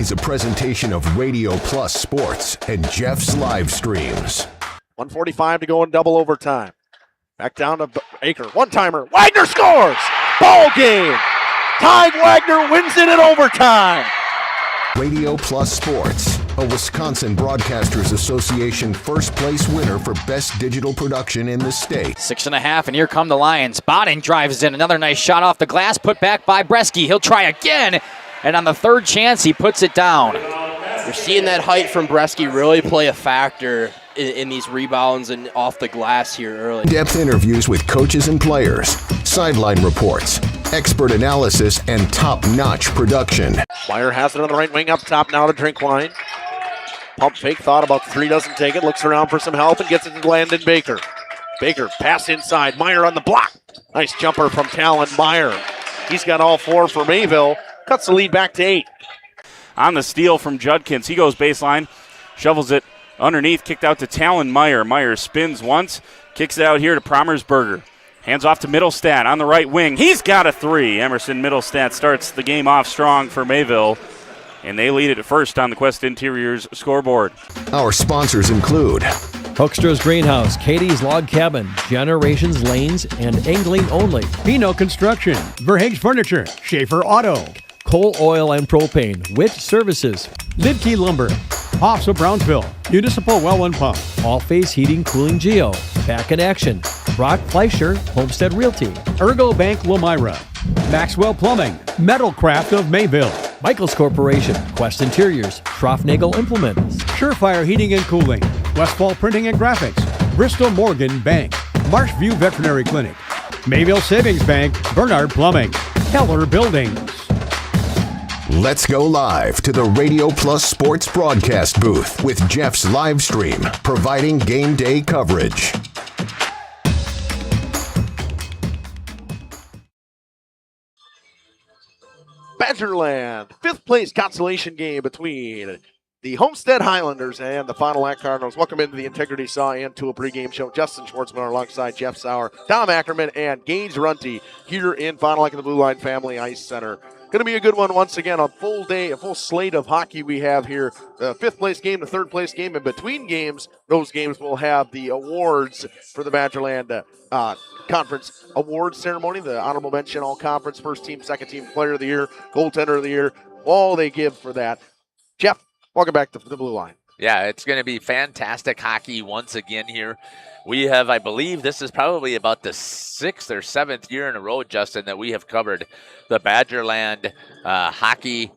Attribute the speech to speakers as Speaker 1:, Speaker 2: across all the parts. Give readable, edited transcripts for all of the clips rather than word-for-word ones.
Speaker 1: is a presentation of Radio Plus Sports and Jeff's Livestreams.
Speaker 2: 1:45 to go in double overtime. Back down to Baker. One-timer. Wagner scores! Ball game! Ty Wagner wins it in overtime.
Speaker 1: Radio Plus Sports, a Wisconsin Broadcasters Association first place winner for best digital production in the state.
Speaker 3: 6.5, and here come the Lions. Bodden drives in. Another nice shot off the glass, put back by Bresky. He'll try again, and on the third chance, he puts it down.
Speaker 4: You're seeing that height from Bresky really play a factor in these rebounds and off the glass here early.
Speaker 1: In-depth interviews with coaches and players, sideline reports, expert analysis, and top-notch production.
Speaker 2: Meyer has it on the right wing up top now to Drinkwine. Pump fake, thought about the three, doesn't take it, looks around for some help and gets it to Landon Baker. Baker, pass inside, Meyer on the block. Nice jumper from Talon Meyer. He's got all four for Mayville, cuts the lead back to 8.
Speaker 5: On the steal from Judkins, he goes baseline, shovels it underneath, kicked out to Talon Meyer. Meyer spins once, kicks it out here to Promersberger. Hands off to Middlestat on the right wing. He's got a three. Emerson Middlestat starts the game off strong for Mayville, and they lead it at first on the Quest Interiors scoreboard.
Speaker 1: Our sponsors include
Speaker 6: Hoekstra's Greenhouse, Katie's Log Cabin, Generations Lanes, and Angling Only.
Speaker 7: Pino Construction, Verhaeg's Furniture, Schaefer Auto,
Speaker 6: Coal Oil and Propane, Witt Services,
Speaker 7: Lidkey Lumber, Hoffs of Brownsville, Municipal Well and Pump,
Speaker 6: All Face Heating Cooling Geo, Back in Action, Brock Fleischer, Homestead Realty,
Speaker 7: Ergo Bank Lomira, Maxwell Plumbing, Metalcraft of Mayville,
Speaker 6: Michaels Corporation, Quest Interiors, Schroffnagel Implements,
Speaker 7: Surefire Heating and Cooling, Westfall Printing and Graphics, Bristol Morgan Bank, Marshview Veterinary Clinic, Mayville Savings Bank, Bernard Plumbing, Keller Buildings.
Speaker 1: Let's go live to the Radio Plus Sports broadcast booth with Jeff's Livestream, providing game day coverage.
Speaker 2: Badgerland, 5th place consolation game between the Homestead Highlanders and the Fond du Lac Cardinals. Welcome into the Integrity Saw and Tool pregame show. Justin Schwartzman alongside Jeff Sauer, Tom Ackerman, and Gage Runty here in Fond du Lac in the Blue Line Family Ice Center. Going to be a good one once again. A full day, a full slate of hockey we have here. The 5th place game, the 3rd place game. In between games, those games will have the awards for the Badgerland Conference Awards ceremony. The honorable mention, all conference, first team, second team, player of the year, goaltender of the year. All they give for that. Jeff, welcome back to the Blue Line.
Speaker 8: Yeah, it's going to be fantastic hockey once again here. We have, I believe, this is probably about the 6th or 7th year in a row, Justin, that we have covered the Badgerland hockey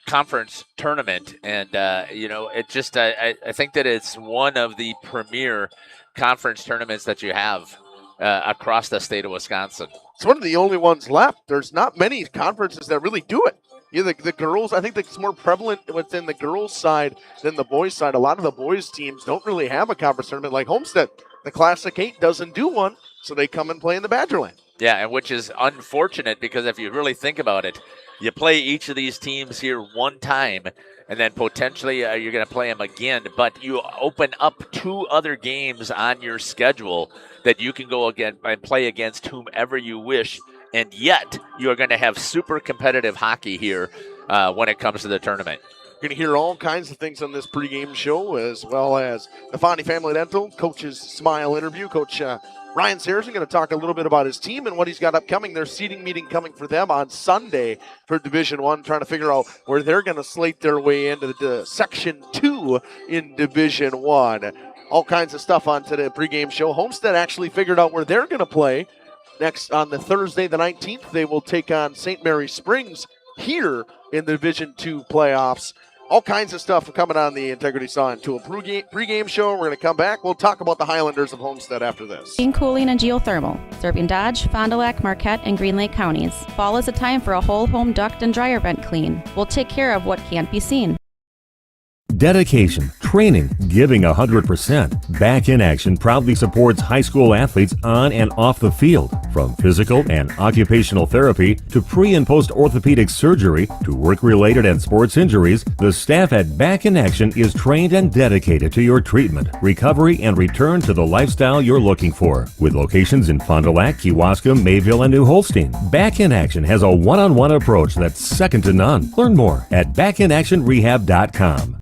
Speaker 8: conference tournament. And, it just, I think that it's one of the premier conference tournaments that you have across the state of Wisconsin.
Speaker 2: It's one of the only ones left. There's not many conferences that really do it. Yeah, the girls, I think it's more prevalent within the girls' side than the boys' side. A lot of the boys' teams don't really have a conference tournament like Homestead. The Classic 8 doesn't do one, so they come and play in the Badgerland.
Speaker 8: Yeah, and which is unfortunate because if you really think about it, you play each of these teams here one time, and then potentially you're going to play them again, but you open up 2 other games on your schedule that you can go again and play against whomever you wish. And yet, you are going to have super competitive hockey here when it comes to the tournament.
Speaker 2: You're going to hear all kinds of things on this pregame show, as well as the Fondy Family Dental Coach's Smile interview. Coach Ryan Saracen going to talk a little bit about his team and what he's got upcoming. Their seeding meeting coming for them on Sunday for Division I, trying to figure out where they're going to slate their way into the Section 2 in Division I. All kinds of stuff on today's pregame show. Homestead actually figured out where they're going to play. Next, on the Thursday, the 19th, they will take on St. Mary Springs here in the Division II playoffs. All kinds of stuff coming on the Integrity Saw and Tool pregame show. We're going to come back. We'll talk about the Highlanders of Homestead after this.
Speaker 9: Heating, cooling, and geothermal, serving Dodge, Fond du Lac, Marquette, and Green Lake counties. Fall is a time for a whole home duct and dryer vent clean. We'll take care of what can't be seen.
Speaker 10: dedication, training, giving 100%. Back in Action proudly supports high school athletes on and off the field. From physical and occupational therapy to pre- and post-orthopedic surgery to work-related and sports injuries, the staff at Back in Action is trained and dedicated to your treatment, recovery, and return to the lifestyle you're looking for. With locations in Fond du Lac, Kewaskum, Mayville, and New Holstein, Back in Action has a one-on-one approach that's second to none. Learn more at backinactionrehab.com.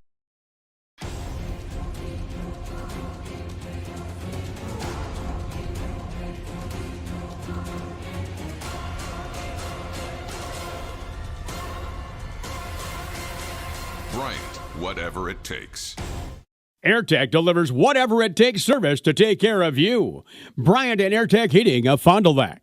Speaker 11: Bryant, whatever it takes.
Speaker 7: AirTech delivers whatever it takes service to take care of you. Bryant and AirTech Heating of Fond du Lac.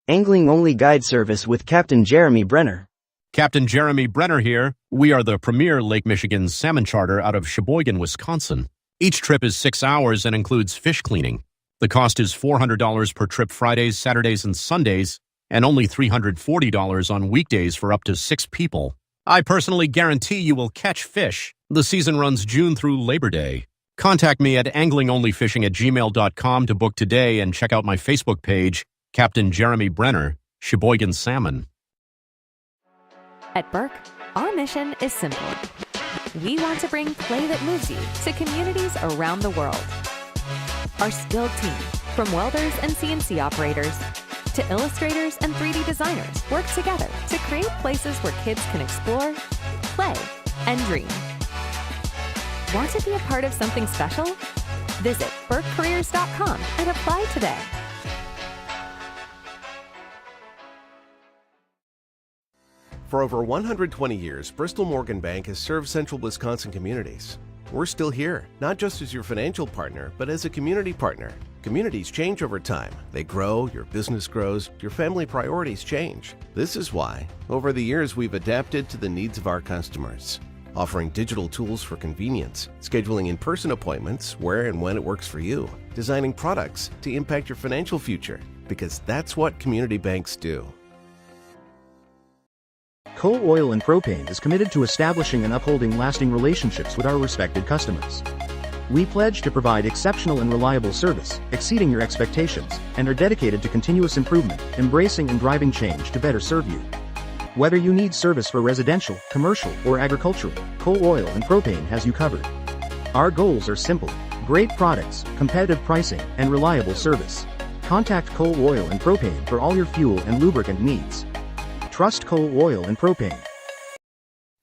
Speaker 12: Angling-only guide service with Captain Jeremy Brenner.
Speaker 13: Captain Jeremy Brenner here. We are the premier Lake Michigan salmon charter out of Sheboygan, Wisconsin. Each trip is 6 hours and includes fish cleaning. The cost is $400 per trip Fridays, Saturdays, and Sundays, and only $340 on weekdays for up to 6 people. I personally guarantee you will catch fish. The season runs June through Labor Day. Contact me at anglingonlyfishing@gmail.com to book today and check out my Facebook page, Captain Jeremy Brenner, Sheboygan Salmon.
Speaker 14: At Burke, our mission is simple. We want to bring play that moves you to communities around the world. Our skilled team, from welders and CNC operators to illustrators and 3D designers, work together to create places where kids can explore, play, and dream. Want to be a part of something special? Visit burkecareers.com and apply today.
Speaker 15: For over 120 years, Bristol Morgan Bank has served central Wisconsin communities. We're still here, not just as your financial partner, but as a community partner. Communities change over time. They grow, your business grows, your family priorities change. This is why, over the years, we've adapted to the needs of our customers, offering digital tools for convenience, scheduling in-person appointments where and when it works for you, designing products to impact your financial future, because that's what community banks do.
Speaker 12: Coal Oil and Propane is committed to establishing and upholding lasting relationships with our respected customers. We pledge to provide exceptional and reliable service, exceeding your expectations, and are dedicated to continuous improvement, embracing and driving change to better serve you. Whether you need service for residential, commercial, or agricultural, Coal Oil and Propane has you covered. Our goals are simple: great products, competitive pricing, and reliable service. Contact Coal Oil and Propane for all your fuel and lubricant needs. Trust Coal Oil and Propane.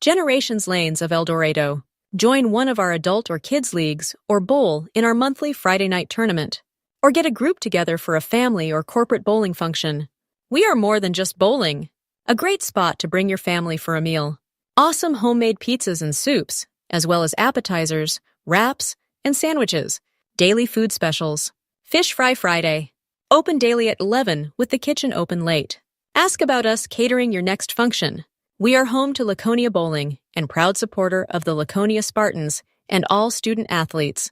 Speaker 16: Generations Lanes of El Dorado. Join one of our adult or kids leagues or bowl in our monthly Friday night tournament. Or get a group together for a family or corporate bowling function. We are more than just bowling. A great spot to bring your family for a meal. Awesome homemade pizzas and soups, as well as appetizers, wraps, and sandwiches. Daily food specials. Fish Fry Friday. Open daily at 11 with the kitchen open late. Ask about us catering your next function. We are home to Laconia Bowling and proud supporter of the Laconia Spartans and all student athletes.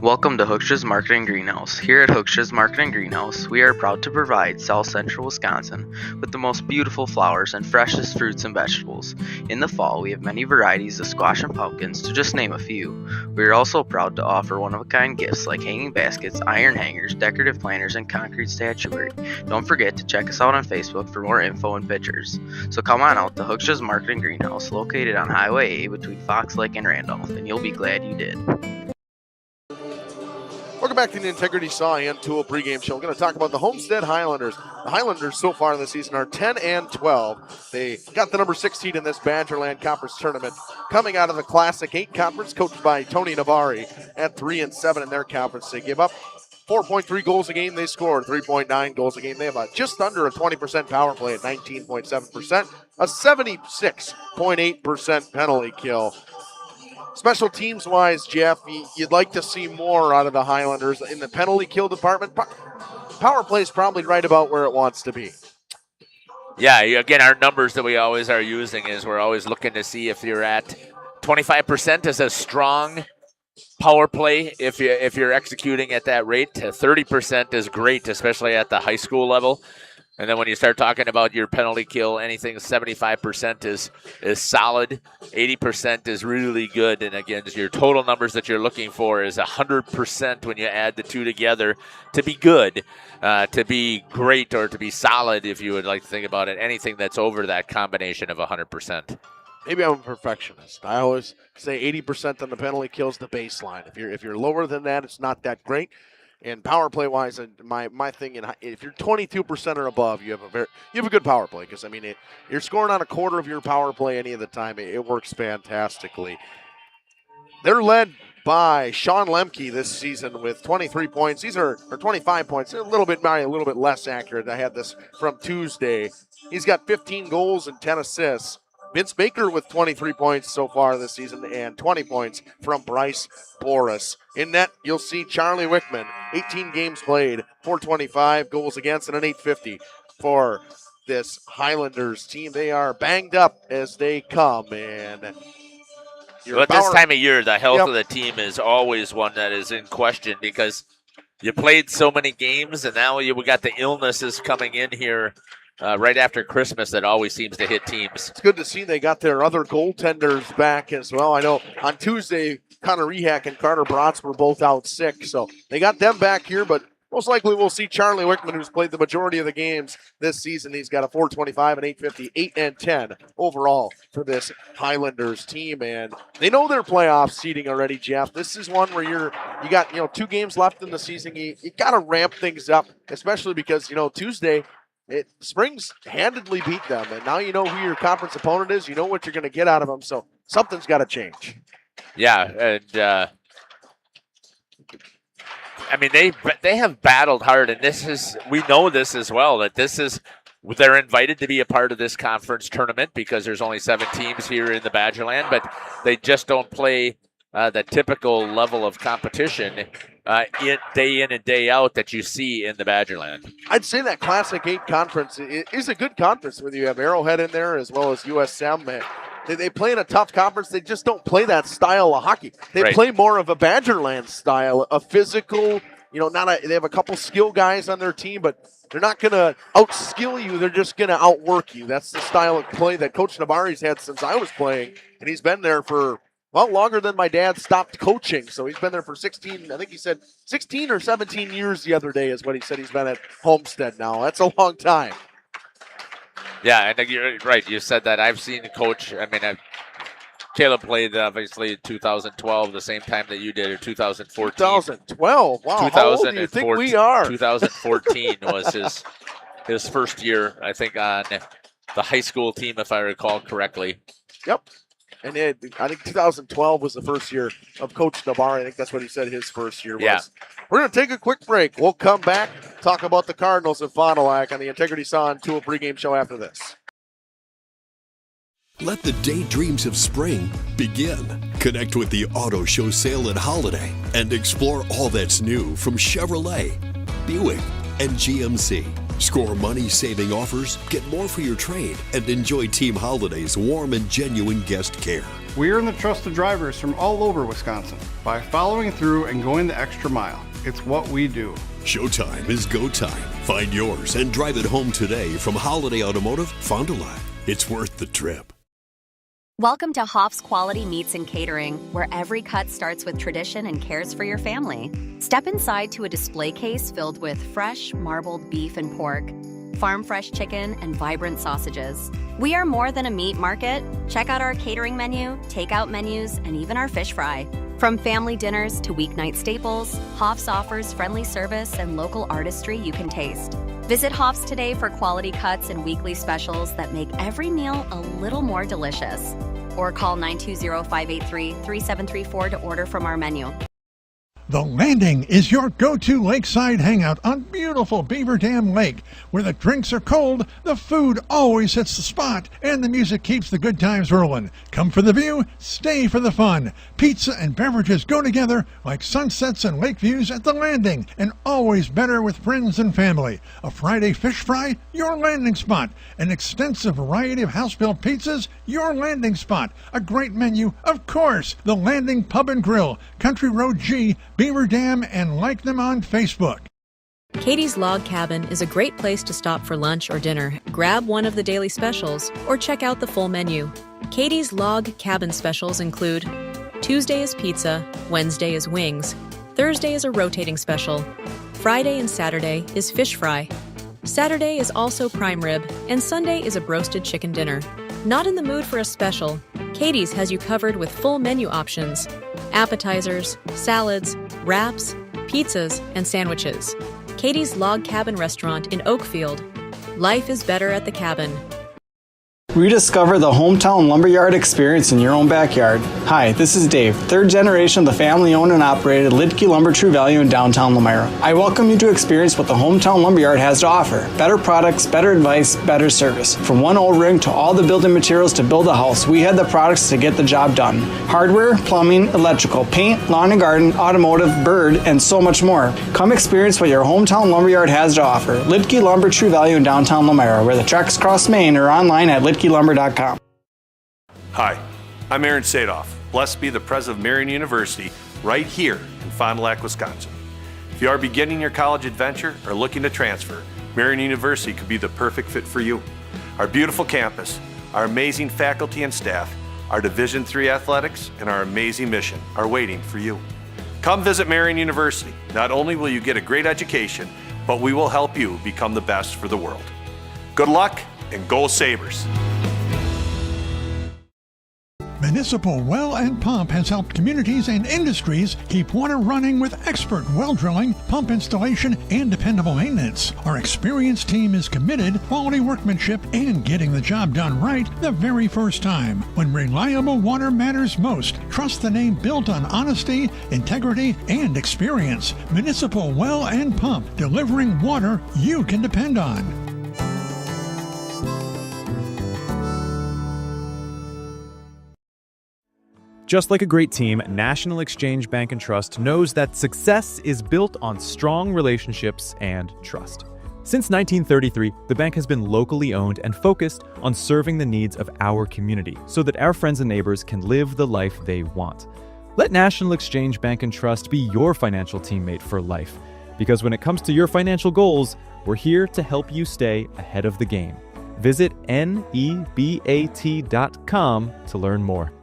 Speaker 17: Welcome to Hooksha's Marketing Greenhouse. Here at Hooksha's Marketing Greenhouse, we are proud to provide South Central Wisconsin with the most beautiful flowers and freshest fruits and vegetables. In the fall, we have many varieties of squash and pumpkins, to just name a few. We are also proud to offer one-of-a-kind gifts like hanging baskets, iron hangers, decorative planters, and concrete statuary. Don't forget to check us out on Facebook for more info and pictures. So come on out to Hooksha's Marketing Greenhouse, located on Highway A between Fox Lake and Randolph, and you'll be glad you did.
Speaker 2: Welcome back to the Integrity Saw and Tool pregame show. We're going to talk about the Homestead Highlanders. The Highlanders so far in the season are 10-12. They got the number 6 seed in this Badgerland Conference tournament, coming out of the Classic 8 conference, coached by Tony Navari at 3-7 in their conference. They give up 4.3 goals a game. They score 3.9 goals a game. They have just under a 20% power play at 19.7%, a 76.8% penalty kill. Special teams-wise, Jeff, you'd like to see more out of the Highlanders in the penalty kill department. Power play is probably right about where it wants to be.
Speaker 8: Yeah, again, our numbers that we always are using is we're always looking to see if you're at 25% is a strong power play if you're executing at that rate. 30% is great, especially at the high school level. And then when you start talking about your penalty kill, anything 75% is solid. 80% is really good. And again, your total numbers that you're looking for is 100% when you add the two together to be good, to be great, or to be solid, if you would like to think about it. Anything that's over that combination of 100%.
Speaker 2: Maybe I'm a perfectionist. I always say 80% on the penalty kill is the baseline. If you're lower than that, it's not that great. And power play wise, my thing, if you're 22% or above, you have a good power play, because I mean you're scoring on a quarter of your power play any of the time. It works fantastically. They're led by Sean Lemke this season with 23 points. These are 25 points. They're a little bit less accurate. I had this from Tuesday. He's got 15 goals and 10 assists. Vince Baker with 23 points so far this season and 20 points from Bryce Boris. In net, you'll see Charlie Wickman, 18 games played, 425 goals against, and an 850 for this Highlanders team. They are banged up as they come. And
Speaker 8: at this time of year, the health of the team is always one that is in question, because you played so many games, and now we got the illnesses coming in here right after Christmas that always seems to hit teams.
Speaker 2: It's good to see they got their other goaltenders back as well. I know on Tuesday, Connor Rehak and Carter Brotz were both out sick, so they got them back here, but most likely we'll see Charlie Wickman, who's played the majority of the games this season. He's got a 425, an 850, 8 and 10 overall for this Highlanders team, and they know their playoff seeding already, Jeff. This is one where you got 2 games left in the season. You got to ramp things up, especially because Tuesday, Springs handedly beat them, and now you know who your conference opponent is. You know what you're going to get out of them, so something's got to change.
Speaker 8: Yeah, and I mean they have battled hard, and we know this as well, that they're invited to be a part of this conference tournament because there's only 7 teams here in the Badgerland, but they just don't play the typical level of competition day in and day out that you see in the Badgerland.
Speaker 2: I'd say that Classic 8 conference is a good conference, whether you have Arrowhead in there as well as USM. They play in a tough conference. They just don't play that style of hockey. They play more of a Badgerland style, a physical, they have a couple skill guys on their team, but they're not going to outskill you. They're just going to outwork you. That's the style of play that Coach Nabari's had since I was playing, and he's been there for longer than my dad stopped coaching. So he's been there for 16, I think he said 16 or 17 years the other day is what he said he's been at Homestead now. That's a long time.
Speaker 8: Yeah, and you're right. You said that. I've seen the coach. I mean, Caleb played obviously in 2012, the same time that you did, or 2014.
Speaker 2: 2012? Wow, how old do you think we are?
Speaker 8: 2014 was his first year, I think, on the high school team, if I recall correctly.
Speaker 2: Yep. And I think 2012 was the first year of Coach Nabari. I think that's what he said his first year was.
Speaker 8: Yeah.
Speaker 2: We're going to take a quick break. We'll come back, talk about the Cardinals and Fond du Lac on the Integrity Sun Tool pregame show after this.
Speaker 18: Let the daydreams of spring begin. Connect with the Auto Show Sale and Holiday and explore all that's new from Chevrolet, Buick, and GMC. Score money-saving offers, get more for your trade, and enjoy Team Holiday's warm and genuine guest care.
Speaker 19: We earn the trust of drivers from all over Wisconsin by following through and going the extra mile. It's what we do.
Speaker 18: Showtime is go time. Find yours and drive it home today from Holiday Automotive, Fond du Lac. It's worth the trip.
Speaker 20: Welcome to Hoff's Quality Meats and Catering, where every cut starts with tradition and cares for your family. Step inside to a display case filled with fresh, marbled beef and pork, farm-fresh chicken, and vibrant sausages. We are more than a meat market. Check out our catering menu, takeout menus, and even our fish fry. From family dinners to weeknight staples, Hoff's offers friendly service and local artistry you can taste. Visit Hoff's today for quality cuts and weekly specials that make every meal a little more delicious. Or call 920-583-3734 to order from our menu.
Speaker 21: The Landing is your go-to lakeside hangout on beautiful Beaver Dam Lake. Where the drinks are cold, the food always hits the spot, and the music keeps the good times rolling. Come for the view, stay for the fun. Pizza and beverages go together like sunsets and lake views at The Landing, and always better with friends and family. A Friday fish fry, your landing spot. An extensive variety of house-built pizzas, your landing spot. A great menu, of course. The Landing Pub and Grill, Country Road G, Beaver Dam, and like them on Facebook.
Speaker 16: Katie's Log Cabin is a great place to stop for lunch or dinner, grab one of the daily specials, or check out the full menu. Katie's Log Cabin specials include Tuesday is pizza, Wednesday is wings, Thursday is a rotating special, Friday and Saturday is fish fry, Saturday is also prime rib, and Sunday is a broasted chicken dinner. Not in the mood for a special? Katie's has you covered with full menu options, appetizers, salads, wraps, pizzas, and sandwiches. Katie's Log Cabin Restaurant in Oakfield. Life is better at the cabin.
Speaker 3: Rediscover the hometown lumberyard experience in your own backyard. Hi, this is Dave, third generation of the family-owned and operated Lidke Lumber True Value in downtown Lamira. I welcome you to experience what the hometown lumberyard has to offer. Better products, better advice, better service. From one old rig to all the building materials to build a house, we had the products to get the job done. Hardware, plumbing, electrical, paint, lawn and garden, automotive, bird, and so much more. Come experience what your hometown lumberyard has to offer. Lidke Lumber True Value in downtown Lamira, where the tracks cross Main, or online at lidkelumber.com.
Speaker 22: Hi, I'm Aaron Sadoff, blessed to be the president of Marion University right here in Fond du Lac, Wisconsin. If you are beginning your college adventure or looking to transfer, Marion University could be the perfect fit for you. Our beautiful campus, our amazing faculty and staff, our Division III athletics, and our amazing mission are waiting for you. Come visit Marion University. Not only will you get a great education, but we will help you become the best for the world. Good luck and go Sabres!
Speaker 21: Municipal Well and Pump has helped communities and industries keep water running with expert well drilling, pump installation, and dependable maintenance. Our experienced team is committed, quality workmanship, and getting the job done right the very first time. When reliable water matters most, trust the name built on honesty, integrity, and experience. Municipal Well and Pump, delivering water you can depend on.
Speaker 23: Just like a great team, National Exchange Bank and Trust knows that success is built on strong relationships and trust. Since 1933, the bank has been locally owned and focused on serving the needs of our community so that our friends and neighbors can live the life they want. Let National Exchange Bank and Trust be your financial teammate for life, because when it comes to your financial goals, we're here to help you stay ahead of the game. Visit nebat.com to learn more.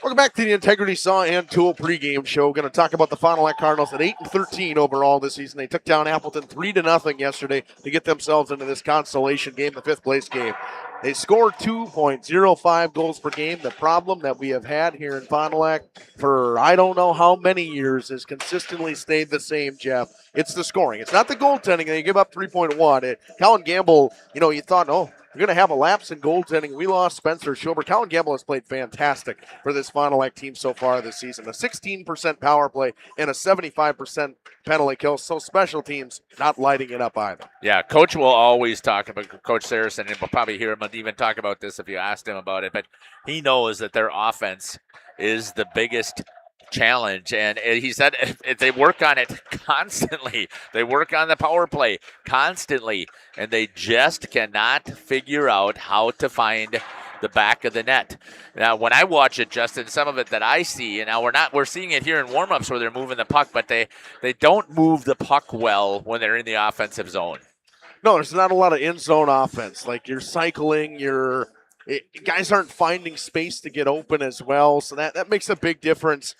Speaker 2: Welcome back to the Integrity Saw and Tool pregame show. We're going to talk about the Fond du Lac Cardinals at 8-13 overall this season. They took down Appleton 3-0 yesterday to get themselves into this consolation game, the fifth place game. They scored 2.05 goals per game. The problem that we have had here in Fond du Lac for I don't know how many years has consistently stayed the same, Jeff. It's the scoring. It's not the goaltending. They give up 3.1. Colin Gamble, you thought, we're going to have a lapse in goaltending. We lost Spencer Schober. Colin Gamble has played fantastic for this Fond du Lac team so far this season. A 16% power play and a 75% penalty kill. So special teams not lighting it up either.
Speaker 8: Yeah, Coach will always talk about, Coach Saracen, and we'll probably hear him even talk about this if you asked him about it, but he knows that their offense is the biggest challenge, and he said if they work on it constantly, they work on the power play constantly, and they just cannot figure out how to find the back of the net. Now, when I watch it, Justin, some of it that I see, and now we're seeing it here in warm-ups where they're moving the puck, but they don't move the puck well when they're in the offensive zone.
Speaker 2: No, there's not a lot of in-zone offense. Like you're cycling, guys aren't finding space to get open as well, so that makes a big difference.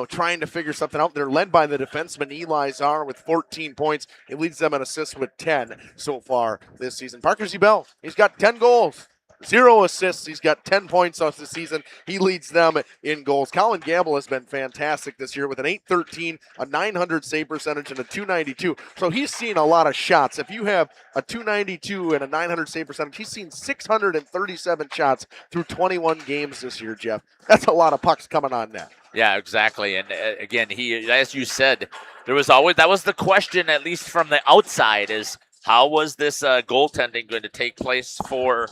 Speaker 2: Trying to figure something out. They're led by the defenseman Eli Czar with 14 points. He leads them in assists with 10 so far this season. Parker Zebel, he's got 10 goals. 0 assists. He's got 10 points off the season. He leads them in goals. Colin Gamble has been fantastic this year with an .813, a .900 save percentage, and a .292. So he's seen a lot of shots. If you have a .292 and a .900 save percentage, he's seen 637 shots through 21 games this year, Jeff. That's a lot of pucks coming on net.
Speaker 8: Yeah, exactly. And again, he, as you said, that was the question, at least from the outside, is how was this goaltending going to take place for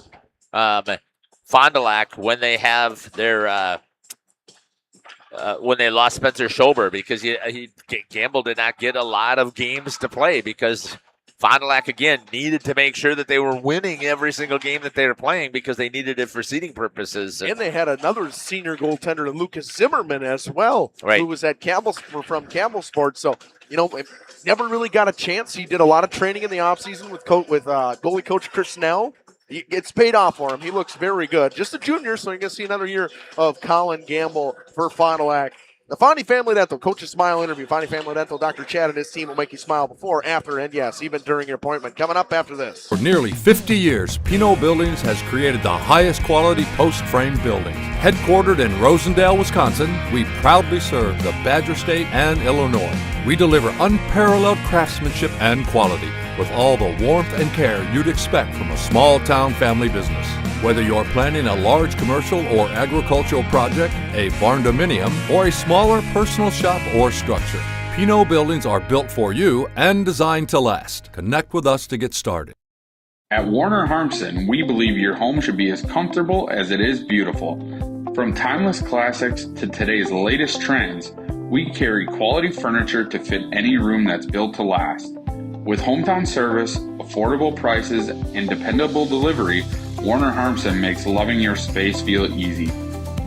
Speaker 8: Fond du Lac when they have their when they lost Spencer Schober, because Gamble did not get a lot of games to play because Fond du Lac, again, needed to make sure that they were winning every single game that they were playing because they needed it for seeding purposes.
Speaker 2: And they had another senior goaltender, Lucas Zimmerman, as well,
Speaker 8: right,
Speaker 2: who was at from Campbell Sports. So never really got a chance. He did a lot of training in the offseason with goalie coach Chris Snell. It's paid off for him. He looks very good. Just a junior, so you're going to see another year of Colin Gamble for Fond du Lac. The Fondy Family Dental, Coach's Smile interview. Fondy Family Dental, Dr. Chad and his team will make you smile before, after, and yes, even during your appointment. Coming up after this.
Speaker 4: For nearly 50 years, Pinot Buildings has created the highest quality post-frame buildings. Headquartered in Rosendale, Wisconsin, we proudly serve the Badger State and Illinois. We deliver unparalleled craftsmanship and quality with all the warmth and care you'd expect from a small-town family business. Whether you're planning a large commercial or agricultural project, a barn dominium, or a smaller personal shop or structure, Pinot Buildings are built for you and designed to last. Connect with us to get started.
Speaker 5: At Warner Harmson, we believe your home should be as comfortable as it is beautiful. From timeless classics to today's latest trends, we carry quality furniture to fit any room that's built to last. With hometown service, affordable prices, and dependable delivery, Warner Harmson makes loving your space feel easy.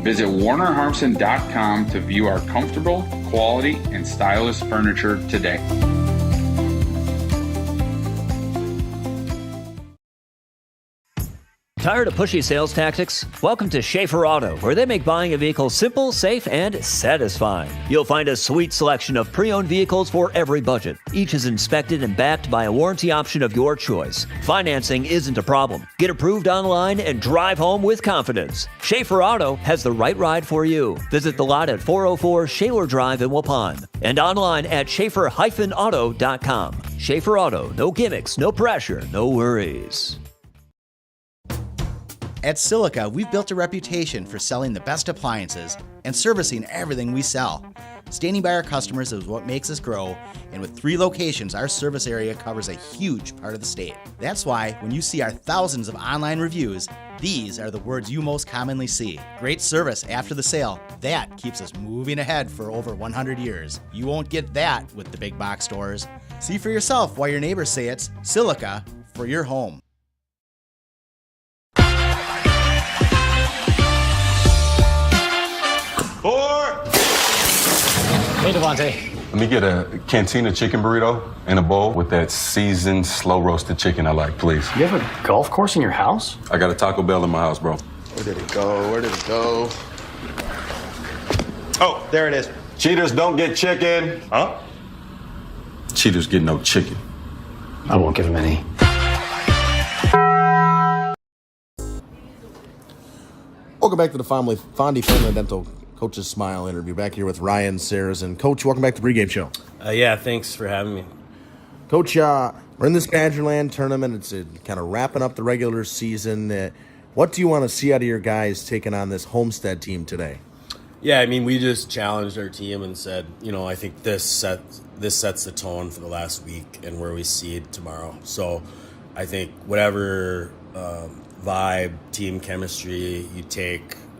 Speaker 5: Visit warnerharmson.com to view our comfortable, quality, and stylish furniture today.
Speaker 6: Tired of pushy sales tactics? Welcome to Schaefer Auto, where they make buying a vehicle simple, safe, and satisfying. You'll find a sweet selection of pre-owned vehicles for every budget. Each is inspected and backed by a warranty option of your choice. Financing isn't a problem. Get approved online and drive home with confidence. Schaefer Auto has the right ride for you. Visit the lot at 404 Shaler Drive in Waupun and online at schaefer-auto.com. Schaefer Auto, no gimmicks, no pressure, no worries.
Speaker 24: At Silica, we've built a reputation for selling the best appliances and servicing everything we sell. Standing by our customers is what makes us grow, and with 3 locations, our service area covers a huge part of the state. That's why, when you see our thousands of online reviews, these are the words you most commonly see. Great service after the sale. That keeps us moving ahead for over 100 years. You won't get that with the big box stores. See for yourself why your neighbors say it's Silica for your home.
Speaker 25: Hey, Devontae.
Speaker 26: Let me get a Cantina chicken burrito and a bowl with that seasoned, slow-roasted chicken I like, please.
Speaker 25: You have a golf course in your house?
Speaker 26: I got a Taco Bell in my house, bro.
Speaker 25: Where did it go? Where did it go?
Speaker 26: Oh, there it is. Cheaters don't get chicken. Huh? Cheaters get no chicken.
Speaker 25: I won't give him any.
Speaker 2: Welcome back to the Fondy Family Dental Coach's Smile interview. Back here with Ryan Saracen. Coach, welcome back to the pregame show.
Speaker 27: Yeah, thanks for having me.
Speaker 2: Coach, we're in this Badgerland tournament. It's kind of wrapping up the regular season. What do you want to see out of your guys taking on this Homestead team today?
Speaker 27: Yeah, I mean, we just challenged our team and said, I think this sets the tone for the last week and where we seed tomorrow. So I think whatever vibe, team chemistry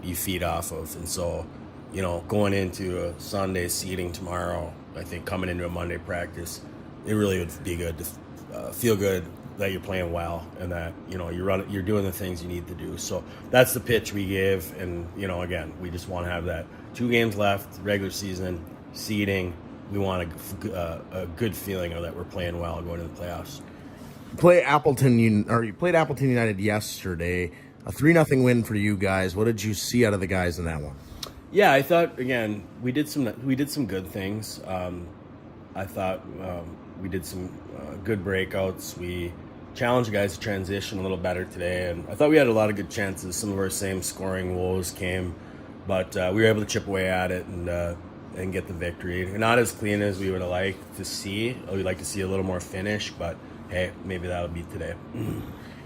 Speaker 27: you feed off of. And so, going into a Sunday seeding tomorrow, I think coming into a Monday practice, it really would be good to feel good that you're playing well and that, you're doing the things you need to do. So that's the pitch we give. And, again, we just want to have that 2 games left, regular season, seeding. We want a good feeling of that we're playing well going into the playoffs.
Speaker 2: You played Appleton United yesterday. A 3-0 win for you guys. What did you see out of the guys in that one?
Speaker 27: Yeah, I thought, again, we did some good things. I thought we did some good breakouts. We challenged guys to transition a little better today, and I thought we had a lot of good chances. Some of our same scoring woes came, but we were able to chip away at it and get the victory. Not as clean as we would have liked to see. We'd like to see a little more finish, but hey, maybe that'll be today.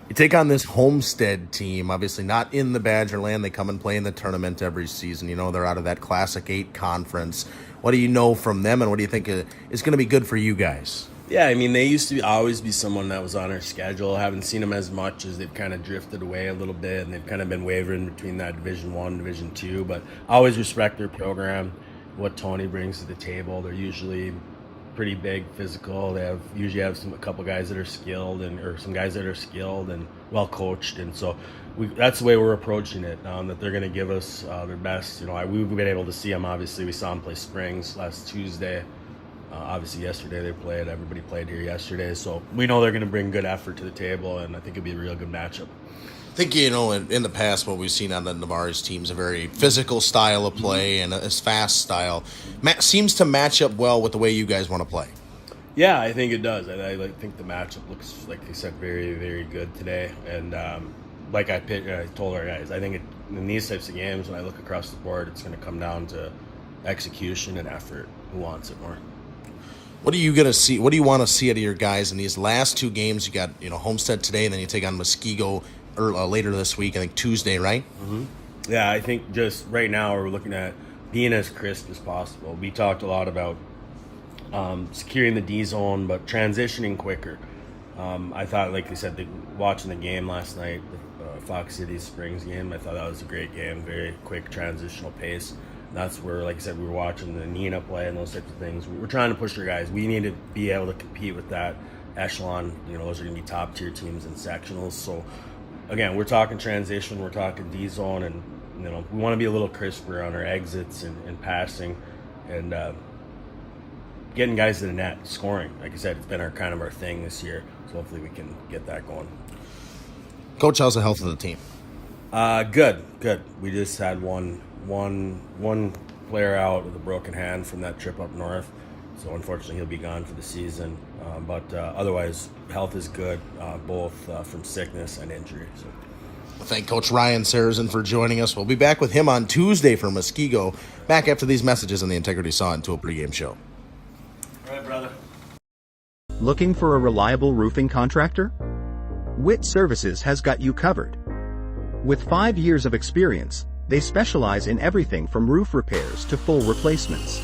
Speaker 2: You take on this Homestead team, obviously not in the Badgerland. They come and play in the tournament every season. They're out of that Classic 8 conference. What do you know from them, and what do you think is going to be good for you guys?
Speaker 27: Yeah, I mean, they used to always be someone that was on our schedule. I haven't seen them as much as they've kind of drifted away a little bit, and they've kind of been wavering between that Division 1, Division 2. But I always respect their program, what Tony brings to the table. They're usually pretty big, physical. They usually have a couple guys that are skilled or some guys that are skilled and well coached, and so that's the way we're approaching it. That they're going to give us their best. We've been able to see them. Obviously, we saw them play Springs last Tuesday. Obviously, yesterday they played. Everybody played here yesterday, so we know they're going to bring good effort to the table, and I think it'll be a real good matchup.
Speaker 1: I think, in the past, what we've seen on the Navarre's team is a very physical style of play and a fast style. Seems to match up well with the way you guys want to play.
Speaker 27: Yeah, I think it does. I think the matchup looks, like you said, very, very good today. And like I told our guys, I think in these types of games, when I look across the board, it's going to come down to execution and effort. Who wants it more?
Speaker 1: What are you going to see? What do you want to see out of your guys in these last two games? You got Homestead today, and then you take on Muskego later this week. I think Tuesday, right?
Speaker 27: Mm-hmm. Yeah, I think just right now we're looking at being as crisp as possible. We talked a lot about securing the D zone, but transitioning quicker. I thought, like you said, watching the game last night, the Fox City Springs game, I thought that was a great game. Very quick transitional pace. And that's where, like I said, we were watching the Nina play and those types of things. We're trying to push our guys. We need to be able to compete with that echelon. Those are going to be top tier teams in sectionals. So again, we're talking transition, we're talking D zone, and we want to be a little crisper on our exits and passing, and getting guys to the net, scoring. Like I said, it's been kind of our thing this year, so hopefully we can get that going.
Speaker 1: Coach, how's the health of the team?
Speaker 27: Good. We just had one player out with a broken hand from that trip up north, so unfortunately he'll be gone for the season. But otherwise, health is good, both from sickness and injury. So.
Speaker 1: Well, thank Coach Ryan Sarrazin for joining us. We'll be back with him on Tuesday for Muskego. Back after these messages on the Integrity Saw and Tool pregame show.
Speaker 27: All right, brother.
Speaker 12: Looking for a reliable roofing contractor? Witt Services has got you covered. With 5 years of experience, they specialize in everything from roof repairs to full replacements.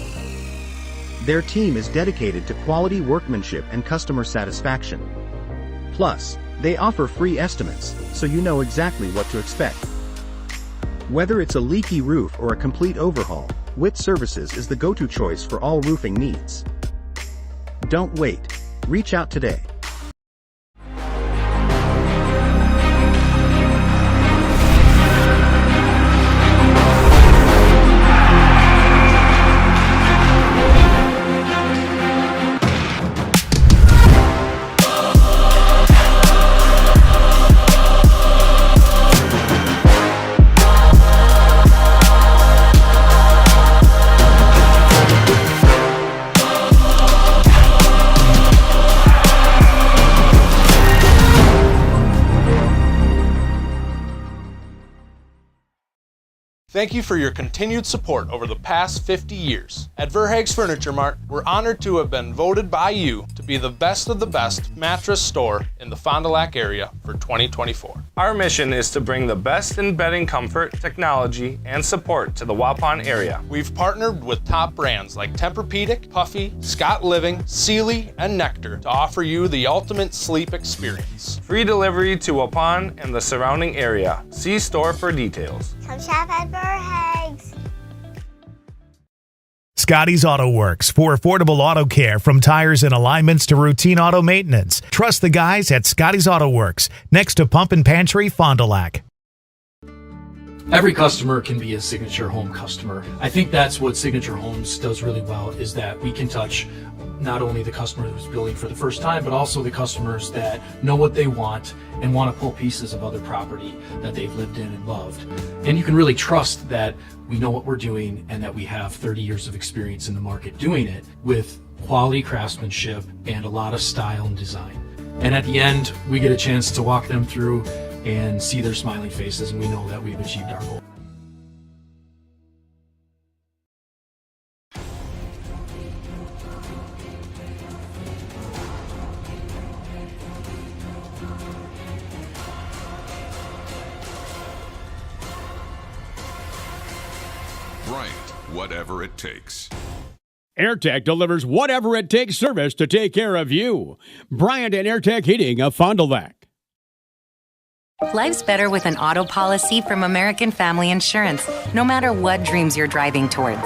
Speaker 12: Their team is dedicated to quality workmanship and customer satisfaction. Plus, they offer free estimates, so you know exactly what to expect. Whether it's a leaky roof or a complete overhaul, Witt Services is the go-to choice for all roofing needs. Don't wait. Reach out today.
Speaker 7: Thank you for your continued support over the past 50 years. At Verhaeg's Furniture Mart, we're honored to have been voted by you to be the best of the best mattress store in the Fond du Lac area for 2024.
Speaker 22: Our mission is to bring the best in bedding comfort, technology, and support to the Waupun area.
Speaker 7: We've partnered with top brands like Tempur-Pedic, Puffy, Scott Living, Sealy, and Nectar to offer you the ultimate sleep experience.
Speaker 22: Free delivery to Waupun and the surrounding area. See store for details.
Speaker 9: Come shop at Verhaeg's.
Speaker 10: Scotty's Auto Works for affordable auto care, from tires and alignments to routine auto maintenance. Trust the guys at Scotty's Auto Works, next to Pump and Pantry, Fond du Lac.
Speaker 11: Every customer can be a Signature Home customer. I think that's what Signature Homes does really well, is that we can touch not only the customer who's building for the first time, but also the customers that know what they want and want to pull pieces of other property that they've lived in and loved. And you can really trust that we know what we're doing and that we have 30 years of experience in the market doing it with quality craftsmanship and a lot of style and design. And at the end, we get a chance to walk them through and see their smiling faces, and we know that we've achieved our goal.
Speaker 13: Bryant, whatever it takes.
Speaker 14: AirTech delivers whatever it takes service to take care of you. Bryant and AirTech Heating of Fond du Lac.
Speaker 28: Life's better with an auto policy from American Family Insurance, no matter what dreams you're driving towards.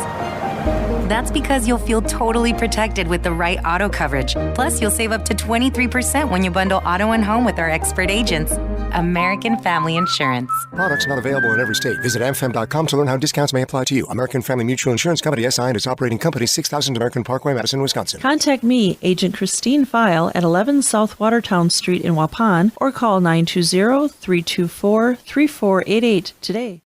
Speaker 28: That's because you'll feel totally protected with the right auto coverage. Plus, you'll save up to 23% when you bundle auto and home with our expert agents. American Family Insurance.
Speaker 3: Products not available in every state. Visit amfam.com to learn how discounts may apply to you. American Family Mutual Insurance Company, SI, and its operating company, 6000 American Parkway, Madison, Wisconsin.
Speaker 15: Contact me, Agent Christine File, at 11 South Watertown Street in Waupun, or call 920-324-3488 today.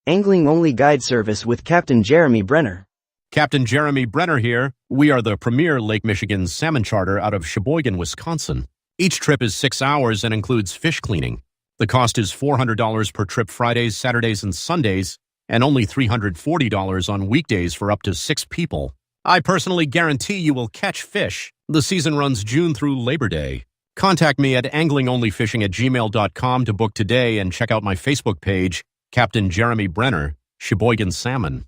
Speaker 16: Angling-only guide service with Captain Jeremy Brenner.
Speaker 17: Captain Jeremy Brenner here. We are the premier Lake Michigan salmon charter out of Sheboygan, Wisconsin. Each trip is 6 hours and includes fish cleaning. The cost is $400 per trip Fridays, Saturdays, and Sundays, and only $340 on weekdays for up to 6 people. I personally guarantee you will catch fish. The season runs June through Labor Day. Contact me at anglingonlyfishing@gmail.com to book today and check out my Facebook page, Captain Jeremy Brenner, Sheboygan Salmon.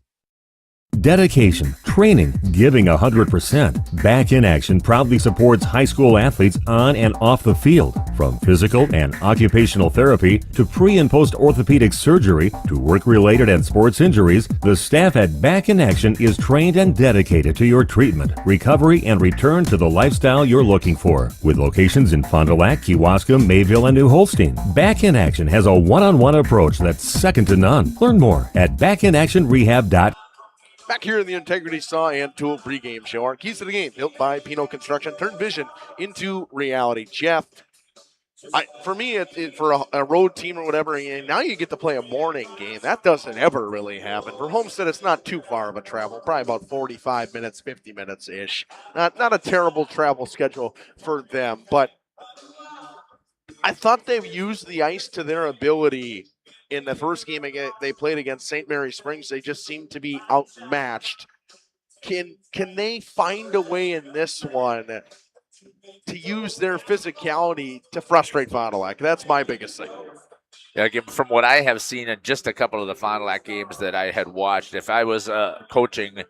Speaker 18: Dedication, training, giving 100%. Back in Action proudly supports high school athletes on and off the field. From physical and occupational therapy to pre- and post-orthopedic surgery to work-related and sports injuries, the staff at Back in Action is trained and dedicated to your treatment, recovery, and return to the lifestyle you're looking for. With locations in Fond du Lac, Kewaskum, Mayville, and New Holstein, Back in Action has a one-on-one approach that's second to none. Learn more at backinactionrehab.com.
Speaker 2: Back here in the Integrity Saw and Tool pregame show. Our keys to the game, built by Pino Construction. Turn vision into reality. Jeff, for me, for a road team or whatever, and now you get to play a morning game. That doesn't ever really happen. For Homestead, it's not too far of a travel, probably about 45 minutes, 50 minutes-ish. Not a terrible travel schedule for them, but I thought they've used the ice to their ability. In the first game they played against St. Mary Springs, they just seemed to be outmatched. Can they find a way in this one to use their physicality to frustrate Fond du Lac? That's my biggest thing.
Speaker 8: Yeah, again, from what I have seen in just a couple of the Fond du Lac games that I had watched, if I was coaching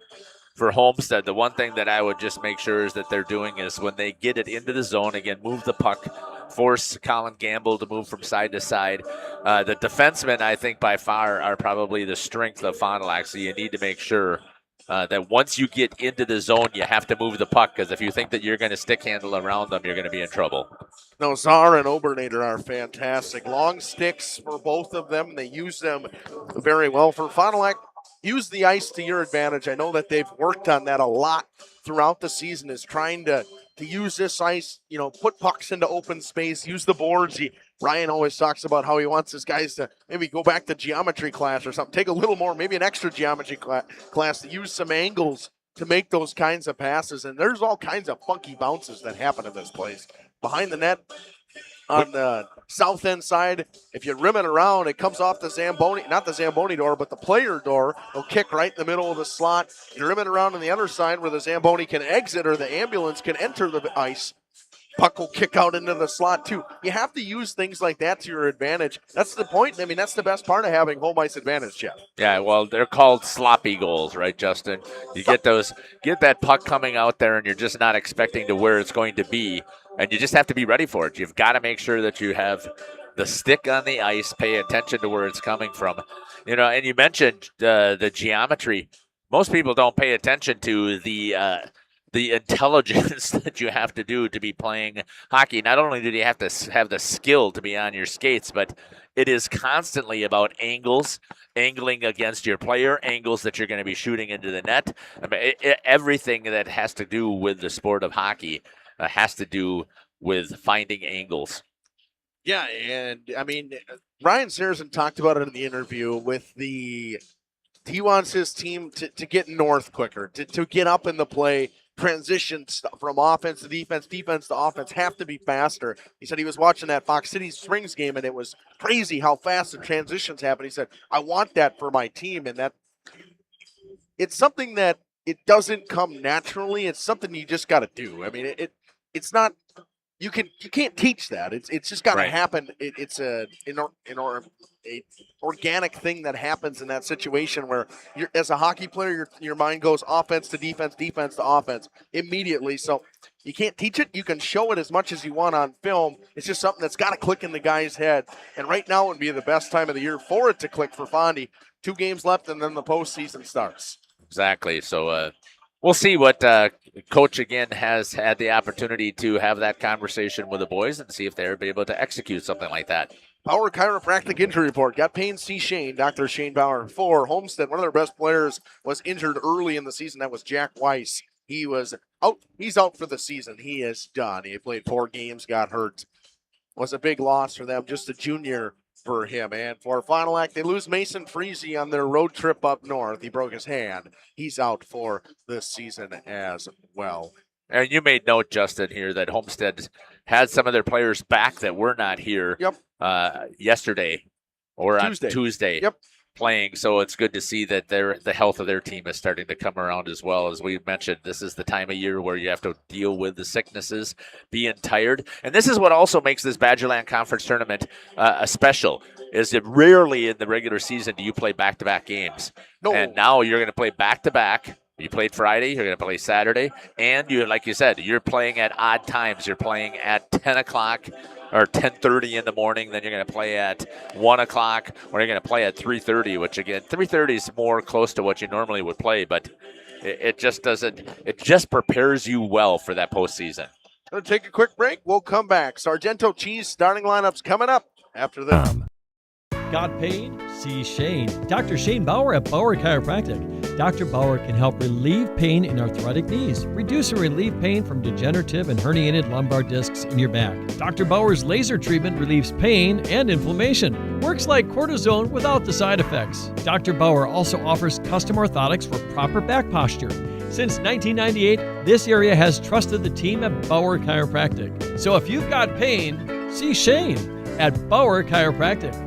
Speaker 8: for Homestead, the one thing that I would just make sure is that they're doing is when they get it into the zone, again, move the puck, force Colin Gamble to move from side to side. The defensemen, I think, by far are probably the strength of Fond du Lac, so you need to make sure that once you get into the zone, you have to move the puck, because if you think that you're going to stick handle around them, you're going to be in trouble.
Speaker 2: No, Czar and Obernader are fantastic. Long sticks for both of them. They use them very well. For Fond du Lac, use the ice to your advantage. I know that they've worked on that a lot throughout the season, is trying to use this ice, put pucks into open space, use the boards. Ryan always talks about how he wants his guys to maybe go back to geometry class or something, take a little more, maybe an extra geometry class to use some angles to make those kinds of passes. And there's all kinds of funky bounces that happen in this place. Behind the net, on the south end side, if you rim it around, it comes off the Zamboni, not the Zamboni door, but the player door. It'll kick right in the middle of the slot. You rim it around on the other side where the Zamboni can exit or the ambulance can enter the ice. Puck will kick out into the slot too. You have to use things like that to your advantage. That's the point. I mean, that's the best part of having home ice advantage, Jeff.
Speaker 8: Yeah, well, they're called sloppy goals, right, Justin? You get that puck coming out there and you're just not expecting to where it's going to be. And you just have to be ready for it. You've got to make sure that you have the stick on the ice, pay attention to where it's coming from. And you mentioned the geometry. Most people don't pay attention to the intelligence that you have to do to be playing hockey. Not only do you have to have the skill to be on your skates, but it is constantly about angling against your player, angles that you're going to be shooting into the net. I mean, everything that has to do with the sport of hockey has to do with finding angles.
Speaker 2: Yeah, and I mean, Ryan Saracen talked about it in the interview he wants his team to get north quicker, to get up in the play, transitions from offense to defense, defense to offense have to be faster. He said he was watching that Fox City Springs game, and it was crazy how fast the transitions happen. He said, I want that for my team, and that it's something that it doesn't come naturally. It's something you just got to do. I mean, it's not you can't teach that. It's just got to happen. It's an organic thing that happens in that situation where you're, as a hockey player, your mind goes offense to defense, defense to offense immediately. So you can't teach it. You can show it as much as you want on film. It's just something that's got to click in the guy's head. And right now would be the best time of the year for it to click for Fondy. 2 games left, and then the postseason starts.
Speaker 8: Exactly. So we'll see what Coach, again, has had the opportunity to have that conversation with the boys and see if they're able to execute something like that.
Speaker 2: Bauer Chiropractic Injury Report. Got pain, see Shane, Dr. Shane Bauer. For Homestead, one of their best players was injured early in the season. That was Jack Weiss. He was out. He's out for the season. He is done. He played 4 games, got hurt. Was a big loss for them, just a junior for him. And for Fond du Lac, they lose Mason Freese on their road trip up north. He broke his hand. He's out for this season as well.
Speaker 8: And you made note, Justin, here that Homestead had some of their players back that were not here yesterday or Tuesday playing. So it's good to see that the health of their team is starting to come around as well. As we mentioned, this is the time of year where you have to deal with the sicknesses, being tired. And this is what also makes this Badgerland Conference tournament a special, is that rarely in the regular season do you play back-to-back games. No. And now you're going to play back-to-back. You played Friday, you're going to play Saturday, and you, like you said, you're playing at odd times. You're playing at 10 o'clock or 10:30 in the morning, then you're going to play at 1 o'clock, or you're going to play at 3:30, which, again, 3:30 is more close to what you normally would play, but it just doesn't – it just prepares you well for that postseason.
Speaker 2: Going to take a quick break. We'll come back. Sargento Cheese starting lineups coming up after this.
Speaker 4: Got pain? See Shane. Dr. Shane Bauer at Bauer Chiropractic. Dr. Bauer can help relieve pain in arthritic knees, reduce or relieve pain from degenerative and herniated lumbar discs in your back. Dr. Bauer's laser treatment relieves pain and inflammation. Works like cortisone without the side effects. Dr. Bauer also offers custom orthotics for proper back posture. Since 1998, this area has trusted the team at Bauer Chiropractic. So if you've got pain, see Shane at Bauer Chiropractic.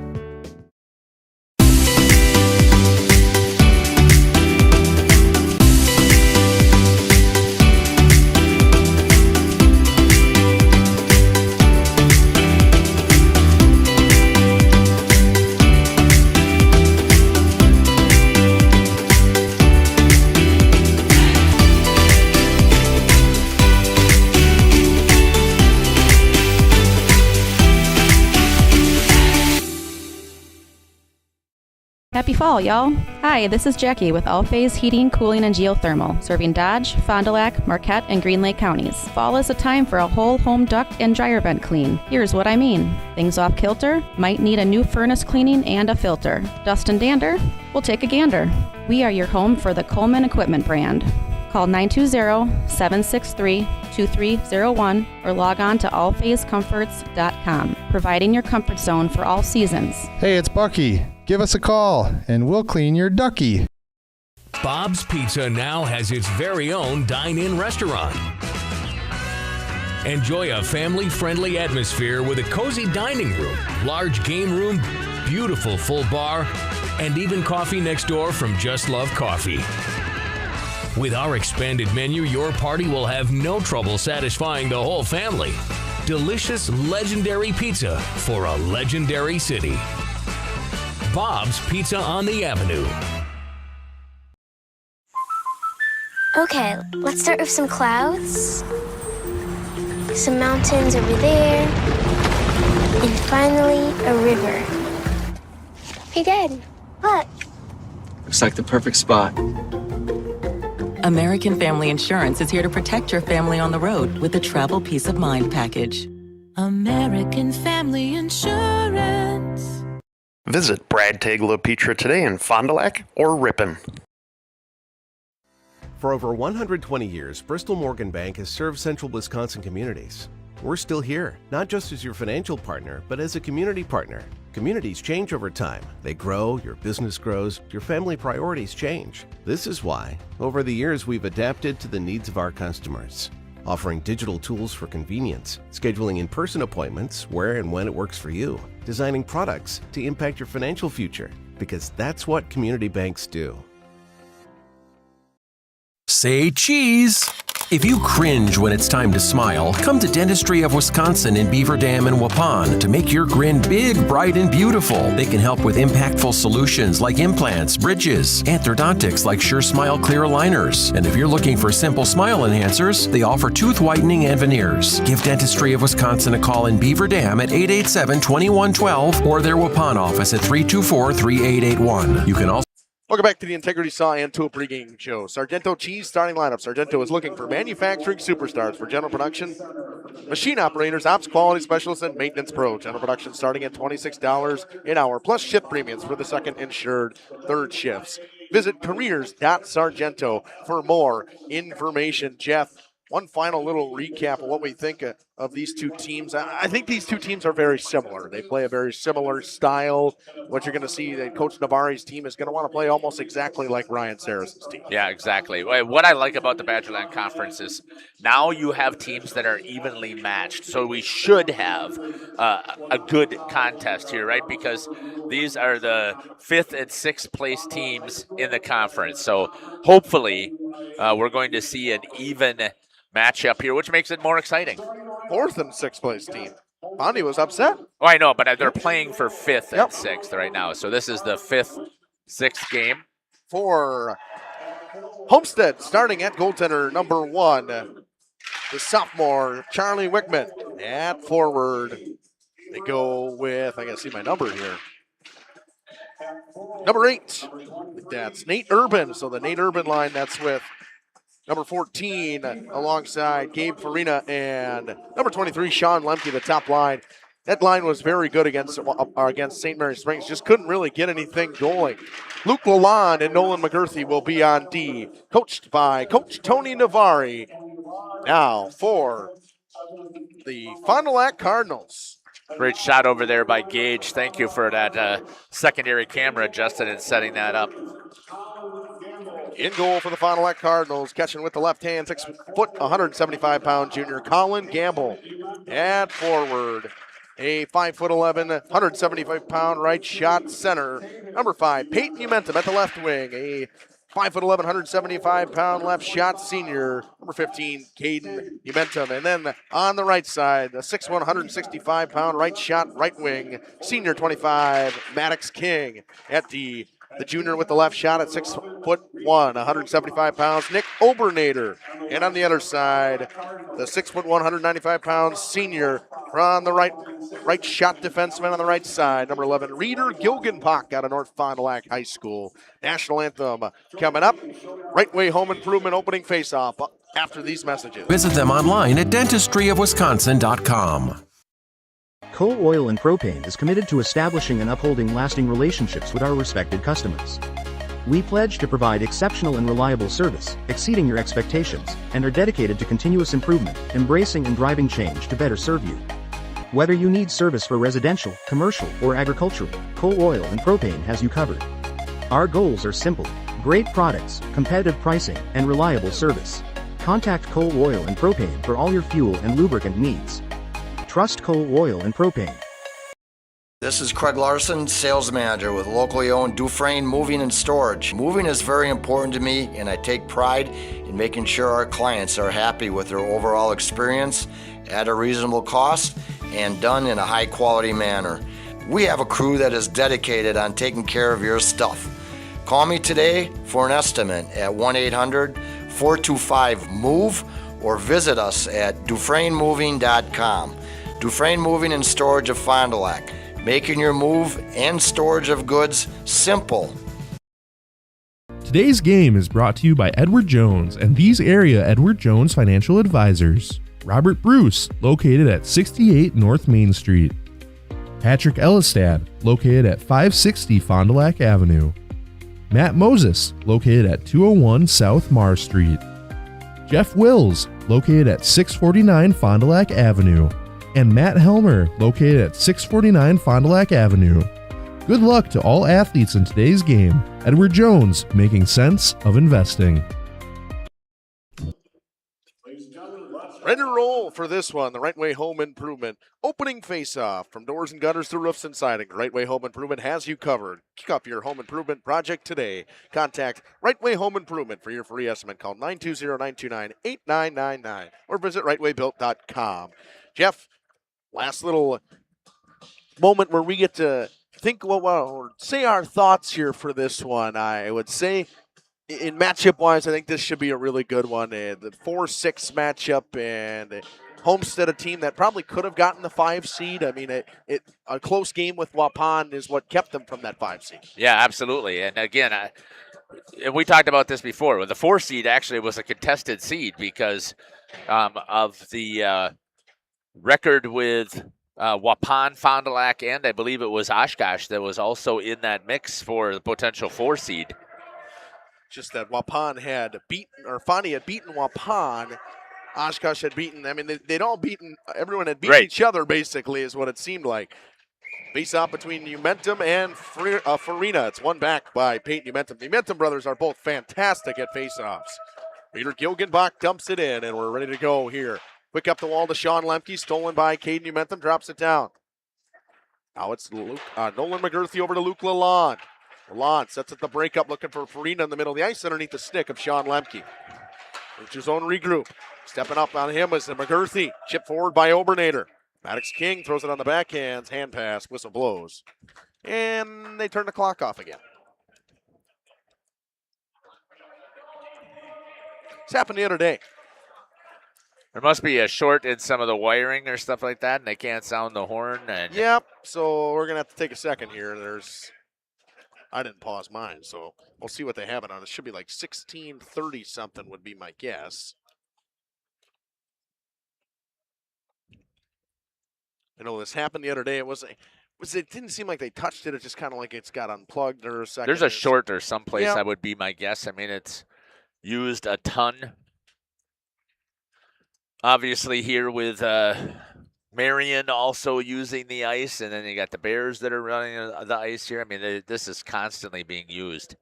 Speaker 5: Happy fall, y'all. Hi, this is Jackie with All Phase Heating, Cooling, and Geothermal, serving Dodge, Fond du Lac, Marquette, and Green Lake counties. Fall is a time for a whole home duct and dryer vent clean. Here's what I mean. Things off kilter? Might need a new furnace cleaning and a filter. Dust and dander? We'll take a gander. We are your home for the Coleman Equipment brand. Call 920-763-2301 or log on to allphasecomforts.com, providing your comfort zone for all seasons.
Speaker 6: Hey, it's Bucky. Give us a call, and we'll clean your ducky.
Speaker 19: Bob's Pizza now has its very own dine-in restaurant. Enjoy a family-friendly atmosphere with a cozy dining room, large game room, beautiful full bar, and even coffee next door from Just Love Coffee. With our expanded menu, your party will have no trouble satisfying the whole family. Delicious, legendary pizza for a legendary city. Bob's Pizza on the Avenue.
Speaker 9: Okay, let's start with some clouds, some mountains over there, and finally a river. Hey, Dad, look.
Speaker 20: Looks like the perfect spot.
Speaker 28: American Family Insurance is here to protect your family on the road with the Travel Peace of Mind package.
Speaker 21: American Family Insurance.
Speaker 23: Visit Brad Tagle Pizza today in Fond du Lac or Ripon.
Speaker 24: For over 120 years, Bristol Morgan Bank has served central Wisconsin communities. We're still here, not just as your financial partner, but as a community partner. Communities change over time. They grow, your business grows, your family priorities change. This is why, over the years, we've adapted to the needs of our customers, offering digital tools for convenience, scheduling in-person appointments where and when it works for you, designing products to impact your financial future, because that's what community banks do.
Speaker 29: Say cheese! If you cringe when it's time to smile, come to Dentistry of Wisconsin in Beaver Dam and Waupun to make your grin big, bright, and beautiful. They can help with impactful solutions like implants, bridges, orthodontics like Sure Smile clear aligners. And if you're looking for simple smile enhancers, they offer tooth whitening and veneers. Give Dentistry of Wisconsin a call in Beaver Dam at 887-2112 or their Waupun office at 324-3881. You can also
Speaker 2: Welcome back to the Integrity Saw and Tool pregame show. Sargento Cheese starting lineup. Sargento is looking for manufacturing superstars for general production, machine operators, ops quality specialists, and maintenance pro. General production starting at $26 an hour, plus shift premiums for the second insured third shifts. Visit careers.sargento for more information. Jeff, one final little recap of what we think of these two teams. I think these two teams are very similar. They play a very similar style. What you're going to see, that Coach Navarri's team is going to want to play almost exactly like Ryan Saracen's team.
Speaker 8: Yeah, exactly. What I like about the Badgerland Conference is now you have teams that are evenly matched. So we should have a good contest here, right? Because these are the 5th and 6th place teams in the conference. So hopefully we're going to see an even matchup here, which makes it more exciting.
Speaker 2: 4th and 6th place team. Bondi was upset.
Speaker 8: Oh, I know, but they're playing for 5th and 6th right now. So this is the 5th, 6th game.
Speaker 2: For Homestead, starting at goaltender number 1, the sophomore, Charlie Wickman. At forward, they go with, I got to see my number here. Number 8, that's Nate Urban. So the Nate Urban line, that's with number 14 alongside Gabe Farina and number 23, Sean Lemke, the top line. That line was very good against St. Mary Springs. Just couldn't really get anything going. Luke Lalonde and Nolan McGurthy will be on D, coached by Coach Tony Navarri. Now for the Fond du Lac Cardinals.
Speaker 8: Great shot over there by Gage. Thank you for that secondary camera, Justin, and setting that up.
Speaker 2: In goal for the Fond du Lac Cardinals, catching with the left hand, 6 foot, 175-pound junior Colin Gamble. At forward, a 5'11", 175-pound right shot center. Number 5, Peyton Umentum at the left wing, a 5'11", 175-pound left shot senior. Number 15, Caden Umentum. And then on the right side, the 6'1", 165-pound right shot right wing, senior 25, Maddox King. At the junior with the left shot at 6'1", 175 pounds, Nick Obernader. And on the other side, the 6'1", 195-pound senior on the right shot defenseman on the right side, number 11, Reeder Gilgenbach out of North Fond du Lac High School. National anthem coming up. Right Way Home Improvement opening face-off after these messages.
Speaker 29: Visit them online at dentistryofwisconsin.com.
Speaker 1: Coal Oil and Propane is committed to establishing and upholding lasting relationships with our respected customers. We pledge to provide exceptional and reliable service, exceeding your expectations, and are dedicated to continuous improvement, embracing and driving change to better serve you. Whether you need service for residential, commercial, or agricultural, Coal Oil and Propane has you covered. Our goals are simple: great products, competitive pricing, and reliable service. Contact Coal Oil and Propane for all your fuel and lubricant needs. Trust Coal Oil and Propane.
Speaker 7: This is Craig Larson, sales manager with locally owned Dufresne Moving and Storage. Moving is very important to me, and I take pride in making sure our clients are happy with their overall experience at a reasonable cost and done in a high quality manner. We have a crew that is dedicated on taking care of your stuff. Call me today for an estimate at 1-800-425-MOVE or visit us at DufresneMoving.com. Dufresne Moving and Storage of Fond du Lac, making your move and storage of goods simple.
Speaker 10: Today's game is brought to you by Edward Jones and these area Edward Jones financial advisors. Robert Bruce, located at 68 North Main Street. Patrick Ellistad, located at 560 Fond du Lac Avenue. Matt Moses, located at 201 South Marr Street. Jeff Wills, located at 649 Fond du Lac Avenue. And Matt Helmer, located at 649 Fond du Lac Avenue. Good luck to all athletes in today's game. Edward Jones, making sense of investing.
Speaker 2: Ready to roll for this one, the Right Way Home Improvement opening face-off. From doors and gutters to roofs and siding, Right Way Home Improvement has you covered. Kick off your home improvement project today. Contact Right Way Home Improvement for your free estimate. Call 920-929-8999 or visit rightwaybuilt.com. Jeff, last little moment where we get to think or say our thoughts here for this one. I would say in matchup-wise, I think this should be a really good one. The 4-6 matchup, and Homestead, a team that probably could have gotten the 5 seed. I mean, a close game with Waupun is what kept them from that 5 seed.
Speaker 8: Yeah, absolutely. And again, and we talked about this before. The 4 seed actually was a contested seed because of the record with Waupun, Fond du Lac, and I believe it was Oshkosh that was also in that mix for the potential 4 seed.
Speaker 2: Just that Waupun had beaten, or Fondy had beaten Waupun. Oshkosh had beaten, I mean, they'd all beaten, everyone had beaten each other, basically, is what it seemed like. Face-off between Umentum and Farina. It's won back by Peyton Umentum. The Umentum brothers are both fantastic at face-offs. Peter Gilgenbach dumps it in, and we're ready to go here. Quick up the wall to Sean Lemke, stolen by Caden Umentum, drops it down. Now it's Nolan McGurthy over to Luke Lalonde. Lalonde sets up the breakup, looking for Farina in the middle of the ice underneath the stick of Sean Lemke. Lucha's own regroup. Stepping up on him is McGurthy. Chipped forward by Obernader. Maddox King throws it on the backhands. Hand pass. Whistle blows. And they turn the clock off again. This happened the other day.
Speaker 8: There must be a short in some of the wiring or stuff like that, and they can't sound the horn. And
Speaker 2: Yep. So we're going to have to take a second here. I didn't pause mine, so we'll see what they have it on. It should be like 16:30 something would be my guess. I know this happened the other day. It didn't seem like they touched it. It's just kind of like it's got unplugged or a second.
Speaker 8: There's a short or someplace,
Speaker 2: Yep.
Speaker 8: that would be my guess. I mean, it's used a ton. Obviously here with Marion also using the ice, and then you got the Bears that are running the ice here. I mean, this is constantly being used.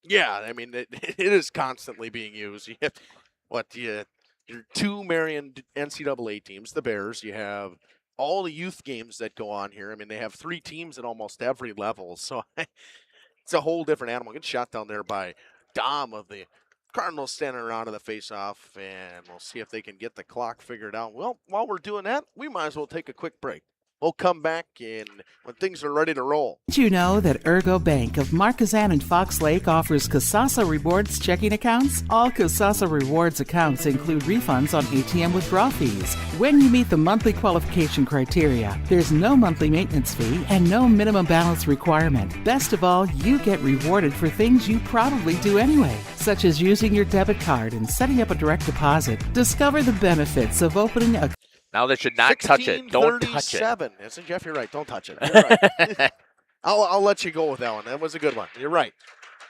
Speaker 2: Yeah, I mean, it is constantly being used. You have, your 2 Marion NCAA teams, the Bears. You have all the youth games that go on here. I mean, they have 3 teams at almost every level. So it's a whole different animal. Good shot down there by Dom of the Cardinals, standing around in the face-off, and we'll see if they can get the clock figured out. Well, while we're doing that, we might as well take a quick break. We'll come back when things are ready to roll.
Speaker 3: Did you know that Ergo Bank of Marquezan and Fox Lake offers Casasa Rewards checking accounts? All Casasa Rewards accounts include refunds on ATM withdrawal fees when you meet the monthly qualification criteria. There's no monthly maintenance fee and no minimum balance requirement. Best of all, you get rewarded for things you probably do anyway, such as using your debit card and setting up a direct deposit. Discover the benefits of opening a
Speaker 8: Now they should not touch it. Don't touch it.
Speaker 2: 16:37. Yes, Jeff, you're right. Don't touch it. You're right. I'll let you go with that one. That was a good one. You're right.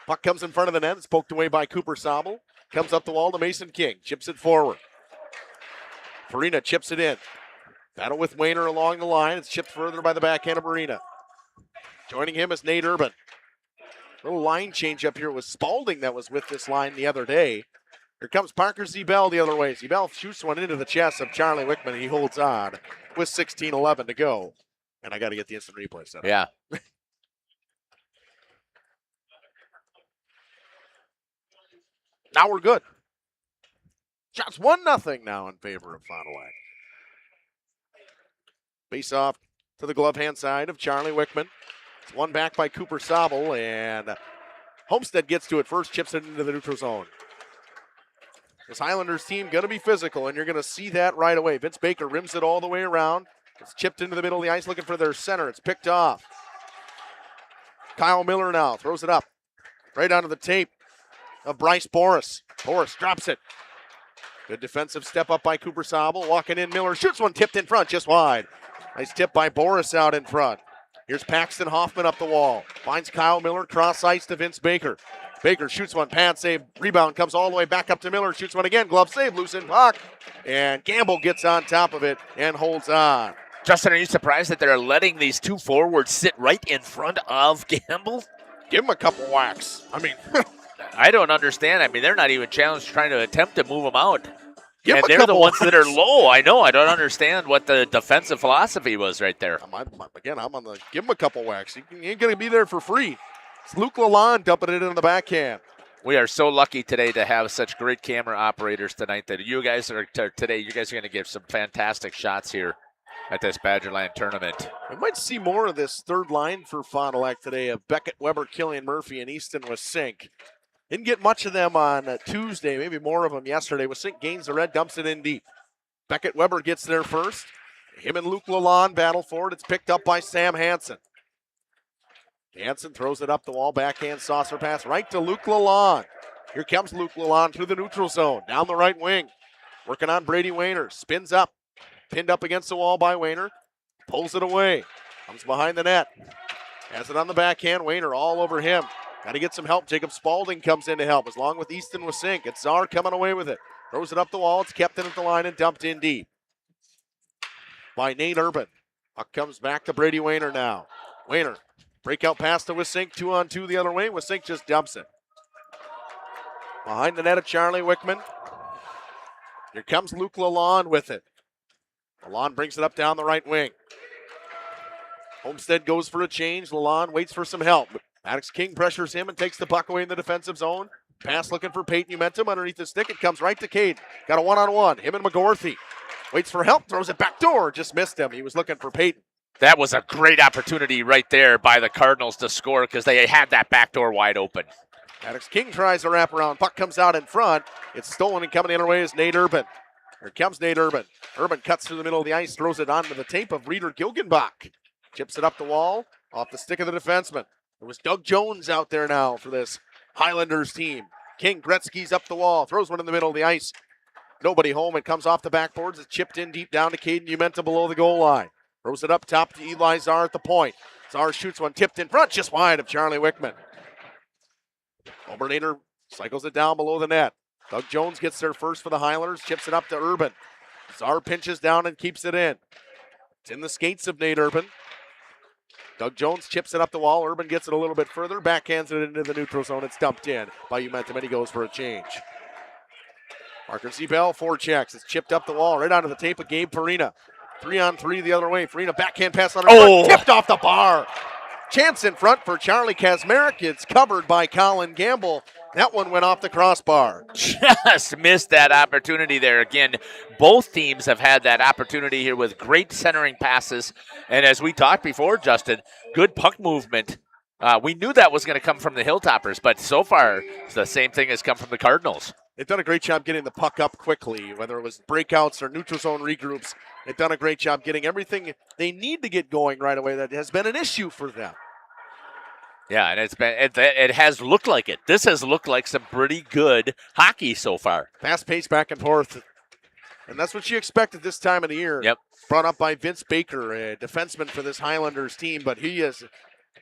Speaker 2: Puck comes in front of the net. It's poked away by Cooper Sobel. Comes up the wall to Mason King. Chips it forward. Farina chips it in. Battle with Wayner along the line. It's chipped further by the backhand of Marina. Joining him is Nate Urban. Little line change up here with Spalding that was with this line the other day. Here comes Parker Zebel the other way. Zebel shoots one into the chest of Charlie Wickman. He holds on with 16:11 to go. And I got to get the instant replay set up.
Speaker 8: Yeah.
Speaker 2: Now we're good. Shots 1-0 now in favor of Fond du Lac. Face off to the glove hand side of Charlie Wickman. It's won back by Cooper Sobel, and Homestead gets to it first, chips it into the neutral zone. This Highlanders team going to be physical, and you're going to see that right away. Vince Baker rims it all the way around. It's chipped into the middle of the ice looking for their center. It's picked off. Kyle Miller now throws it up right onto the tape of Bryce Boris. Boris drops it. Good defensive step up by Cooper Sobel. Walking in, Miller shoots one tipped in front, just wide. Nice tip by Boris out in front. Here's Paxton Hoffman up the wall. Finds Kyle Miller, cross ice to Vince Baker. Baker shoots one, pad save, rebound comes all the way back up to Miller, shoots one again, glove save, loose in puck, and Gamble gets on top of it and holds on.
Speaker 8: Justin, are you surprised that they're letting these 2 forwards sit right in front of Gamble?
Speaker 2: Give him a couple whacks. I mean,
Speaker 8: I don't understand. I mean, they're not even challenged trying to attempt to move them out.
Speaker 2: Give
Speaker 8: and
Speaker 2: him a
Speaker 8: they're the
Speaker 2: couple
Speaker 8: ones that are
Speaker 2: whacks.
Speaker 8: low. I know. I don't understand what the defensive philosophy was right there.
Speaker 2: I'm on the give him a couple whacks. He ain't going to be there for free. It's Luke Lalonde dumping it in the backhand.
Speaker 8: We are so lucky today to have such great camera operators tonight that you guys are today. You guys are going to give some fantastic shots here at this Badgerland tournament.
Speaker 2: We might see more of this third line for Fond du Lac today of Beckett, Weber, Killian Murphy, and Easton with Sink. Didn't get much of them on Tuesday, maybe more of them yesterday. With Sink gains the red, dumps it in deep. Beckett Weber gets there first. Him and Luke Lalonde battle for it. It's picked up by Sam Hansen. Hansen throws it up the wall. Backhand saucer pass right to Luke Lalonde. Here comes Luke Lalonde through the neutral zone. Down the right wing. Working on Brady Wayner. Spins up. Pinned up against the wall by Wayner. Pulls it away. Comes behind the net. Has it on the backhand. Wayner all over him. Got to get some help. Jacob Spaulding comes in to help. As long with Easton Wasink. It's Czar coming away with it. Throws it up the wall. It's kept in at the line and dumped in deep by Nate Urban. Puck comes back to Brady Wayner now. Wayner, breakout pass to Wasink. 2-on-2 the other way. Wasink just dumps it. Behind the net of Charlie Wickman. Here comes Luke Lalonde with it. Lalonde brings it up down the right wing. Homestead goes for a change. Lalonde waits for some help. Maddox King pressures him and takes the puck away in the defensive zone. Pass looking for Peyton Umentum underneath the stick. It comes right to Cade. Got a one-on-one. Him and McGorthy. Waits for help. Throws it back door. Just missed him. He was looking for Peyton.
Speaker 8: That was a great opportunity right there by the Cardinals to score because they had that back door wide open.
Speaker 2: Maddox King tries to wrap around. Puck comes out in front. It's stolen and coming the other way is Nate Urban. Here comes Nate Urban. Urban cuts through the middle of the ice. Throws it onto the tape of Reeder Gilgenbach. Chips it up the wall. Off the stick of the defenseman. It was Doug Jones out there now for this Highlanders team. King Gretzky's up the wall, throws one in the middle of the ice. Nobody home. It comes off the backboards. It's chipped in deep down to Caden Umentum below the goal line. Throws it up top to Eli Czar at the point. Czar shoots one tipped in front, just wide of Charlie Wickman. Obernader cycles it down below the net. Doug Jones gets there first for the Highlanders, chips it up to Urban. Czar pinches down and keeps it in. It's in the skates of Nate Urban. Doug Jones chips it up the wall. Urban gets it a little bit further. Backhands it into the neutral zone. It's dumped in by Umentum, and he goes for a change. Parker Bell forechecks. It's chipped up the wall right onto the tape of Gabe Farina. 3-on-3 the other way. Farina backhand pass on her front, tipped off the bar. Chance in front for Charlie Kazmarek. It's covered by Colin Gamble. That one went off the crossbar.
Speaker 8: Just missed that opportunity there. Again, both teams have had that opportunity here with great centering passes. And as we talked before, Justin, good puck movement. We knew that was going to come from the Hilltoppers, but so far, the same thing has come from the Cardinals.
Speaker 2: They've done a great job getting the puck up quickly, whether it was breakouts or neutral zone regroups. They've done a great job getting everything they need to get going right away. That has been an issue for them.
Speaker 8: Yeah, and it has looked like it. This has looked like some pretty good hockey so far.
Speaker 2: Fast-paced back and forth. And that's what you expect at this time of the year.
Speaker 8: Yep.
Speaker 2: Brought up by Vince Baker, a defenseman for this Highlanders team, but he is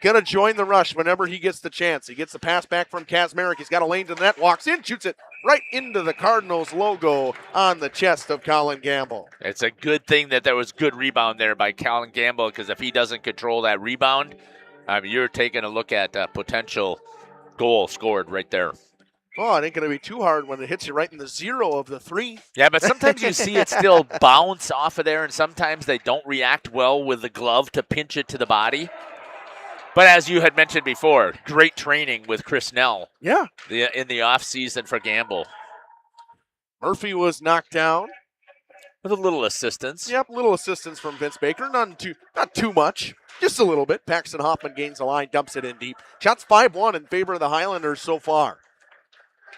Speaker 2: going to join the rush whenever he gets the chance. He gets the pass back from Kazmarek. He's got a lane to the net, walks in, shoots it right into the Cardinals logo on the chest of Colin Gamble.
Speaker 8: It's a good thing that there was good rebound there by Colin Gamble, because if he doesn't control that rebound, you're taking a look at a potential goal scored right there.
Speaker 2: Oh, it ain't going to be too hard when it hits you right in the zero of the three.
Speaker 8: Yeah, but sometimes you see it still bounce off of there, and sometimes they don't react well with the glove to pinch it to the body. But as you had mentioned before, great training with Chris Nell.
Speaker 2: Yeah.
Speaker 8: In the offseason for Gamble.
Speaker 2: Murphy was knocked down.
Speaker 8: With a little assistance.
Speaker 2: Yep, little assistance from Vince Baker. Not too much. Just a little bit. Paxton Hoffman gains the line, dumps it in deep. Shots 5-1 in favor of the Highlanders so far.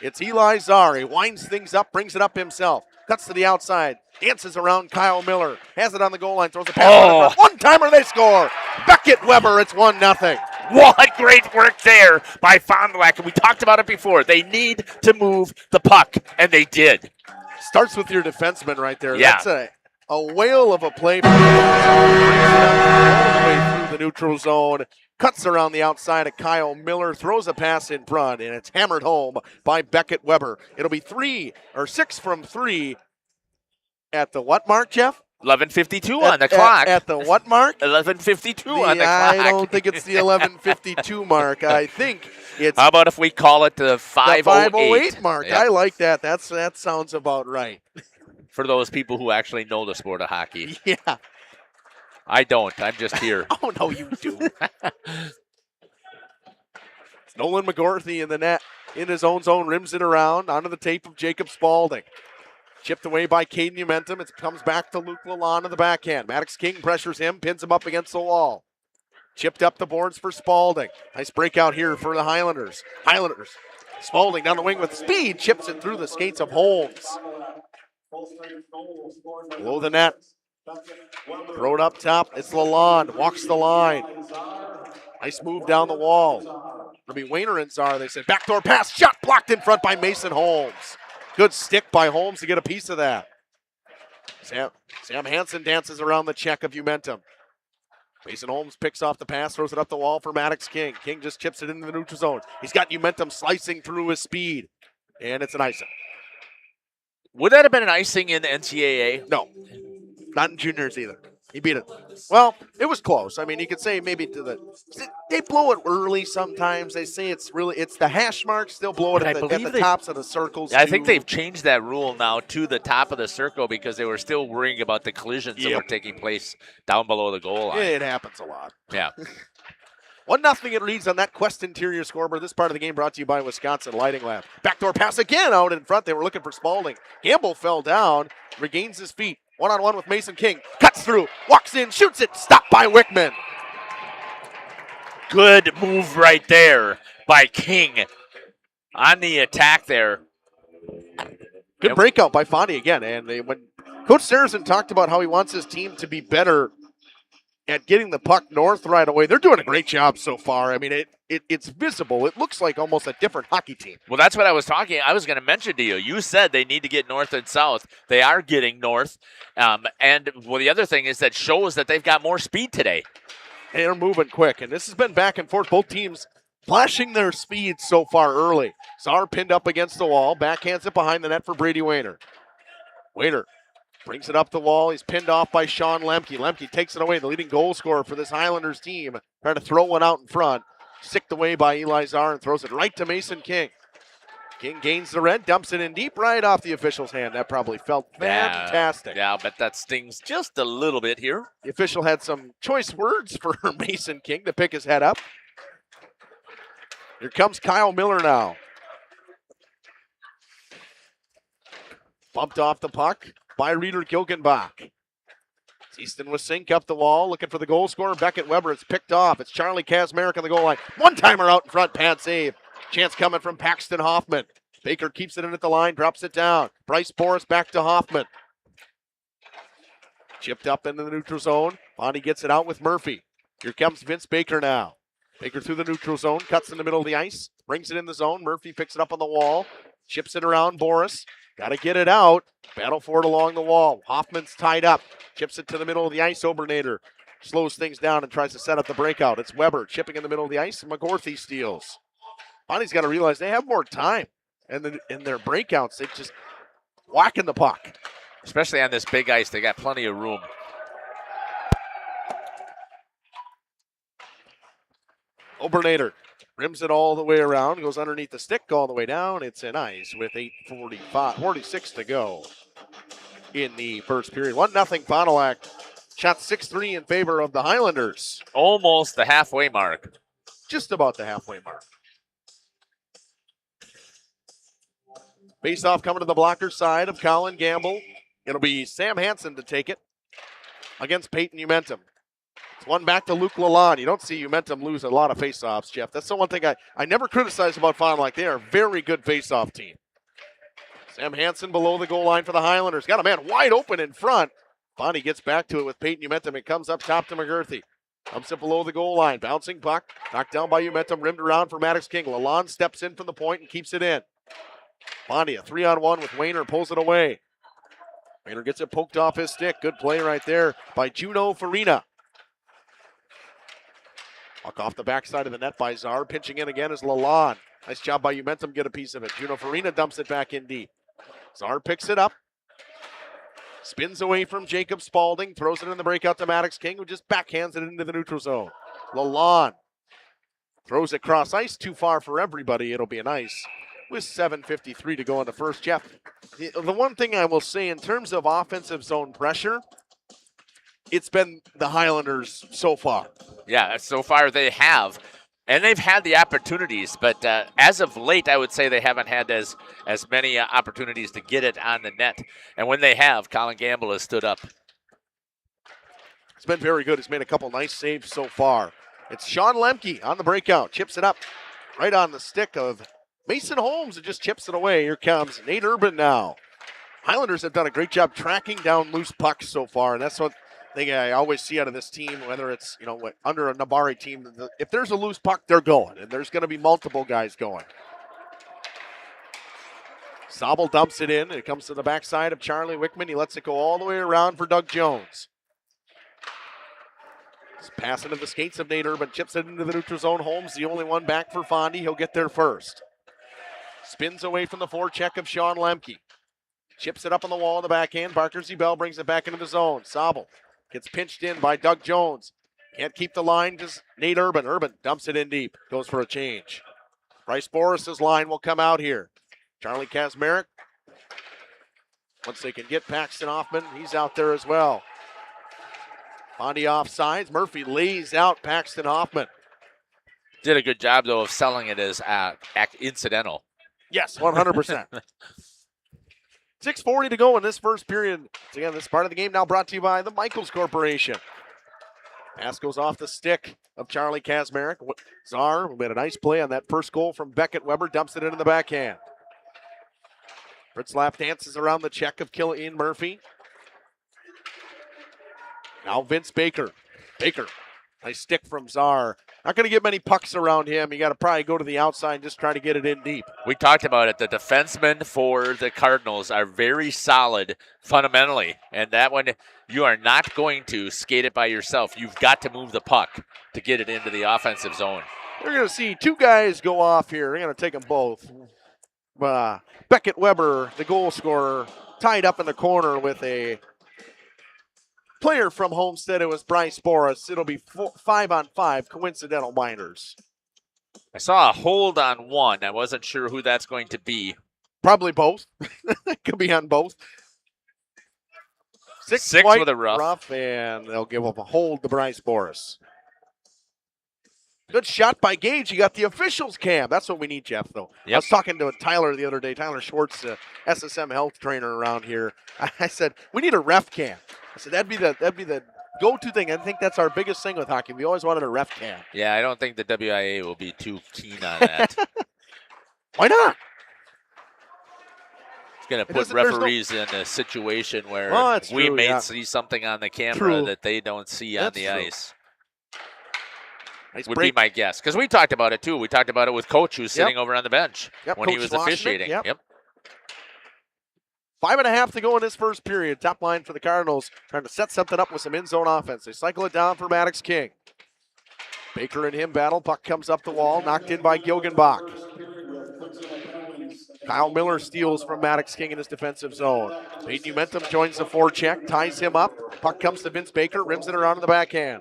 Speaker 2: It's Eli Czar. He winds things up, brings it up himself. Cuts to the outside. Dances around Kyle Miller. Has it on the goal line. Throws a pass. One-timer, they score. Beckett Weber, it's 1-0.
Speaker 8: What great work there by Fond du Lac. And we talked about it before. They need to move the puck, and they did.
Speaker 2: Starts with your defenseman right there.
Speaker 8: Yeah.
Speaker 2: That's a whale of a play. All the way through the neutral zone. Cuts around the outside of Kyle Miller. Throws a pass in front, and it's hammered home by Beckett Weber. It'll be 6 from 3 at the what mark, Jeff?
Speaker 8: 11:52 on the clock.
Speaker 2: At the what mark?
Speaker 8: 11:52 on the clock.
Speaker 2: I don't think it's the 11:52 mark. I think it's.
Speaker 8: How about if we call it the 5:08?
Speaker 2: The 5:08 mark.
Speaker 8: Yep.
Speaker 2: I like that. That sounds about right.
Speaker 8: For those people who actually know the sport of hockey.
Speaker 2: Yeah.
Speaker 8: I don't. I'm just here.
Speaker 2: Oh, no, you do. It's Nolan McGorthy in the net. In his own zone, rims it around onto the tape of Jacob Spaulding. Chipped away by Caden Umentum. It comes back to Luke Lalonde in the backhand. Maddox King pressures him, pins him up against the wall. Chipped up the boards for Spaulding. Nice breakout here for the Highlanders. Spaulding down the wing with speed. Chips it through the skates of Holmes. Below the net. Throw it up top. It's Lalonde. Walks the line. Nice move down the wall. It'll be Wayner and Czar. They said backdoor pass. Shot blocked in front by Mason Holmes. Good stick by Holmes to get a piece of that. Sam Hansen dances around the check of Umentum. Mason Holmes picks off the pass, throws it up the wall for Maddox King. King just chips it into the neutral zone. He's got Umentum slicing through his speed. And it's an icing.
Speaker 8: Would that have been an icing in the NCAA?
Speaker 2: No. Not in juniors either. He beat it. Well, it was close. I mean, you could say maybe they blow it early sometimes. They say it's the hash marks. They'll blow it at the tops of the circles.
Speaker 8: I think they've changed that rule now to the top of the circle because they were still worrying about the collisions that were taking place down below the goal line.
Speaker 2: It happens a lot.
Speaker 8: Yeah.
Speaker 2: 1-0 it leads on that Quest Interior scoreboard. This part of the game brought to you by Wisconsin Lighting Lab. Backdoor pass again out in front. They were looking for Spaulding. Gamble fell down, regains his feet. One-on-one with Mason King. Cuts through, walks in, shoots it. Stopped by Wickman.
Speaker 8: Good move right there by King on the attack there.
Speaker 2: Good breakout by Fondy again. And when Coach Saracen talked about how he wants his team to be better at getting the puck north right away, they're doing a great job so far. I mean, it's visible. It looks like almost a different hockey team.
Speaker 8: Well, that's what I was going to mention to you. You said they need to get north and south. They are getting north. And the other thing is that shows that they've got more speed today.
Speaker 2: They're moving quick. And this has been back and forth. Both teams flashing their speed so far early. Czar pinned up against the wall. Backhands it behind the net for Brady Wayner. Wayner brings it up the wall. He's pinned off by Sean Lemke. Lemke takes it away. The leading goal scorer for this Highlanders team. Trying to throw one out in front. Sicked away by Eli Czar and throws it right to Mason King. King gains the red, dumps it in deep right off the official's hand. That probably felt fantastic.
Speaker 8: Yeah, but that stings just a little bit here.
Speaker 2: The official had some choice words for Mason King to pick his head up. Here comes Kyle Miller now. Bumped off the puck by Reeder Gilgenbach. Easton with sink up the wall, looking for the goal scorer. Beckett Weber. It's picked off. It's Charlie Kazmarek on the goal line. One-timer out in front, pad save. Chance coming from Paxton Hoffman. Baker keeps it in at the line, drops it down. Bryce Boris back to Hoffman. Chipped up into the neutral zone. Bonnie gets it out with Murphy. Here comes Vince Baker now. Baker through the neutral zone, cuts in the middle of the ice, brings it in the zone. Murphy picks it up on the wall, chips it around Boris. Got to get it out. Battle for it along the wall. Hoffman's tied up. Chips it to the middle of the ice. Obernader slows things down and tries to set up the breakout. It's Weber chipping in the middle of the ice, and McGorthy steals. Bonnie's got to realize they have more time. And in their breakouts, they just whacking the puck.
Speaker 8: Especially on this big ice, they got plenty of room.
Speaker 2: Obernader rims it all the way around, goes underneath the stick all the way down. It's an ice with 46 to go in the first period. 1-0 Fond du Lac. Shot 6-3 in favor of the Highlanders.
Speaker 8: Almost the halfway mark.
Speaker 2: Just about the halfway mark. Face-off coming to the blocker side of Colin Gamble. It'll be Sam Hansen to take it against Peyton Umentum. It's one back to Luke Lalonde. You don't see Umentum lose a lot of face-offs, Jeff. That's the one thing I never criticize about Fond du Lac. They are a very good face-off team. Sam Hansen below the goal line for the Highlanders. Got a man wide open in front. Bonnie gets back to it with Peyton Umentum. It comes up top to McGurthy. Comes it below the goal line. Bouncing puck. Knocked down by Umentum. Rimmed around for Maddox King. Lalonde steps in from the point and keeps it in. Bonnie, a 3-on-1 with Wayner. Pulls it away. Wayner gets it poked off his stick. Good play right there by Juno Farina. Puck off the backside of the net by Czar. Pinching in again is Lalonde. Nice job by Umentum. Get a piece of it. Juno Farina dumps it back in deep. Czar picks it up. Spins away from Jacob Spaulding. Throws it in the breakout to Maddox King, who just backhands it into the neutral zone. Lalonde throws it cross ice. Too far for everybody. It'll be an ice with 7:53 to go in the first. Jeff, the one thing I will say in terms of offensive zone pressure, it's been the Highlanders so far.
Speaker 8: Yeah, so far they have. And they've had the opportunities, but as of late, I would say they haven't had as many opportunities to get it on the net. And when they have, Colin Gamble has stood up.
Speaker 2: It's been very good. He's made a couple nice saves so far. It's Sean Lemke on the breakout. Chips it up right on the stick of Mason Holmes and just chips it away. Here comes Nate Urban now. Highlanders have done a great job tracking down loose pucks so far, and that's one thing I always see out of this team, whether it's, under a Nabari team. If there's a loose puck, they're going, and there's going to be multiple guys going. Sobel dumps it in. It comes to the backside of Charlie Wickman. He lets it go all the way around for Doug Jones. He's passing to the skates of Nate Urban. Chips it into the neutral zone. Holmes, the only one back for Fondy. He'll get there first. Spins away from the forecheck of Sean Lemke. Chips it up on the wall in the backhand. Barker Zebel brings it back into the zone. Sobel gets pinched in by Doug Jones. Can't keep the line, just Nate Urban. Urban dumps it in deep. Goes for a change. Bryce Boris's line will come out here. Charlie Kazmarek. Once they can get Paxton Hoffman, he's out there as well. Fondy offsides. Murphy lays out Paxton Hoffman.
Speaker 8: Did a good job, though, of selling it as incidental.
Speaker 2: Yes, 100%. 6:40 to go in this first period. So again, this part of the game now brought to you by the Michaels Corporation. Pass goes off the stick of Charlie Kazmarek. Czar made a nice play on that first goal from Beckett Weber. Dumps it into the backhand. Fritzlaff dances around the check of Killian Murphy. Now Vince Baker. Baker, nice stick from Czar. Not going to get many pucks around him. You got to probably go to the outside and just try to get it in deep.
Speaker 8: We talked about it. The defensemen for the Cardinals are very solid fundamentally. And that one, you are not going to skate it by yourself. You've got to move the puck to get it into the offensive zone.
Speaker 2: We're going to see two guys go off here. We're going to take them both. Beckett Weber, the goal scorer, tied up in the corner with a player from Homestead. It was Bryce Boris. It'll be 5-on-5 coincidental minors.
Speaker 8: I saw a hold on one. I wasn't sure who that's going to be.
Speaker 2: Probably both. It could be on both. Six
Speaker 8: with a rough.
Speaker 2: And they'll give up a hold to Bryce Boris. Good shot by Gage. You got the officials cam. That's what we need, Jeff, though.
Speaker 8: Yep.
Speaker 2: I was talking to Tyler the other day, Tyler Schwartz, SSM health trainer around here. I said, we need a ref cam. I said, that'd be the go-to thing. I think that's our biggest thing with hockey. We always wanted a ref cam.
Speaker 8: Yeah, I don't think the WIA will be too keen on that.
Speaker 2: Why not?
Speaker 8: It's going to put referees in a situation where we may see something on the camera that they don't see on the ice.
Speaker 2: Nice
Speaker 8: would
Speaker 2: break.
Speaker 8: Be my guess. Because we talked about it, too. We talked about it with Coach, who's sitting over on the bench when
Speaker 2: Coach
Speaker 8: he was
Speaker 2: Schlossnick,
Speaker 8: officiating. Yep.
Speaker 2: 5.5 to go in this first period. Top line for the Cardinals, trying to set something up with some in-zone offense. They cycle it down for Maddox King. Baker and him battle. Puck comes up the wall, knocked in by Gilgenbach. Kyle Miller steals from Maddox King in his defensive zone. Peyton Umentum joins the forecheck, ties him up. Puck comes to Vince Baker, rims it around in the backhand.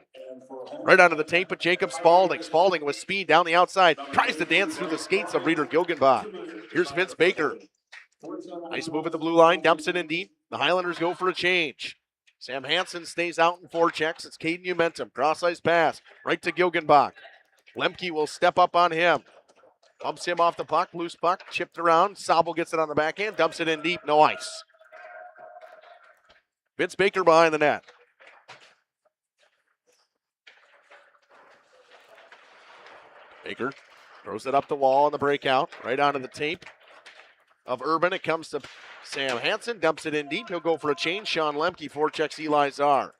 Speaker 2: Right onto the tape of Jacob Spalding. Spalding with speed down the outside. Tries to dance through the skates of Reeder Gilgenbach. Here's Vince Baker. Nice move at the blue line. Dumps it in deep. The Highlanders go for a change. Sam Hansen stays out in forechecks. It's Caden Umentum. Cross-ice pass. Right to Gilgenbach. Lemke will step up on him. Bumps him off the puck. Loose puck. Chipped around. Sobel gets it on the backhand. Dumps it in deep. No ice. Vince Baker behind the net. Baker throws it up the wall on the breakout, right onto the tape of Urban. It comes to Sam Hansen, dumps it in deep. He'll go for a change. Sean Lemke forechecks Eli Czar.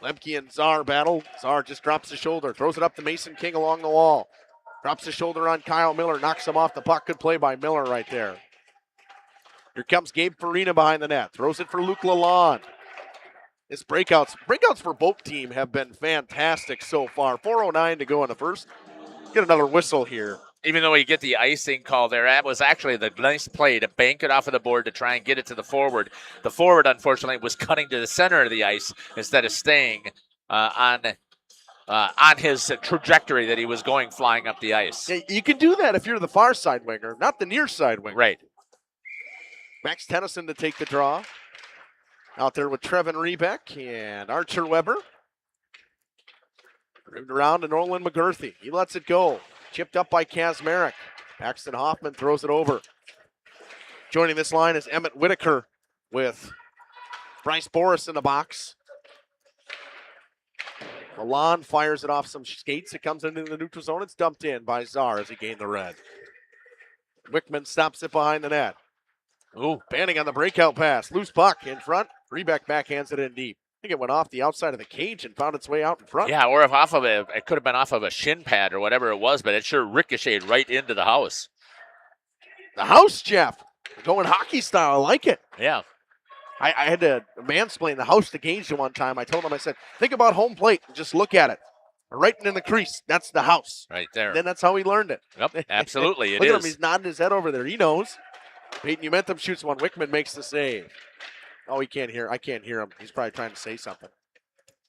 Speaker 2: Lemke and Czar battle. Czar just drops the shoulder, throws it up to Mason King along the wall. Drops the shoulder on Kyle Miller, knocks him off the puck. Good play by Miller right there. Here comes Gabe Farina behind the net. Throws it for Luke Lalonde. His breakouts for both teams have been fantastic so far. 4:09 to go in the first. Get another whistle here.
Speaker 8: Even though you get the icing call there, that was actually the nice play to bank it off of the board to try and get it to the forward. The forward, unfortunately, was cutting to the center of the ice instead of staying on his trajectory that he was going flying up the ice.
Speaker 2: Yeah, you can do that if you're the far side winger, not the near side winger.
Speaker 8: Right.
Speaker 2: Max Tennyson to take the draw. Out there with Trevin Rebeck and Archer Weber. Moved around to Nolan McGurthy. He lets it go. Chipped up by Kazmarek. Paxton Hoffman throws it over. Joining this line is Emmett Whitaker with Bryce Boris in the box. Milan fires it off some skates. It comes into the neutral zone. It's dumped in by Czar as he gained the red. Wickman stops it behind the net. Ooh, Banning on the breakout pass. Loose puck in front. Rebeck backhands it in deep. I think it went off the outside of the cage and found its way out in front.
Speaker 8: Yeah, or if off of it could have been off of a shin pad or whatever it was, but it sure ricocheted right into the house.
Speaker 2: The house, Jeff. Going hockey style. I like it.
Speaker 8: Yeah.
Speaker 2: I had to mansplain the house to Gage one time. I told him, I said, think about home plate and just look at it. Right in the crease. That's the house.
Speaker 8: Right there.
Speaker 2: Then that's how he learned it.
Speaker 8: Yep, absolutely.
Speaker 2: Look at him. He's nodding his head over there. He knows. Peyton Umentum shoots one. Wickman makes the save. Oh, he can't hear. I can't hear him. He's probably trying to say something.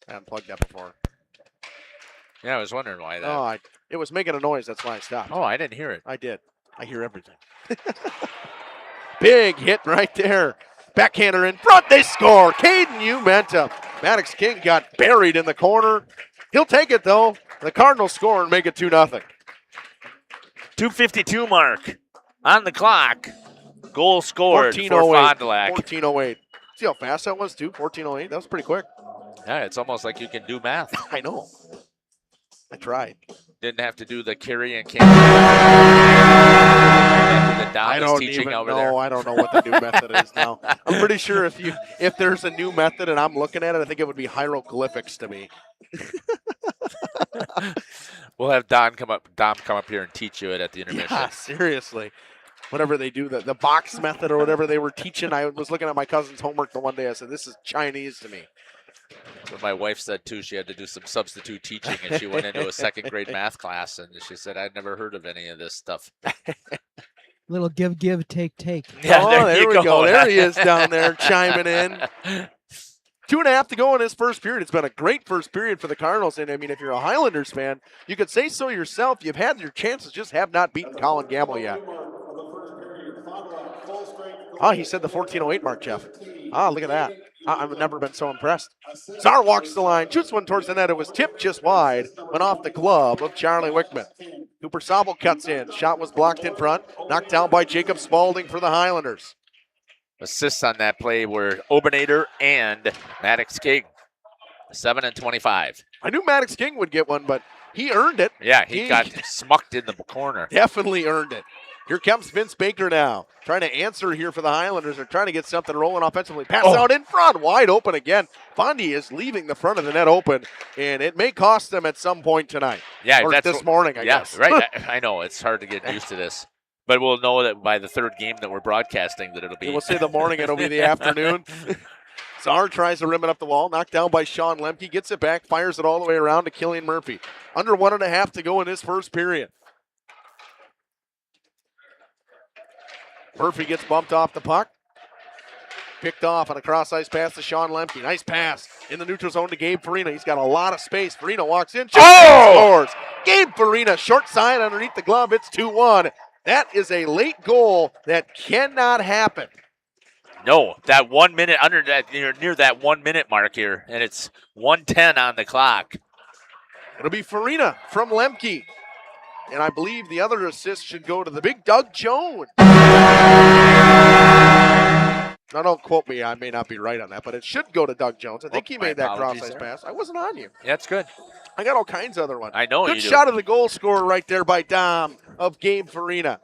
Speaker 2: I haven't plugged that before.
Speaker 8: Yeah, I was wondering why that.
Speaker 2: Oh, it was making a noise. That's why I stopped.
Speaker 8: Oh, I didn't hear it.
Speaker 2: I did. I hear everything. Big hit right there. Backhander in front. They score. Caden Umentum. Maddox King got buried in the corner. He'll take it, though. The Cardinals score and make it 2-0.
Speaker 8: 2:52 mark on the clock. Goal scored for Fond du Lac.
Speaker 2: 14:08. See how fast that was, too? 14:08. That was pretty quick.
Speaker 8: Yeah, it's almost like you can do math.
Speaker 2: I know. I tried.
Speaker 8: Didn't have to do the carry and camera. I don't even know.
Speaker 2: I don't know what the new method is now. I'm pretty sure if there's a new method and I'm looking at it, I think it would be hieroglyphics to me.
Speaker 8: We'll have Dom come up here and teach you it at the intermission.
Speaker 2: Yeah, seriously. Whatever they do, the box method or whatever they were teaching. I was looking at my cousin's homework the one day. I said, this is Chinese to me.
Speaker 8: What my wife said, too, she had to do some substitute teaching, and she went into a second grade math class, and she said, I'd never heard of any of this stuff.
Speaker 11: Little give, take.
Speaker 8: Yeah,
Speaker 2: oh, there we go. There he is down there chiming in. 2.5 to go in his first period. It's been a great first period for the Cardinals. And, I mean, if you're a Highlanders fan, you could say so yourself. You've had your chances, just have not beaten Colin Gamble yet. Oh, he said the 14:08 mark, Jeff. Oh, look at that. I've never been so impressed. Czar walks the line, shoots one towards the net. It was tipped just wide, went off the glove of Charlie Wickman. Cooper Sobel cuts in. Shot was blocked in front, knocked down by Jacob Spaulding for the Highlanders.
Speaker 8: Assists on that play were Obernader and Maddox King. 7 and 25.
Speaker 2: I knew Maddox King would get one, but he earned it.
Speaker 8: Yeah, he got smucked in the corner.
Speaker 2: Definitely earned it. Here comes Vince Baker now. Trying to answer here for the Highlanders. They're trying to get something rolling offensively. Pass out in front. Wide open again. Fondy is leaving the front of the net open, and it may cost them at some point tonight.
Speaker 8: Yeah,
Speaker 2: or this morning, I guess.
Speaker 8: Right. I know. It's hard to get used to this. But we'll know that by the third game that we're broadcasting that it'll be.
Speaker 2: We'll say the morning. It'll be the afternoon. Czar tries to rim it up the wall. Knocked down by Sean Lemke. Gets it back. Fires it all the way around to Killian Murphy. Under 1.5 to go in this first period. Murphy gets bumped off the puck. Picked off on a cross-ice pass to Sean Lemke. Nice pass in the neutral zone to Gabe Farina. He's got a lot of space. Farina walks in. Scores! Gabe Farina, short side underneath the glove. It's 2-1. That is a late goal that cannot happen.
Speaker 8: No, that 1 minute, under that, near that 1 minute mark here, and it's 1:10 on the clock.
Speaker 2: It'll be Farina from Lemke. And I believe the other assist should go to the big Doug Jones. Now, don't quote me. I may not be right on that, but it should go to Doug Jones. I think he made that cross-ice pass. I wasn't on you.
Speaker 8: Yeah, that's good.
Speaker 2: I got all kinds of other ones.
Speaker 8: I know you do.
Speaker 2: Good shot of the goal scorer right there by Dom of Gabe Farina.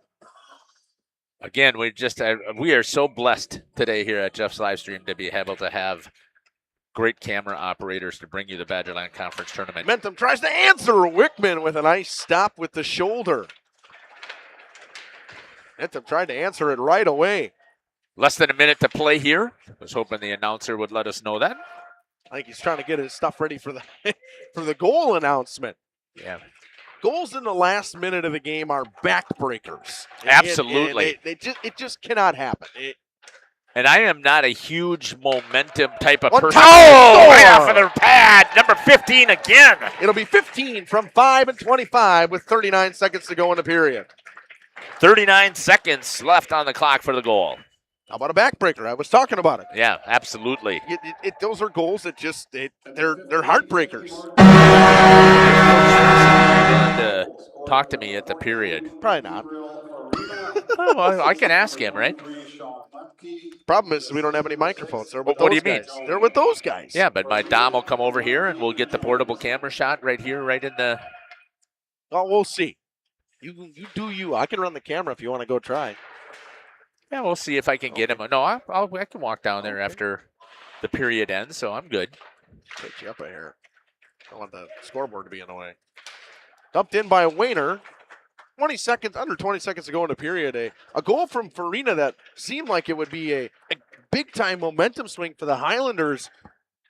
Speaker 8: Again, we are so blessed today here at Jeff's Livestream to be able to have great camera operators to bring you the Badgerland Conference Tournament.
Speaker 2: Mentum tries to answer Wickman with a nice stop with the shoulder. Mentum tried to answer it right away.
Speaker 8: Less than a minute to play here. I was hoping the announcer would let us know that.
Speaker 2: I think he's trying to get his stuff ready for the for the goal announcement.
Speaker 8: Yeah.
Speaker 2: Goals in the last minute of the game are backbreakers.
Speaker 8: Absolutely.
Speaker 2: It just cannot happen.
Speaker 8: And I am not a huge momentum type of person.
Speaker 2: Right
Speaker 8: off of their pad. Number 15 again.
Speaker 2: It'll be 15 from 5 and 25 with 39 seconds to go in the period.
Speaker 8: 39 seconds left on the clock for the goal.
Speaker 2: How about a backbreaker? I was talking about it.
Speaker 8: Yeah, absolutely.
Speaker 2: Those are goals that they're heartbreakers.
Speaker 8: Willing to talk to me at the period?
Speaker 2: Probably not.
Speaker 8: Well, I can ask him, right?
Speaker 2: Problem is we don't have any microphones. They're with
Speaker 8: what do
Speaker 2: those
Speaker 8: you mean?
Speaker 2: guys. They're with those guys.
Speaker 8: Yeah, but my Dom will come over here and we'll get the portable camera shot right here, right in the.
Speaker 2: Oh, we'll see. You do you. I can run the camera if you want to go try.
Speaker 8: Yeah, we'll see if I can get him. No, I can walk down there after the period ends, so I'm good.
Speaker 2: Take you up a hair. I want the scoreboard to be in the way. Dumped in by Wayner. 20 seconds, under 20 seconds to go in the period. A goal from Farina that seemed like it would be a big-time momentum swing for the Highlanders.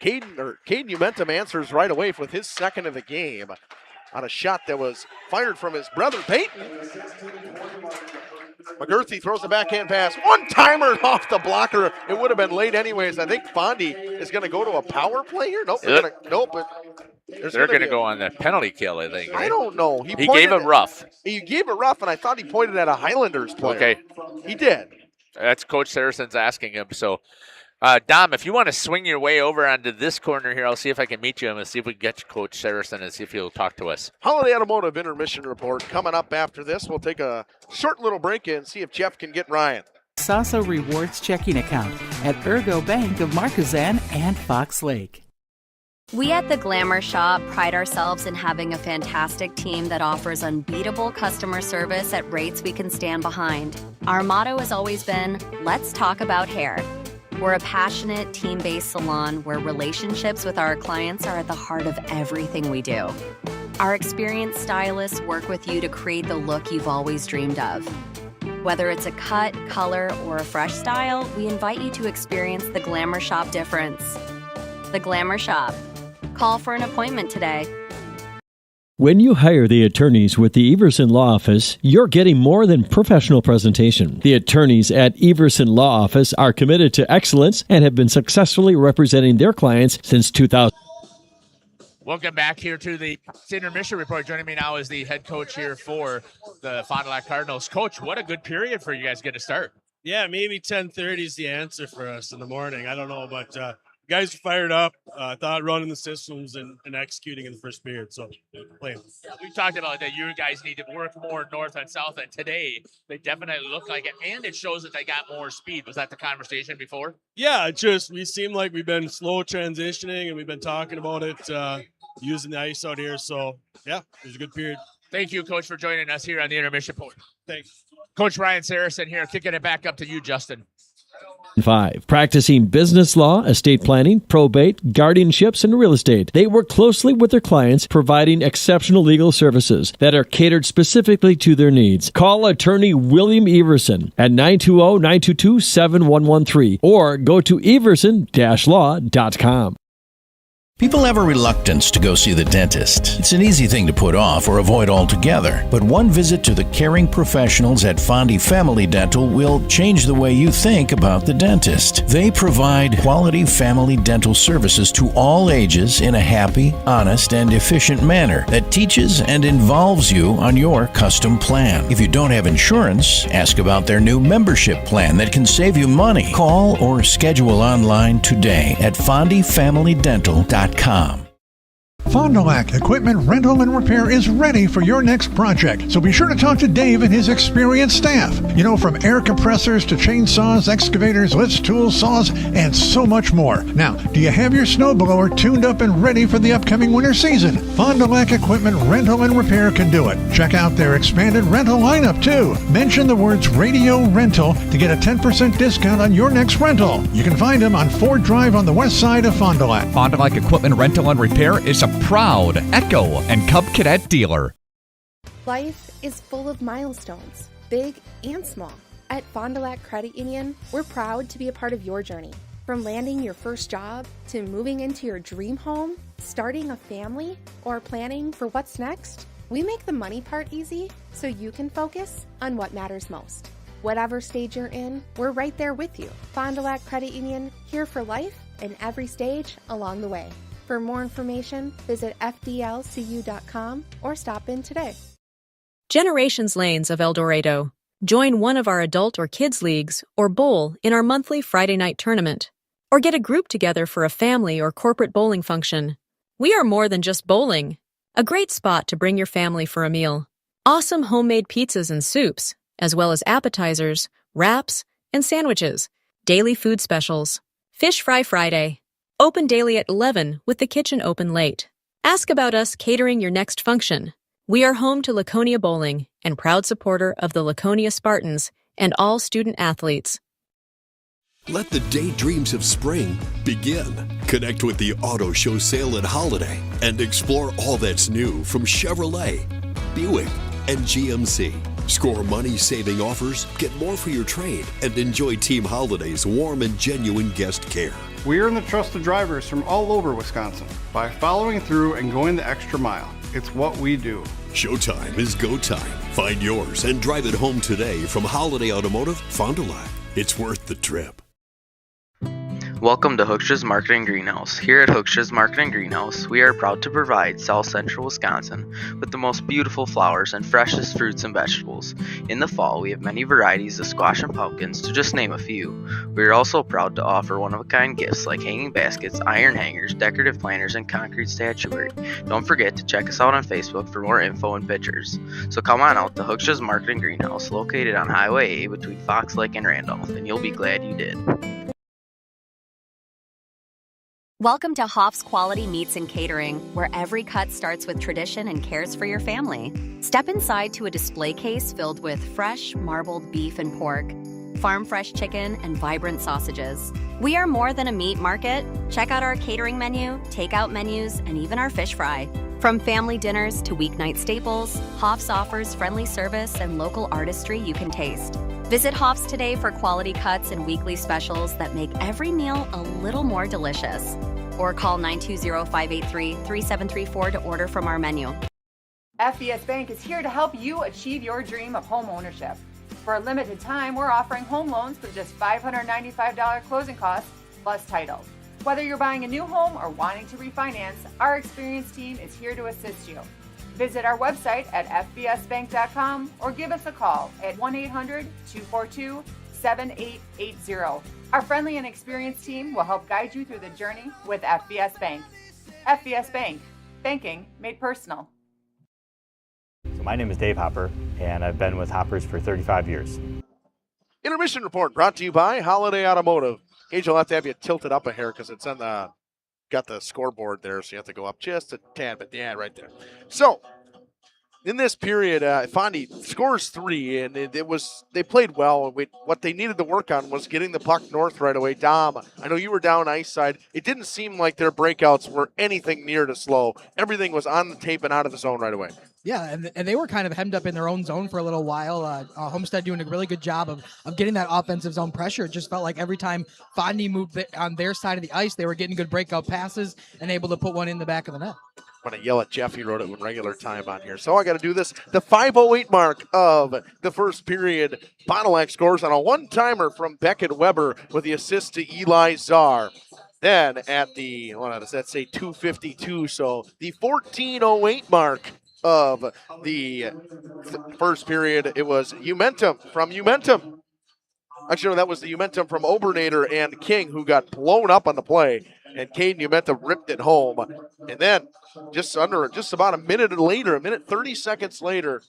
Speaker 2: Caden Umentum answers right away with his second of the game on a shot that was fired from his brother Peyton. McGurthy throws a backhand pass. One-timer off the blocker. It would have been late anyways. I think Fondy is going to go to a power play here. Nope. They're
Speaker 8: going to go on the penalty kill, I think. Right?
Speaker 2: I don't know.
Speaker 8: He gave a rough.
Speaker 2: He gave a rough, and I thought he pointed at a Highlanders player.
Speaker 8: Okay.
Speaker 2: He did.
Speaker 8: That's Coach Saracen's asking him. So, Dom, if you want to swing your way over onto this corner here, I'll see if I can meet you and see if we can get Coach Saracen and see if he'll talk to us.
Speaker 2: Holiday Automotive Intermission Report coming up after this. We'll take a short little break and see if Jeff can get Ryan.
Speaker 3: Kasasa Rewards checking account at Ergo Bank of Marquezan and Fox Lake.
Speaker 12: We at the Glamour Shop pride ourselves in having a fantastic team that offers unbeatable customer service at rates we can stand behind. Our motto has always been, let's talk about hair. We're a passionate, team-based salon where relationships with our clients are at the heart of everything we do. Our experienced stylists work with you to create the look you've always dreamed of. Whether it's a cut, color, or a fresh style, we invite you to experience the Glamour Shop difference. The Glamour Shop. Call for an appointment today.
Speaker 4: When you hire the attorneys with the Everson Law Office, you're getting more than professional presentation. The attorneys at Everson Law Office are committed to excellence and have been successfully representing their clients since 2000.
Speaker 8: Welcome back here to the Intermission Report. Joining me now is the head coach here for the Fond du Lac Cardinals. Coach, what a good period for you guys to get to start.
Speaker 13: Yeah, maybe 10:30 is the answer for us in the morning. I don't know, but guys are fired up. Thought running the systems and executing in the first period. So playing.
Speaker 8: We talked about that you guys need to work more north and south, and today they definitely look like it, and it shows that they got more speed. Was that the conversation before?
Speaker 13: Yeah, we seem like we've been slow transitioning, and we've been talking about it, using the ice out here. So, yeah, it was a good period.
Speaker 8: Thank you, Coach, for joining us here on the Intermission Report.
Speaker 13: Thanks.
Speaker 8: Coach Ryan Saracen here, kicking it back up to you, Justin.
Speaker 4: 5. Practicing business law, estate planning, probate, guardianships, and real estate. They work closely with their clients, providing exceptional legal services that are catered specifically to their needs. Call attorney William Everson at 920-922-7113 or go to everson-law.com.
Speaker 14: People have a reluctance to go see the dentist. It's an easy thing to put off or avoid altogether. But one visit to the caring professionals at Fondy Family Dental will change the way you think about the dentist. They provide quality family dental services to all ages in a happy, honest, and efficient manner that teaches and involves you on your custom plan. If you don't have insurance, ask about their new membership plan that can save you money. Call or schedule online today at fondyfamilydental.com.
Speaker 15: Fond du Lac Equipment Rental and Repair is ready for your next project, so be sure to talk to Dave and his experienced staff. You know, from air compressors to chainsaws, excavators, lifts, tools, saws, and so much more. Now, do you have your snowblower tuned up and ready for the upcoming winter season? Fond du Lac Equipment Rental and Repair can do it. Check out their expanded rental lineup, too. Mention the words Radio Rental to get a 10% discount on your next rental. You can find them on Ford Drive on the west side of Fond du Lac.
Speaker 16: Fond du Lac Equipment Rental and Repair is a proud Echo and Cub Cadet dealer.
Speaker 22: Life is full of milestones, big and small. At Fond du Lac Credit Union, we're proud to be a part of your journey. From landing your first job to moving into your dream home, starting a family, or planning for what's next, we make the money part easy so you can focus on what matters most. Whatever stage you're in, we're right there with you. Fond du Lac Credit Union, here for life and every stage along the way. For more information, visit fdlcu.com or stop in today.
Speaker 25: Generations Lanes of El Dorado. Join one of our adult or kids leagues or bowl in our monthly Friday night tournament. Or get a group together for a family or corporate bowling function. We are more than just bowling. A great spot to bring your family for a meal. Awesome homemade pizzas and soups, as well as appetizers, wraps, and sandwiches. Daily food specials. Fish Fry Friday. Open daily at 11 with the kitchen open late. Ask about us catering your next function. We are home to Laconia Bowling and proud supporter of the Laconia Spartans and all student athletes.
Speaker 5: Let the daydreams of spring begin. Connect with the Auto Show Sale and Holiday and explore all that's new from Chevrolet, Buick, and GMC. Score money-saving offers, get more for your trade, and enjoy Team Holiday's warm and genuine guest care.
Speaker 6: We earn the trust of drivers from all over Wisconsin by following through and going the extra mile. It's what we do.
Speaker 5: Showtime is go time. Find yours and drive it home today from Holiday Automotive, Fond du Lac. It's worth the trip.
Speaker 9: Welcome to Hookstra's Marketing Greenhouse. Here at Hookstra's Marketing Greenhouse, we are proud to provide South Central Wisconsin with the most beautiful flowers and freshest fruits and vegetables. In the fall, we have many varieties of squash and pumpkins, to just name a few. We are also proud to offer one-of-a-kind gifts like hanging baskets, iron hangers, decorative planters, and concrete statuary. Don't forget to check us out on Facebook for more info and pictures. So come on out to Hookstra's Marketing Greenhouse, located on Highway A between Fox Lake and Randolph, and you'll be glad you did.
Speaker 12: Welcome to Hoff's Quality Meats and Catering, where every cut starts with tradition and cares for your family. Step inside to a display case filled with fresh, marbled beef and pork, farm-fresh chicken, and vibrant sausages. We are more than a meat market. Check out our catering menu, takeout menus, and even our fish fry. From family dinners to weeknight staples, Hoff's offers friendly service and local artistry you can taste. Visit Hoff's today for quality cuts and weekly specials that make every meal a little more delicious. Or call 920-583-3734 to order from our menu.
Speaker 17: FBS Bank is here to help you achieve your dream of home ownership. For a limited time, we're offering home loans with just $595 closing costs plus title. Whether you're buying a new home or wanting to refinance, our experienced team is here to assist you. Visit our website at fbsbank.com or give us a call at 1-800-242-7880. Our friendly and experienced team will help guide you through the journey with FBS Bank. FBS Bank, banking made personal.
Speaker 18: So my name is Dave Hopper, and I've been with Hoppers for 35 years.
Speaker 2: Intermission report brought to you by Holiday Automotive. Gage, I'll have to have you tilted up a hair because it's on the got the scoreboard there, so you have to go up just a tad, but yeah, right there. So in this period, Fondy scores 3, and they played well. What they needed to work on was getting the puck north right away. Dom, I know you were down ice side. It didn't seem like their breakouts were anything near to slow. Everything was on the tape and out of the zone right away.
Speaker 11: Yeah, and they were kind of hemmed up in their own zone for a little while. Homestead doing a really good job of getting that offensive zone pressure. It just felt like every time Fondy moved on their side of the ice, they were getting good breakout passes and able to put one in the back of the net.
Speaker 2: I'm going to yell at Jeff. He wrote it when regular time on here. So I got to do this. The 5:08 mark of the first period. Fond du Lac scores on a one-timer from Beckett Weber with the assist to Eli Czar. Then at the, what does that say, 2:52. So the 14:08 mark of the first period, it was Umentum from Umentum. Actually, no, that was the Umentum from Obernader and King, who got blown up on the play. And Caden Umentum ripped it home. And then just about a minute later, a minute 30 seconds later,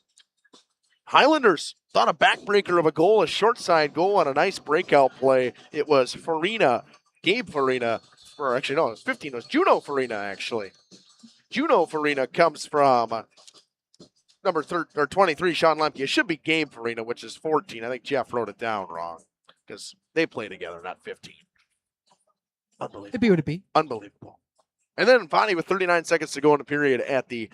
Speaker 2: Highlanders thought a backbreaker of a goal, a short side goal on a nice breakout play. It was Gabe Farina, or actually no, it was 15. It was Juno Farina, actually. Juno Farina comes from number 23, Sean Lemke. It should be Gabe Farina, which is 14. I think Jeff wrote it down wrong because they play together, not 15. Unbelievable.
Speaker 11: It'd be what it be.
Speaker 2: Unbelievable. And then Fondy with 39 seconds to go in the period at the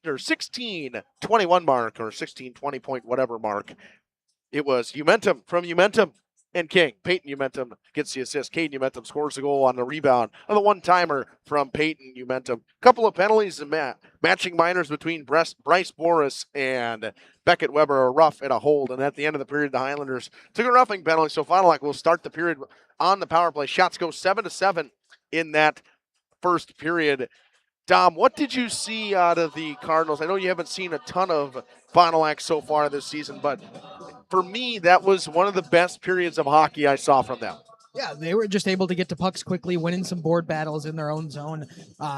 Speaker 2: 16:21 mark, or 16:20 point whatever mark. It was Umentum from Umentum and King. Peyton Umentum gets the assist. Caden Umentum scores the goal on the rebound on the one-timer from Peyton Umentum. Couple of penalties and matching minors between Bryce Boris and Beckett Weber, a rough and a hold. And at the end of the period, the Highlanders took a roughing penalty. So Fond du Lac will start the period on the power play. Shots go 7-7 in that first period. Dom, what did you see out of the Cardinals? I know you haven't seen a ton of Fond du Lac so far this season, but for me, that was one of the best periods of hockey I saw from them.
Speaker 11: Yeah, they were just able to get to pucks quickly, winning some board battles in their own zone.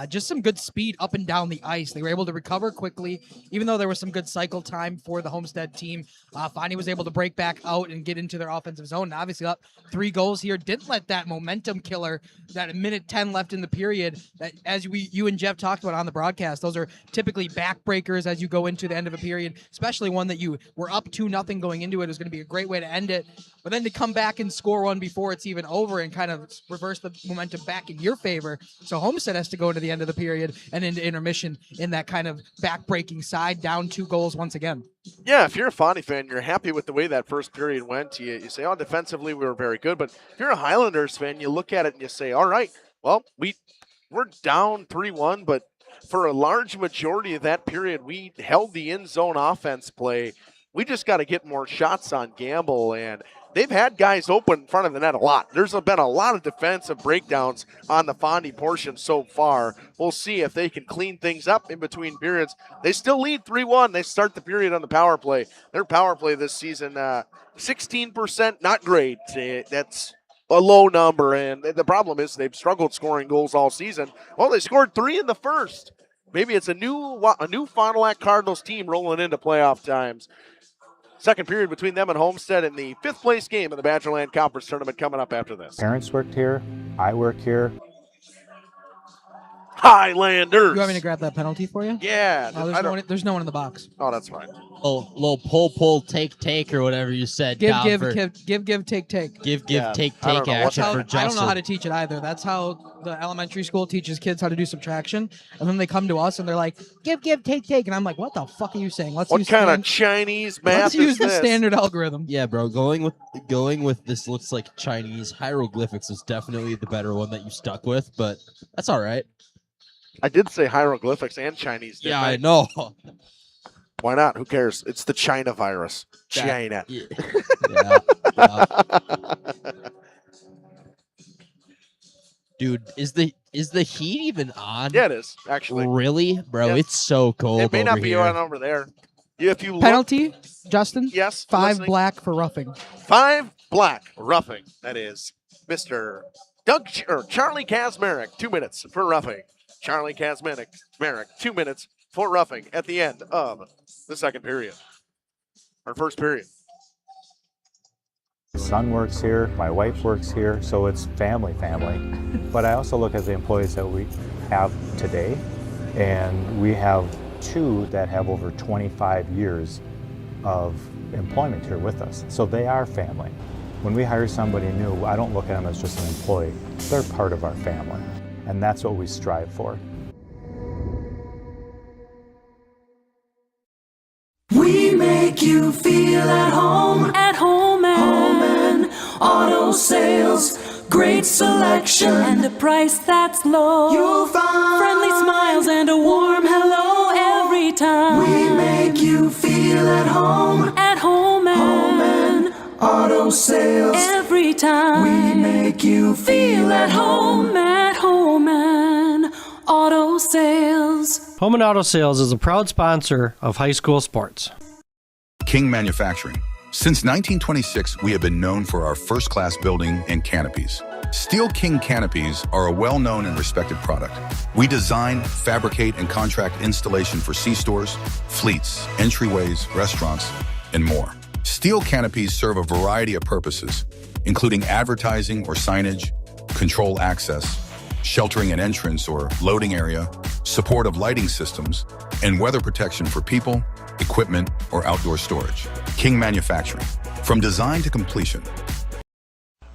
Speaker 11: Just some good speed up and down the ice. They were able to recover quickly, even though there was some good cycle time for the Homestead team. Fondy was able to break back out and get into their offensive zone. And obviously, up 3 goals here. Didn't let that momentum killer, that minute 10 left in the period, that as you and Jeff talked about on the broadcast, those are typically backbreakers as you go into the end of a period, especially one that you were up 2-0 going into it is going to be a great way to end it. But then to come back and score one before it's even over and kind of reverse the momentum back in your favor. So Homestead has to go into the end of the period and into intermission in that kind of back-breaking side, down 2 goals once again.
Speaker 2: Yeah, if you're a Fondy fan, you're happy with the way that first period went. You say, oh, defensively we were very good. But if you're a Highlanders fan, you look at it and you say, all right, well, we're down 3-1, but for a large majority of that period, we held the in-zone offense play. We just got to get more shots on Gamble, and they've had guys open in front of the net a lot. There's been a lot of defensive breakdowns on the Fondy portion so far. We'll see if they can clean things up in between periods. They still lead 3-1. They start the period on the power play. Their power play this season, 16%, not great. That's a low number, and the problem is they've struggled scoring goals all season. Well, they scored 3 in the first. Maybe it's a new Fond du Lac Cardinals team rolling into playoff times. Second period between them and Homestead in the 5th place game of the Badgerland Conference Tournament coming up after this.
Speaker 18: Parents worked here. I work here.
Speaker 2: Highlanders.
Speaker 11: You want me to grab that penalty for you?
Speaker 2: Yeah.
Speaker 11: There's no one in the box.
Speaker 2: Oh, that's fine.
Speaker 19: Oh, little pull, take, or whatever you said.
Speaker 11: Give, take.
Speaker 19: Give,
Speaker 2: Yeah,
Speaker 19: take
Speaker 2: I don't know.
Speaker 19: action for Justin.
Speaker 11: I don't know how to teach it either. That's how the elementary school teaches kids how to do subtraction. And then they come to us and they're like, give, take. And I'm like, what the fuck are you saying?
Speaker 2: What kind of Chinese math
Speaker 11: Let's
Speaker 2: is
Speaker 11: use the
Speaker 2: this?
Speaker 11: standard algorithm.
Speaker 19: Yeah, bro. Going with this looks like Chinese hieroglyphics is definitely the better one that you stuck with, but that's all right.
Speaker 2: I did say hieroglyphics and Chinese. Didn't
Speaker 19: Yeah, I know.
Speaker 2: Why not? Who cares? It's the China virus. China.
Speaker 19: Yeah. Dude, is the heat even on?
Speaker 2: Yeah, it is, actually.
Speaker 19: Really? Bro,
Speaker 2: Yeah.
Speaker 19: it's so cold.
Speaker 2: It may not
Speaker 19: over
Speaker 2: be
Speaker 19: here.
Speaker 2: on over there. If you
Speaker 11: Penalty, Justin?
Speaker 2: Yes.
Speaker 11: 5
Speaker 2: listening.
Speaker 11: black for roughing.
Speaker 2: 5 black roughing. That is Mr. Charlie Kazmarek, 2 minutes for roughing. Charlie Kazmarek, 2 minutes for roughing at the end of the second period. Our first period.
Speaker 18: My son works here, my wife works here, so it's family. But I also look at the employees that we have today, and we have 2 that have over 25 years of employment here with us. So they are family. When we hire somebody new, I don't look at them as just an employee. They're part of our family, and that's what we strive for.
Speaker 20: We make you feel at home. At home and auto sales. Great selection and a price that's low. You'll find friendly smiles and a warm hello every time. We make you feel at home. At home and auto sales. Every time. We make you feel at home and auto sales.
Speaker 21: Home and Auto Sales is a proud sponsor of high school sports.
Speaker 23: King Manufacturing. Since 1926, we have been known for our first-class building and canopies. Steel King canopies are a well-known and respected product. We design, fabricate, and contract installation for C-stores, fleets, entryways, restaurants, and more. Steel canopies serve a variety of purposes, including advertising or signage, control access, sheltering an entrance or loading area, support of lighting systems, and weather protection for people, equipment, or outdoor storage. King Manufacturing. From design to completion.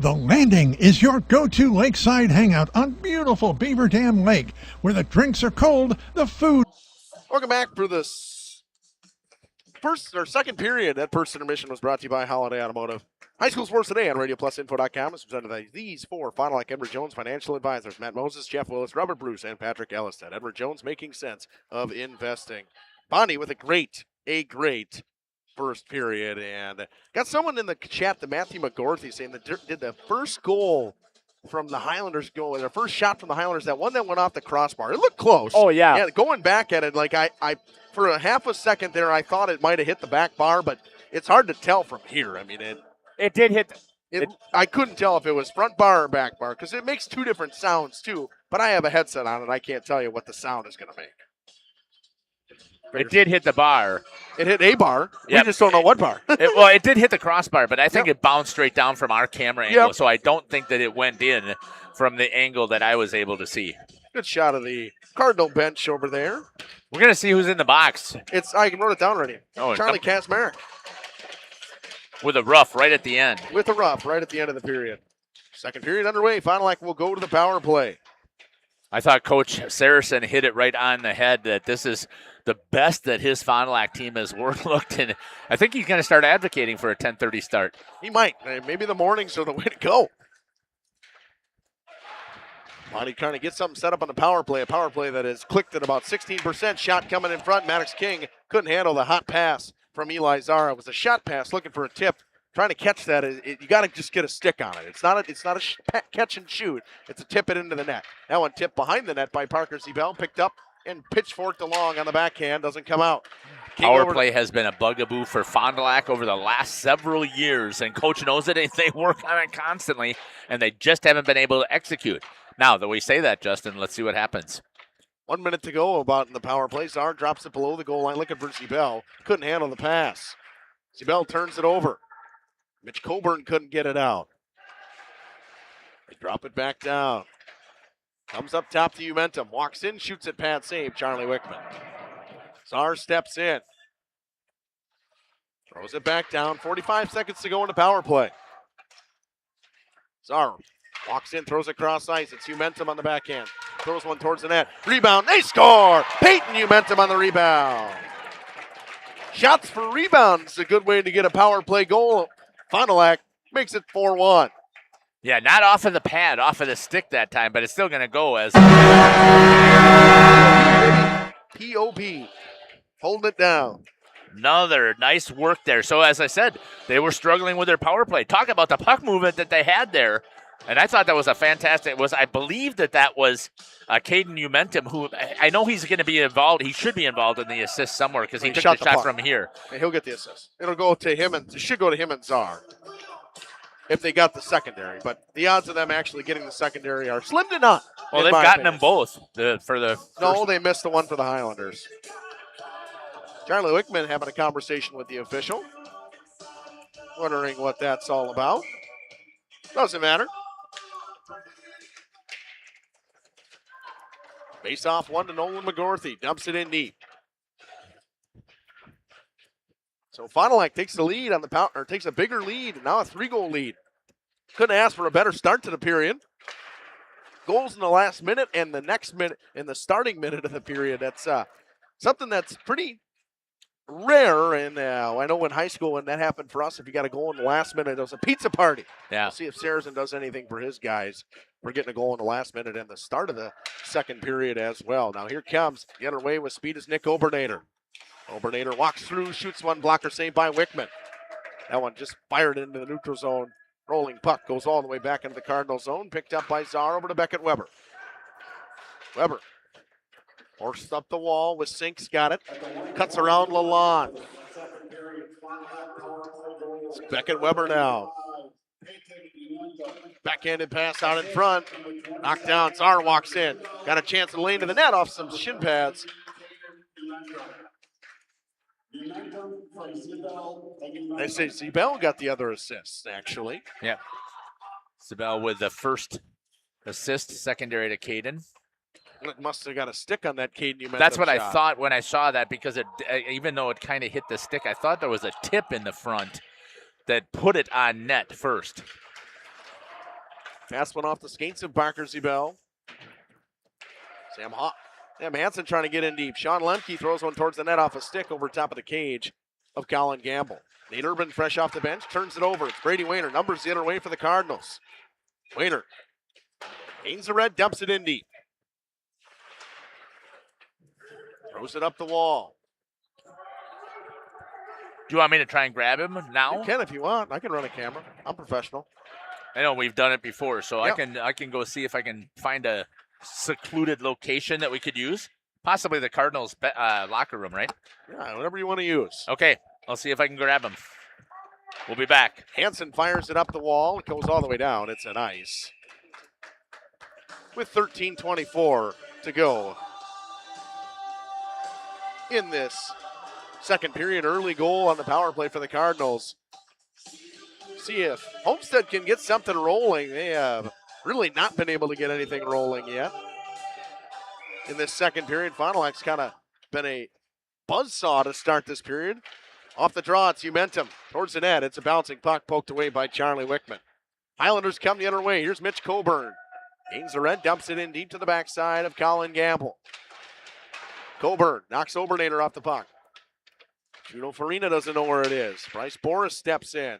Speaker 15: The Landing is your go-to lakeside hangout on beautiful Beaver Dam Lake, where the drinks are cold, the food...
Speaker 2: Welcome back for this second period. That first intermission was brought to you by Holiday Automotive. High School Sports Today on RadioPlusInfo.com is presented by these 4 Fond du Lac Edward Jones financial advisors: Matt Moses, Jeff Willis, Robert Bruce, and Patrick Ellisted. Edward Jones, making sense of investing. Bonnie with a great first period, and got someone in the chat, the Matthew McGorthy, saying that did the first goal from the Highlanders goal, their first shot from the Highlanders, that one that went off the crossbar. It looked close.
Speaker 24: Oh, yeah.
Speaker 2: Yeah, going back at it, like I for a half a second there, I thought it might have hit the back bar, but it's hard to tell from here. I mean,
Speaker 24: it did hit.
Speaker 2: I couldn't tell if it was front bar or back bar because it makes two different sounds too. But I have a headset on it. I can't tell you what the sound is going to make.
Speaker 8: It did hit the bar.
Speaker 2: It hit a bar.
Speaker 8: Yep.
Speaker 2: We just don't know what bar.
Speaker 8: It did hit the crossbar, but I think it bounced straight down from our camera angle,
Speaker 2: Yep.
Speaker 8: so I don't think that it went in from the angle that I was able to see.
Speaker 2: Good shot of the Cardinal bench over there.
Speaker 8: We're going to see who's in the box.
Speaker 2: I can wrote it down already.
Speaker 8: Oh,
Speaker 2: Charlie Kasmarek.
Speaker 8: With a rough right at the end.
Speaker 2: With a rough right at the end of the period. Second period underway. Fond du Lac will go to the power play.
Speaker 8: I thought Coach Saracen hit it right on the head that this is the best that his Fond du Lac team has looked, and I think he's going to start advocating for a 10:30 start.
Speaker 2: He might. Maybe the mornings are the way to go. Monty trying to get something set up on the power play. A power play that is clicked at about 16%. Shot coming in front. Maddox King couldn't handle the hot pass from Eli Zara. It was a shot pass looking for a tip. Trying to catch that, you got to just get a stick on it. It's not a catch and shoot. It's a tip it into the net. That one tipped behind the net by Parker Zebel, picked up and pitchforked along on the backhand. Doesn't come out.
Speaker 8: Power play has been a bugaboo for Fond du Lac over the last several years, and Coach knows it, and they work on it constantly, and they just haven't been able to execute. Now that we say that, Justin, let's see what happens.
Speaker 2: 1 minute to go about in the power play. Zar drops it below the goal line looking for Zebel. Couldn't handle the pass. Zebel turns it over. Mitch Coburn couldn't get it out. They drop it back down. Comes up top to Umentum. Walks in, shoots it, pad save, Charlie Wickman. Zar steps in. Throws it back down. 45 seconds to go in the power play. Zar walks in, throws it across ice. It's Umentum on the backhand. Throws one towards the net. Rebound, they score! Peyton Umentum on the rebound. Shots for rebounds. A good way to get a power play goal. Fond du Lac makes it 4-1.
Speaker 8: Yeah, not off of the pad, off of the stick that time, but it's still going to go as
Speaker 2: POP. Holding it down.
Speaker 8: Another nice work there. So as I said, they were struggling with their power play. Talk about the puck movement that they had there. And I thought that was a fantastic. I believe that was Caden Umentum, who I know he's going to be involved. He should be involved in the assist somewhere because he took the shot from here.
Speaker 2: And he'll get the assist. It'll go to him, and it should go to him and Zar if they got the secondary. But the odds of them actually getting the secondary are slim to none.
Speaker 8: Well, they've gotten them both for the.
Speaker 2: No, they missed the one for the Highlanders. Charlie Wickman having a conversation with the official, wondering what that's all about. Doesn't matter. Face off one to Nolan McGorthy. Dumps it in deep. So Fond du Lac takes the lead on the power, or takes a bigger lead, and now a 3-goal lead. Couldn't ask for a better start to the period. Goals in the last minute and the next minute, in the starting minute of the period. That's something that's pretty rare. And I know in high school when that happened for us, if you got a goal in the last minute, it was a pizza party.
Speaker 8: Yeah.
Speaker 2: We'll see if Saracen does anything for his guys. We're getting a goal in the last minute and the start of the second period as well. Now here comes, the other way with speed is Nick Obernader. Obernader walks through, shoots one, blocker saved by Wickman. That one just fired into the neutral zone. Rolling puck goes all the way back into the Cardinal zone. Picked up by Zar over to Beckett Weber. Weber forced up the wall with Sinks, got it. Cuts around Lalonde. It's Beckett Weber now. Backhanded pass out in front. Knocked down. Zar walks in. Got a chance to lane to the net off some shin pads. I say Zebel got the other assists, actually.
Speaker 8: Yeah. Zebel with the first assist, secondary to Caden.
Speaker 2: It must have got a stick on that Caden.
Speaker 8: That's what I thought when I saw that, because it, even though it kind of hit the stick, I thought there was a tip in the front that put it on net first.
Speaker 2: Fast one off the skates of Parker Zebel. Sam Hansen trying to get in deep. Sean Lemke throws one towards the net off a stick over top of the cage of Colin Gamble. Nate Urban fresh off the bench, turns it over. It's Brady Wayner. Numbers the other way for the Cardinals. Wayner gains the red, dumps it in deep. Throws it up the wall.
Speaker 8: Do you want me to try and grab him now?
Speaker 2: You can if you want. I can run a camera. I'm professional.
Speaker 8: I know we've done it before, so
Speaker 2: yep.
Speaker 8: I can go see if I can find a secluded location that we could use. Possibly the Cardinals' locker room, right?
Speaker 2: Yeah, whatever you want to use.
Speaker 8: Okay, I'll see if I can grab him. We'll be back.
Speaker 2: Hansen fires it up the wall. It goes all the way down. It's an ice. With 13:24 to go in this second period. Early goal on the power play for the Cardinals. See if Homestead can get something rolling. They have really not been able to get anything rolling yet. In this second period, Fond du Lac's kind of been a buzzsaw to start this period. Off the draw, it's Umentum towards the net. It's a bouncing puck poked away by Charlie Wickman. Highlanders come the other way. Here's Mitch Coburn. Gains the red, dumps it in deep to the backside of Colin Gamble. Coburn knocks Obernader off the puck. Juno Farina doesn't know where it is. Bryce Boris steps in.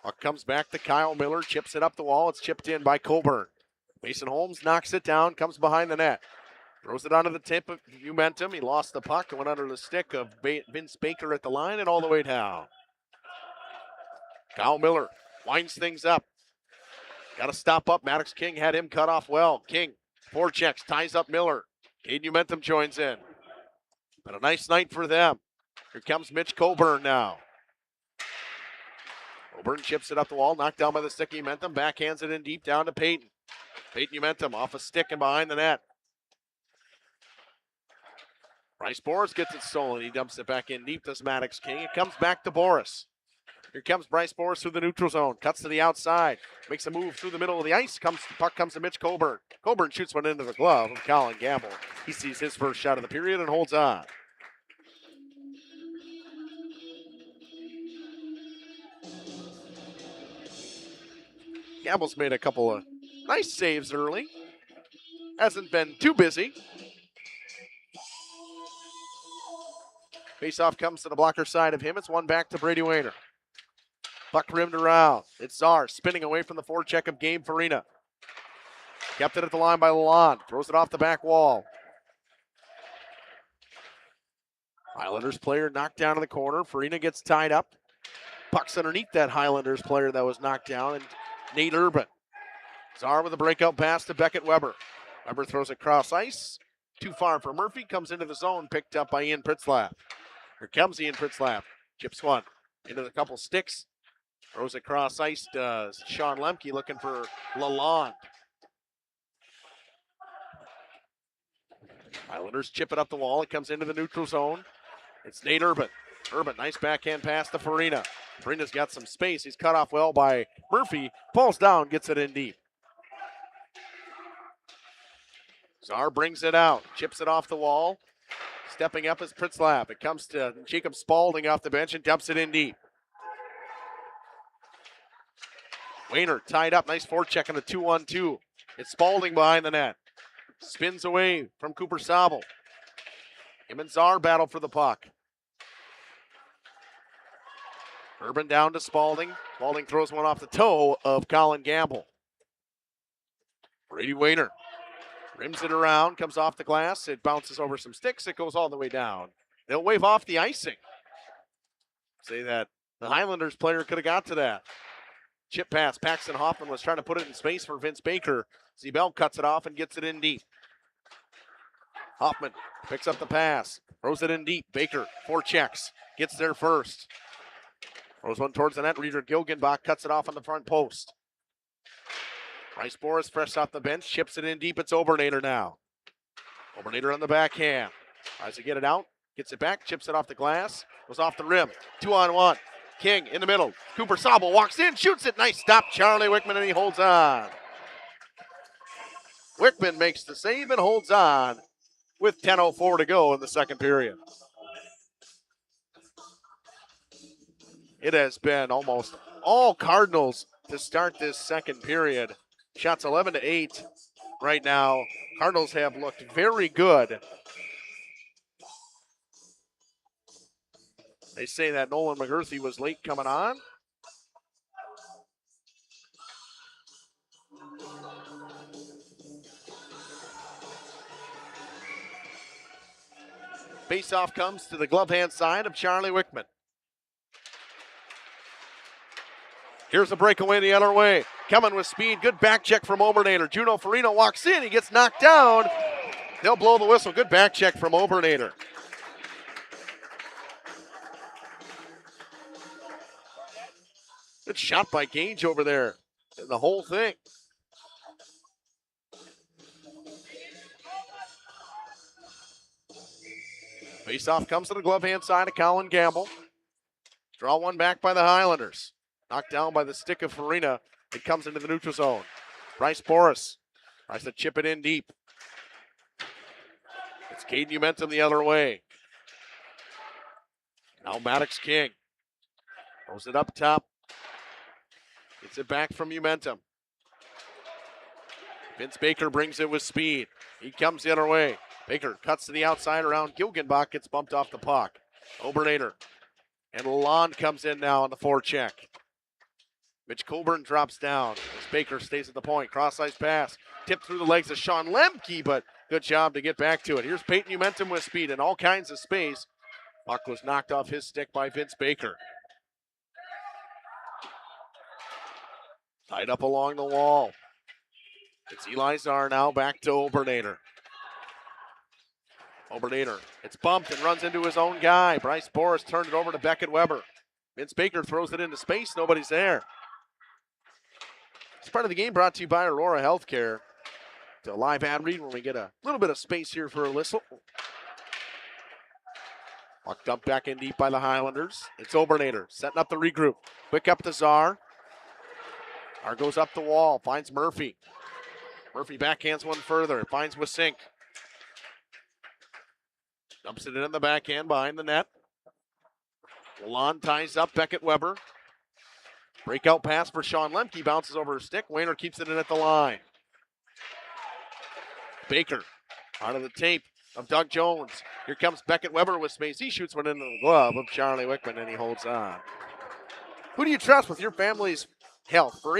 Speaker 2: Puck comes back to Kyle Miller, chips it up the wall. It's chipped in by Coburn. Mason Holmes knocks it down, comes behind the net. Throws it onto the tip of Umentum. He lost the puck and went under the stick of Vince Baker at the line and all the way down. Kyle Miller winds things up. Got to stop up. Maddox King had him cut off well. King forechecks, ties up Miller. Cade Umentum joins in. But a nice night for them. Here comes Mitch Coburn now. Coburn chips it up the wall, knocked down by the stick. Umentum backhands it in deep down to Peyton. Peyton Umentum off a stick and behind the net. Bryce Boris gets it stolen. He dumps it back in deep. Does Maddox King. It comes back to Boris. Here comes Bryce Boris through the neutral zone. Cuts to the outside. Makes a move through the middle of the ice. Puck comes to Mitch Coburn. Coburn shoots one into the glove of Colin Gamble. He sees his first shot of the period and holds on. Gamble's made a couple of nice saves early. Hasn't been too busy. Faceoff comes to the blocker side of him. It's one back to Brady Wayner. Puck rimmed around. It's Czar spinning away from the forecheck of Gabe Farina. Kept it at the line by Lalonde. Throws it off the back wall. Highlanders player knocked down in the corner. Farina gets tied up. Puck's underneath that Highlanders player that was knocked down. And Nate Urban. Czar with a breakout pass to Beckett Weber. Weber throws it cross ice. Too far for Murphy. Comes into the zone. Picked up by Ian Pritzlaff. Here comes Ian Pritzlaff. Chips one. Into the couple sticks. Throws it cross ice to Sean Lemke looking for Lalonde. Islanders chip it up the wall. It comes into the neutral zone. It's Nate Urban. Urban, nice backhand pass to Farina. Farina's got some space. He's cut off well by Murphy. Falls down, gets it in deep. Czar brings it out. Chips it off the wall. Stepping up is Pritzlaff. It comes to Jacob Spaulding off the bench and dumps it in deep. Wayner tied up. Nice forecheck on the 2-1-2. It's Spaulding behind the net. Spins away from Cooper Sobel. Him and Czar battle for the puck. Urban down to Spaulding. Spaulding throws one off the toe of Colin Gamble. Brady Wayner rims it around, comes off the glass. It bounces over some sticks. It goes all the way down. They'll wave off the icing. Say that the Highlanders player could have got to that. Chip pass. Paxton Hoffman was trying to put it in space for Vince Baker. Zebel cuts it off and gets it in deep. Hoffman picks up the pass. Throws it in deep. Baker, forechecks. Gets there first. Throws one towards the net. Reeder Gilgenbach cuts it off on the front post. Bryce Boris fresh off the bench. Chips it in deep. It's Obernader now. Obernader on the backhand. Tries to get it out. Gets it back. Chips it off the glass. Goes off the rim. 2-on-1. King in the middle. Cooper Sobel walks in. Shoots it. Nice stop. Charlie Wickman, and he holds on. Wickman makes the save and holds on with 10:04 to go in the second period. It has been almost all Cardinals to start this second period. Shots 11-8 right now. Cardinals have looked very good. They say that Nolan McGurthy was late coming on. Faceoff comes to the glove hand side of Charlie Wickman. Here's a breakaway the other way. Coming with speed. Good back check from Obernader. Juno Farina walks in. He gets knocked down. They'll blow the whistle. Good back check from Obernader. Good shot by Gage over there. And the whole thing. Face-off comes to the glove hand side of Colin Gamble. Draw one back by the Highlanders. Knocked down by the stick of Farina. It comes into the neutral zone. Bryce Boris tries to chip it in deep. It's Caden Umentum the other way. Now Maddox King. Throws it up top. Gets it back from Umentum. Vince Baker brings it with speed. He comes the other way. Baker cuts to the outside around Gilgenbach. Gets bumped off the puck. Obernader. And Lalonde comes in now on the forecheck. Mitch Coburn drops down as Baker stays at the point. Cross-ice pass. Tipped through the legs of Sean Lemke, but good job to get back to it. Here's Peyton Umentum with speed and all kinds of space. Puck was knocked off his stick by Vince Baker. Tied up along the wall. It's Eli Czar now back to Obernader. Obernader, it's bumped and runs into his own guy. Bryce Boris turned it over to Beckett Weber. Vince Baker throws it into space. Nobody's there. This part of the game brought to you by Aurora Healthcare. To a live ad read when we get a little bit of space here for a whistle. Puck dumped back in deep by the Highlanders. It's Obernader setting up the regroup. Quick up to Czar. Czar goes up the wall, finds Murphy. Murphy backhands one further, finds Wasink. Dumps it in the backhand behind the net. Lalonde ties up Beckett Weber. Breakout pass for Sean Lemke, bounces over his stick. Wayner keeps it in at the line. Baker out of the tape of Doug Jones. Here comes Beckett Weber with space. He shoots one into the glove of Charlie Wickman, and he holds on. Who do you trust with your family's health? For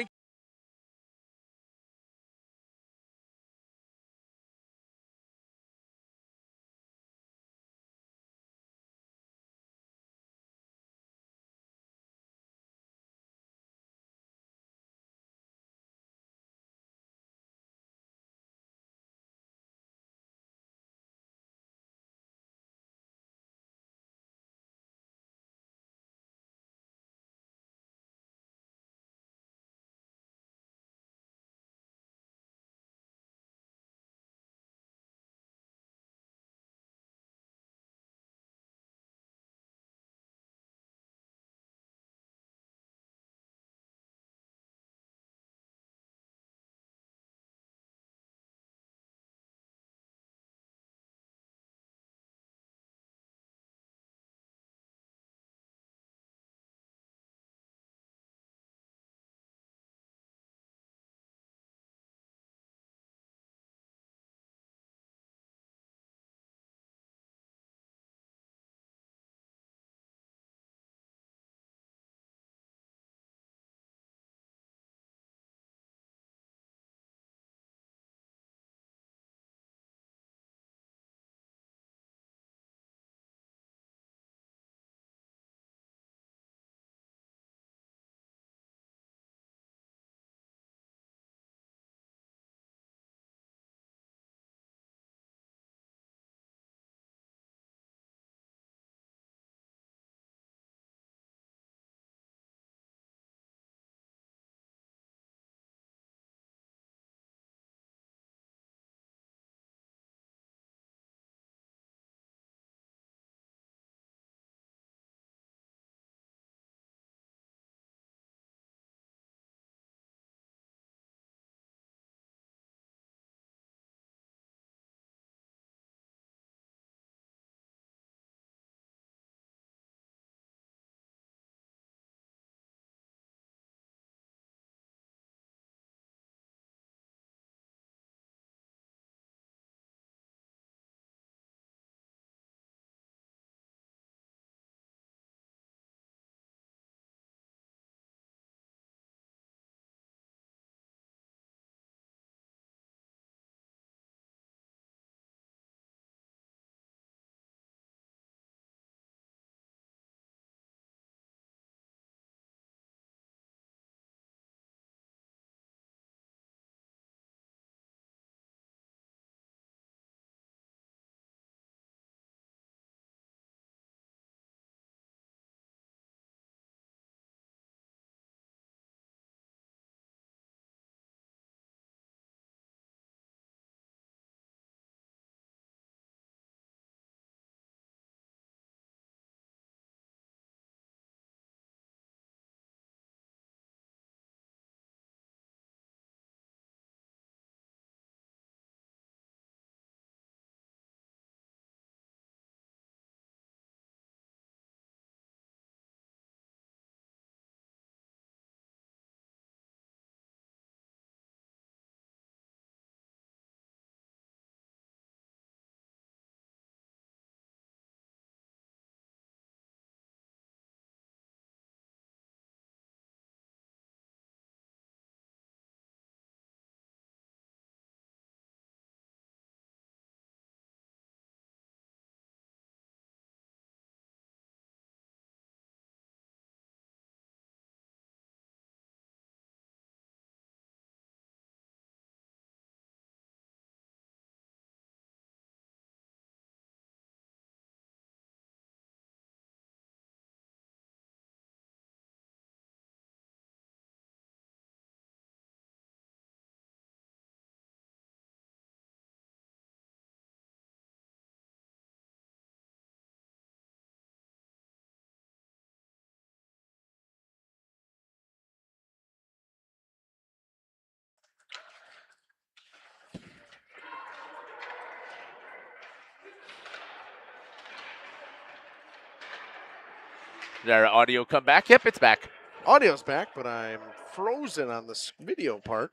Speaker 8: Did our audio come back? Yep, it's back.
Speaker 2: Audio's back, but I'm frozen on this video part.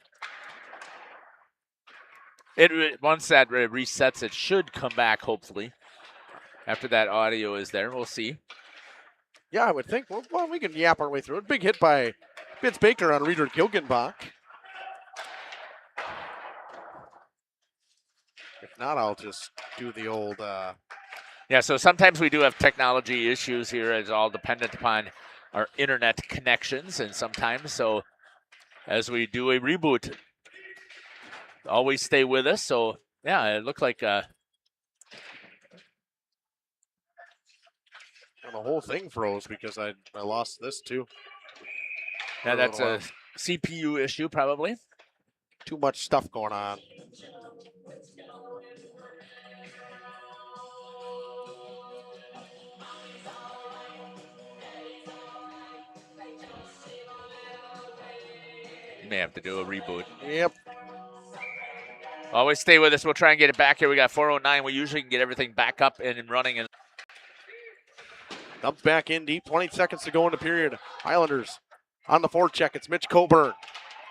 Speaker 8: Once that resets, it should come back, hopefully. After that audio is there, we'll see.
Speaker 2: Yeah, I would think. Well, we can yap our way through it. Big hit by Vince Baker on Reeder Gilgenbach. If not, I'll just do the old...
Speaker 8: Yeah, so sometimes we do have technology issues here. It's all dependent upon our internet connections, and sometimes, so as we do a reboot, always stay with us. So, yeah, it looked like...
Speaker 2: the whole thing froze because I lost this too.
Speaker 8: Yeah, that's a CPU issue probably.
Speaker 2: Too much stuff going on.
Speaker 8: You may have to do a reboot.
Speaker 2: Yep.
Speaker 8: Always stay with us. We'll try and get it back here. We got 4:09. We usually can get everything back up and running. And
Speaker 2: Dumps back in deep. 20 seconds to go in the period. Highlanders on the forecheck. It's Mitch Coburn.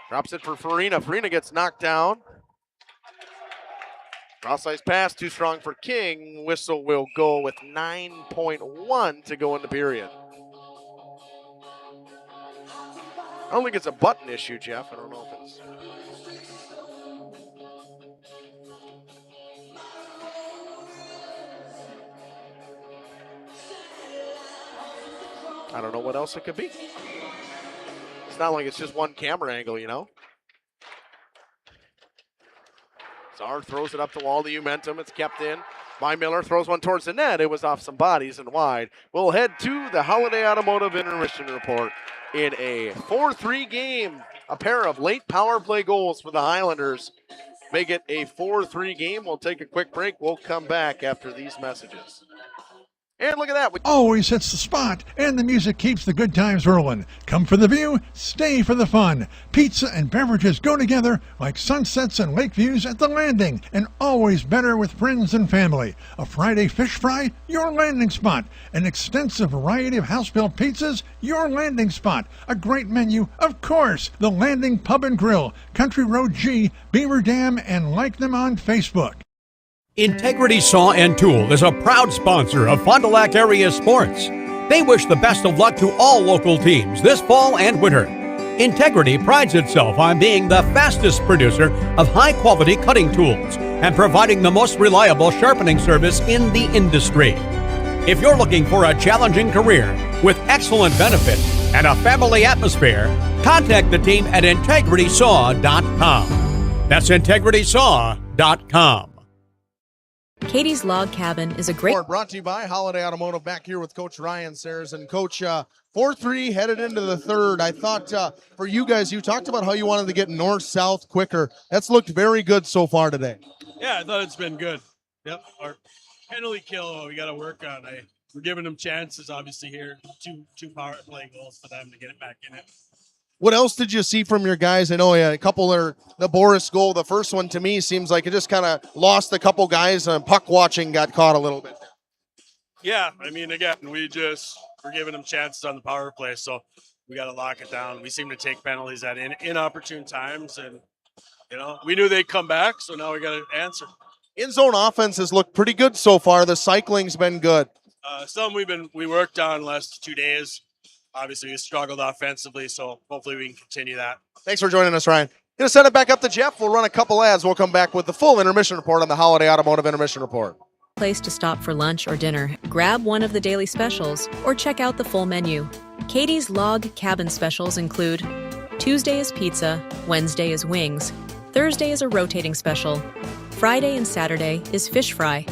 Speaker 2: Drops it for Farina. Farina gets knocked down. Cross-ice pass, too strong for King. Whistle will go with 9.1 to go in the period. I don't think it's a button issue, Jeff. I don't know if it's... I don't know what else it could be. It's not like it's just one camera angle, you know? Czar throws it up the wall to Umentum. It's kept in by Miller. Throws one towards the net. It was off some bodies and wide. We'll head to the Holiday Automotive Intermission Report in a 4-3 game. A pair of late power play goals for the Highlanders make it a 4-3 game. We'll take a quick break. We'll come back after these messages. And look at that.
Speaker 15: Always hits the spot, and the music keeps the good times rolling. Come for the view, stay for the fun. Pizza and beverages go together like sunsets and lake views at the Landing, and always better with friends and family. A Friday fish fry, your landing spot. An extensive variety of house-built pizzas, your landing spot. A great menu, of course. The Landing Pub and Grill, Country Road G, Beaver Dam, and like them on Facebook.
Speaker 1: Integrity Saw and Tool is a proud sponsor of Fond du Lac area sports. They wish the best of luck to all local teams this fall and winter. Integrity prides itself on being the fastest producer of high-quality cutting tools and providing the most reliable sharpening service in the industry. If you're looking for a challenging career with excellent benefits and a family atmosphere, contact the team at integritysaw.com. That's integritysaw.com.
Speaker 25: Katie's Log Cabin is a great...
Speaker 2: Brought to you by Holiday Automotive. Back here with Coach Ryan Sayers. And Coach, 4-3 headed into the third. I thought for you guys, you talked about how you wanted to get north-south quicker. That's looked very good so far today.
Speaker 13: Yeah, I thought it's been good. Yep, our penalty kill we got to work on. We're giving them chances, obviously, here. Two power play goals for them to get it back in it.
Speaker 2: What else did you see from your guys? I know a couple are the Boris goal. The first one to me seems like it just kind of lost a couple guys. Puck watching got caught a little bit.
Speaker 13: Yeah, I mean, again, we're giving them chances on the power play, so we got to lock it down. We seem to take penalties at inopportune times, and we knew they'd come back, so now we got to answer.
Speaker 2: In-zone offense has looked pretty good so far. The cycling's been good.
Speaker 13: Some we worked on the last 2 days. Obviously, we struggled offensively, so hopefully we can continue that.
Speaker 2: Thanks for joining us, Ryan. Going to send it back up to Jeff. We'll run a couple ads. We'll come back with the full intermission report on the Holiday Automotive Intermission Report.
Speaker 25: Place to stop for lunch or dinner. Grab one of the daily specials or check out the full menu. Katie's Log Cabin specials include Tuesday is pizza, Wednesday is wings, Thursday is a rotating special, Friday and Saturday is fish fry,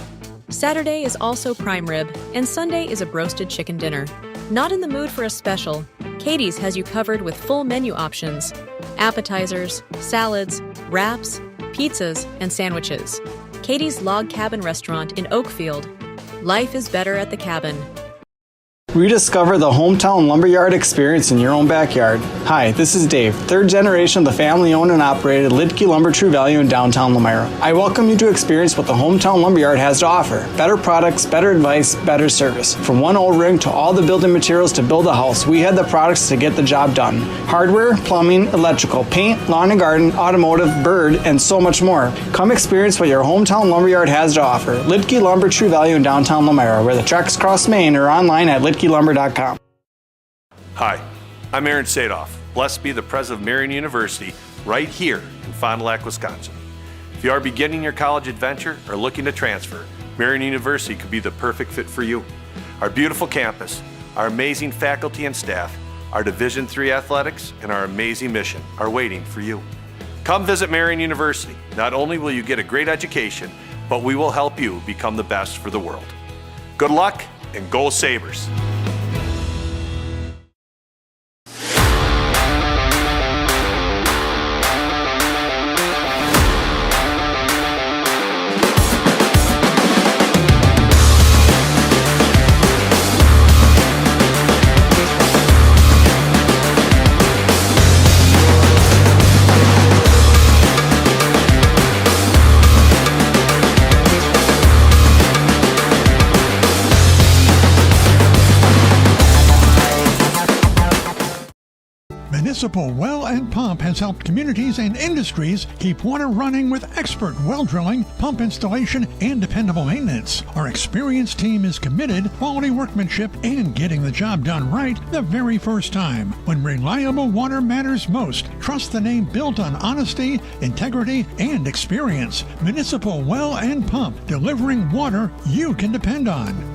Speaker 25: Saturday is also prime rib, and Sunday is a broasted chicken dinner. Not in the mood for a special? Katie's has you covered with full menu options, appetizers, salads, wraps, pizzas, and sandwiches. Katie's Log Cabin Restaurant in Oakfield. Life is better at the cabin.
Speaker 3: Rediscover the hometown lumberyard experience in your own backyard. Hi, this is Dave, third generation of the family-owned and operated Lidke Lumber True Value in downtown Lamira. I welcome you to experience what the hometown lumberyard has to offer. Better products, better advice, better service. From one O-ring to all the building materials to build a house, we had the products to get the job done. Hardware, plumbing, electrical, paint, lawn and garden, automotive, bird, and so much more. Come experience what your hometown lumberyard has to offer. Lidke Lumber True Value in downtown Lamira, where the tracks cross Main, or online at lidkelumber.com.
Speaker 4: Hi, I'm Aaron Sadoff, blessed be the president of Marion University, right here in Fond du Lac, Wisconsin. If you are beginning your college adventure or looking to transfer, Marion University could be the perfect fit for you. Our beautiful campus, our amazing faculty and staff, our Division III athletics, and our amazing mission are waiting for you. Come visit Marion University. Not only will you get a great education, but we will help you become the best for the world. Good luck and go Sabres!
Speaker 15: Municipal Well and Pump has helped communities and industries keep water running with expert well drilling, pump installation, and dependable maintenance. Our experienced team is committed, quality workmanship, and getting the job done right the very first time. When reliable water matters most, trust the name built on honesty, integrity, and experience. Municipal Well and Pump, delivering water you can depend on.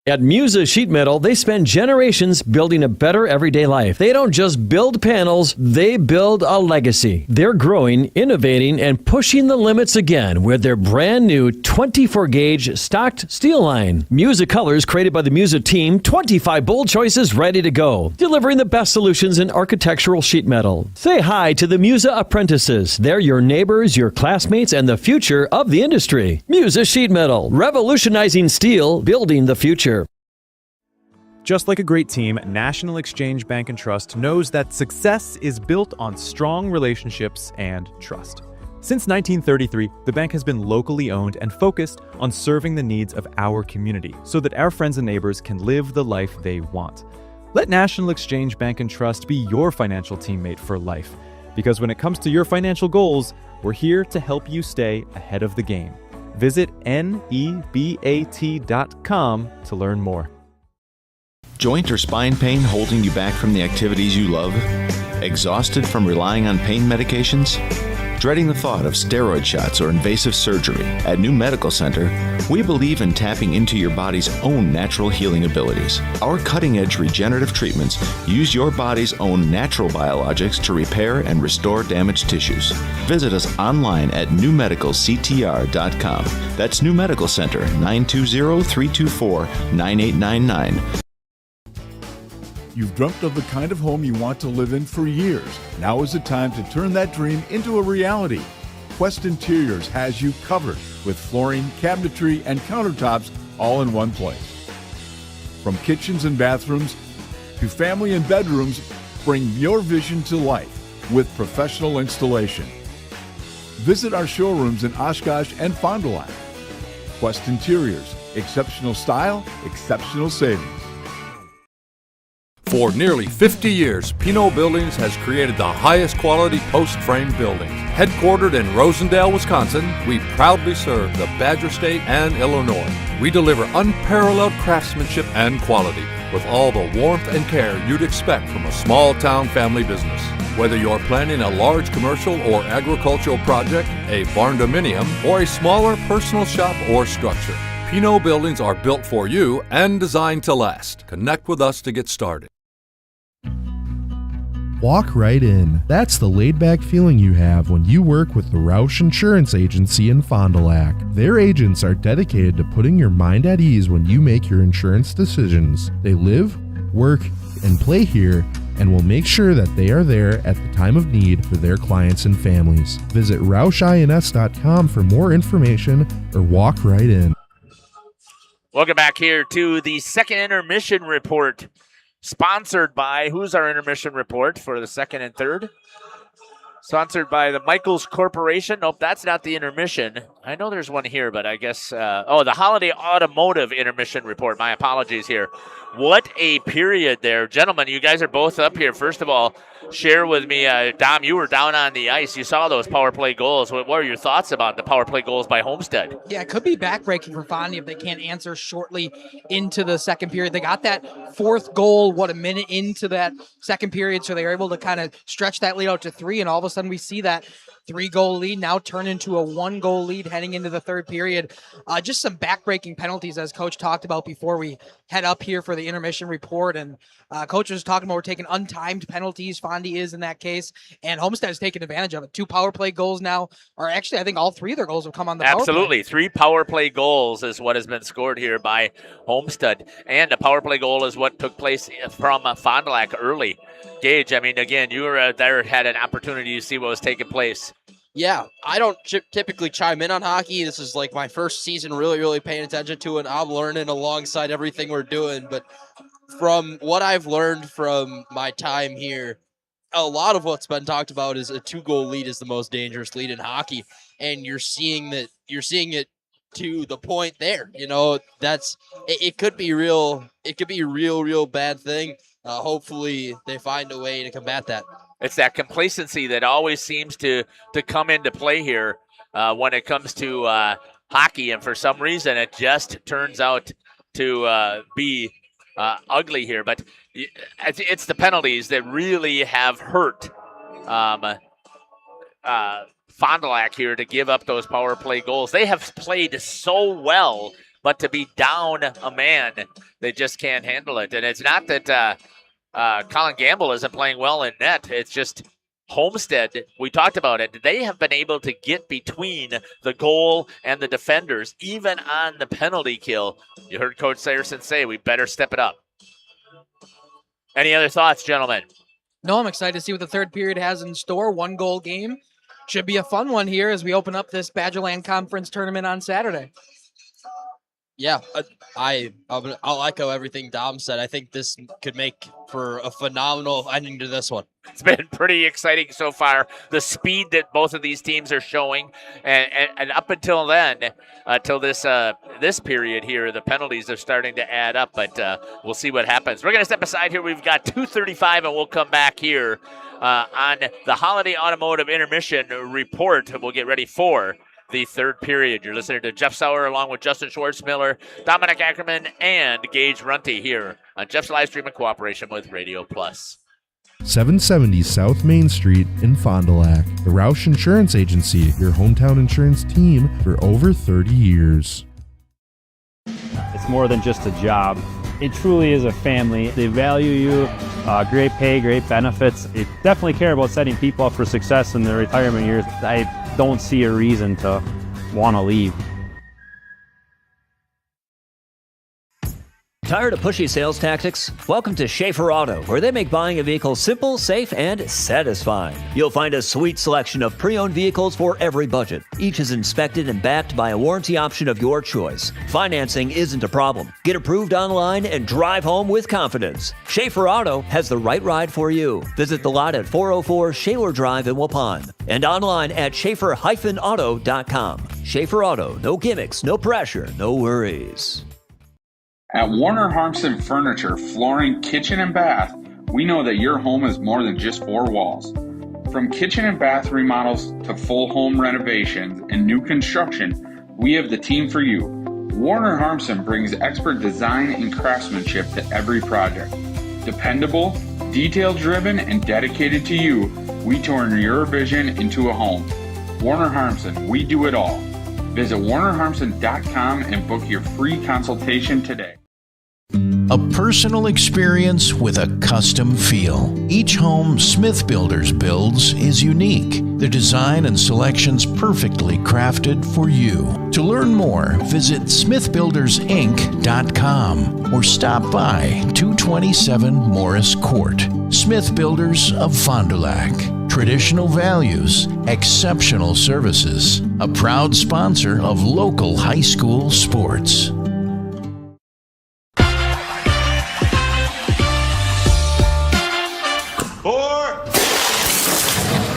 Speaker 7: At Musa Sheet Metal, they spend generations building a better everyday life. They don't just build panels, they build a legacy. They're growing, innovating, and pushing the limits again with their brand new 24-gauge stocked steel line. Musa colors created by the Musa team, 25 bold choices ready to go. Delivering the best solutions in architectural sheet metal. Say hi to the Musa apprentices. They're your neighbors, your classmates, and the future of the industry. Musa Sheet Metal, revolutionizing steel, building the future.
Speaker 10: Just like a great team, National Exchange Bank and Trust knows that success is built on strong relationships and trust. Since 1933, the bank has been locally owned and focused on serving the needs of our community so that our friends and neighbors can live the life they want. Let National Exchange Bank and Trust be your financial teammate for life, because when it comes to your financial goals, we're here to help you stay ahead of the game. Visit nebat.com to learn more.
Speaker 24: Joint or spine pain holding you back from the activities you love? Exhausted from relying on pain medications? Dreading the thought of steroid shots or invasive surgery? At New Medical Center, we believe in tapping into your body's own natural healing abilities. Our cutting-edge regenerative treatments use your body's own natural biologics to repair and restore damaged tissues. Visit us online at newmedicalctr.com. That's New Medical Center, 920-324-9899.
Speaker 26: You've dreamt of the kind of home you want to live in for years. Now is the time to turn that dream into a reality. Quest Interiors has you covered with flooring, cabinetry, and countertops all in one place. From kitchens and bathrooms to family and bedrooms, bring your vision to life with professional installation. Visit our showrooms in Oshkosh and Fond du Lac. Quest Interiors, exceptional style, exceptional savings.
Speaker 27: For nearly 50 years, Pinot Buildings has created the highest quality post-frame buildings. Headquartered in Rosendale, Wisconsin, we proudly serve the Badger State and Illinois. We deliver unparalleled craftsmanship and quality with all the warmth and care you'd expect from a small-town family business. Whether you're planning a large commercial or agricultural project, a barn-dominium, or a smaller personal shop or structure, Pinot Buildings are built for you and designed to last. Connect with us to get started.
Speaker 28: Walk right in. That's the laid-back feeling you have when you work with the Roush Insurance Agency in Fond du Lac. Their agents are dedicated to putting your mind at ease when you make your insurance decisions. They live, work, and play here, and will make sure that they are there at the time of need for their clients and families. Visit RoushINS.com for more information or walk right in.
Speaker 8: Welcome back here to the second intermission report, sponsored by, who's our intermission report for the second and third? Sponsored by the Michaels Corporation. Nope, that's not the intermission. I know there's one here, but I guess, the Holiday Automotive intermission report. My apologies here. What a period there. Gentlemen, you guys are both up here. First of all, share with me, Dom, you were down on the ice. You saw those power play goals. What are your thoughts about the power play goals by Homestead?
Speaker 11: Yeah, it could be backbreaking for Fondy if they can't answer shortly into the second period. They got that fourth goal, a minute into that second period, so they were able to kind of stretch that lead out to 3, and all of a sudden we see that 3-goal lead now turn into a 1-goal lead heading into the third period. Just some backbreaking penalties, as Coach talked about before we head up here for the intermission report. And Coach was talking about we're taking untimed penalties. Fondy is in that case, and Homestead is taking advantage of it. 2 power play goals now, or actually I think all 3 of their goals have come on the power play.
Speaker 8: Absolutely. 3 power play goals is what has been scored here by Homestead. And a power play goal is what took place from Fond du Lac early. Gage, I mean, again, you were there, had an opportunity to see what was taking place.
Speaker 5: Yeah, I don't typically chime in on hockey. This is like my first season really paying attention to it. I'm learning alongside everything we're doing. But from what I've learned from my time here, a lot of what's been talked about is a 2-goal lead is the most dangerous lead in hockey. And you're seeing it to the point there. You know, it could be real. It could be a real bad thing. Hopefully they find a way to combat that.
Speaker 8: It's that complacency that always seems to come into play here when it comes to hockey, and for some reason it just turns out to be ugly here. But it's the penalties that really have hurt Fond du Lac here to give up those power play goals. They have played so well, but to be down a man, they just can't handle it. And it's not that Colin Gamble isn't playing well in net. It's just Homestead, we talked about it, they have been able to get between the goal and the defenders, even on the penalty kill. You heard Coach Sayerson say we better step it up. Any other thoughts, gentlemen?
Speaker 11: No, I'm excited to see what the third period has in store. 1-goal game. Should be a fun one here as we open up this Badgerland Conference tournament on Saturday.
Speaker 5: Yeah, I'll echo everything Dom said. I think this could make for a phenomenal ending to this one.
Speaker 8: It's been pretty exciting so far. The speed that both of these teams are showing, and up until then, till this period here, the penalties are starting to add up. But we'll see what happens. We're gonna step aside here. We've got 2:35, and we'll come back here on the Holiday Automotive Intermission Report. We'll get ready for the third period. You're listening to Jeff Sauer along with Justin Schwartzmiller, Dominic Ackerman, and Gage Runty here on Jeff's live stream in cooperation with Radio Plus.
Speaker 28: 770 South Main Street in Fond du Lac. The Roush Insurance Agency, your hometown insurance team for over 30 years.
Speaker 6: It's more than just a job. It truly is a family. They value you, great pay, great benefits. They definitely care about setting people up for success in their retirement years. I don't see a reason to want to leave.
Speaker 9: Tired of pushy sales tactics? Welcome to Schaefer Auto, where they make buying a vehicle simple, safe, and satisfying. You'll find a sweet selection of pre-owned vehicles for every budget. Each is inspected and backed by a warranty option of your choice. Financing isn't a problem. Get approved online and drive home with confidence. Schaefer Auto has the right ride for you. Visit the lot at 404 Shaler Drive in Waupun and online at schaefer-auto.com. Schaefer Auto, no gimmicks, no pressure, no worries.
Speaker 12: At Warner Harmson Furniture, Flooring, Kitchen, and Bath, we know that your home is more than just 4 walls. From kitchen and bath remodels to full home renovations and new construction, we have the team for you. Warner Harmson brings expert design and craftsmanship to every project. Dependable, detail-driven, and dedicated to you, we turn your vision into a home. Warner Harmson, we do it all. Visit warnerharmson.com and book your free consultation today.
Speaker 14: A personal experience with a custom feel. Each home Smith Builders builds is unique. The design and selections perfectly crafted for you. To learn more, visit smithbuildersinc.com or stop by 227 Morris Court. Smith Builders of Fond du Lac. Traditional values, exceptional services. A proud sponsor of local high school sports.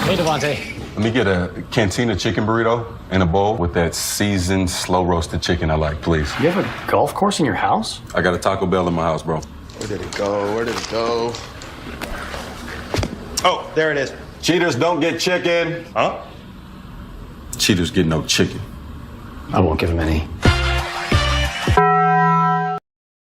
Speaker 16: Hey, Devontae. Let me get a Cantina chicken burrito and a bowl with that seasoned, slow-roasted chicken I like, please.
Speaker 17: You have a golf course in your house?
Speaker 16: I got a Taco Bell in my house, bro.
Speaker 2: Where did it go? Where did it go?
Speaker 16: Oh, there it is. Cheaters don't get chicken. Huh? Cheaters get no chicken.
Speaker 17: I won't give him any.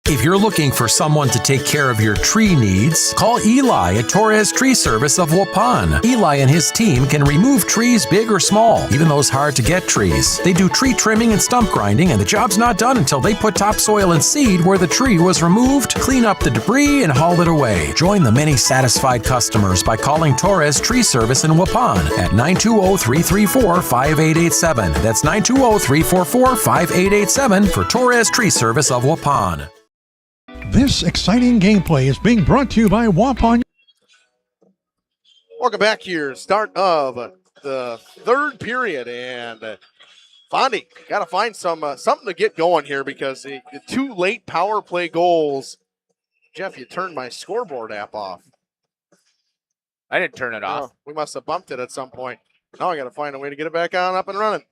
Speaker 18: If you're looking for someone to take care of your tree needs, call Eli at Torres Tree Service of Waupun. Eli and his team can remove trees big or small, even those hard-to-get trees. They do tree trimming and stump grinding, and the job's not done until they put topsoil and seed where the tree was removed, clean up the debris, and haul it away. Join the many satisfied customers by calling Torres Tree Service in Waupun at 920-334-5887. That's 920-344-5887 for Torres Tree Service of Waupun.
Speaker 15: This exciting gameplay is being brought to you by Waupun.
Speaker 2: Welcome back here. Start of the third period, and Fondy got to find something to get going here because the two late power play goals. Jeff, you turned my scoreboard app off.
Speaker 8: I didn't turn it off.
Speaker 2: We must have bumped it at some point. Now I got to find a way to get it back on, up and running.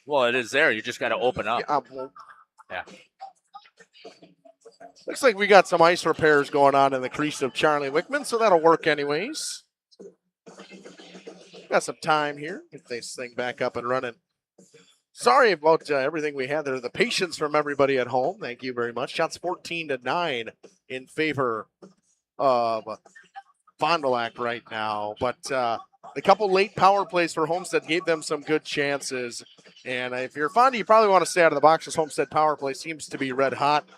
Speaker 8: Well, it is there. You just got to open up. Yeah.
Speaker 2: Looks like we got some ice repairs going on in the crease of Charlie Wickman, so that'll work anyways. Got some time here. Get this thing back up and running. Sorry about everything we had there. The patience from everybody at home. Thank you very much. Shots 14-9 in favor of Fond du Lac right now. But a couple late power plays for Homestead gave them some good chances. And if you're Fondy, you probably want to stay out of the box. This Homestead power play seems to be red hot.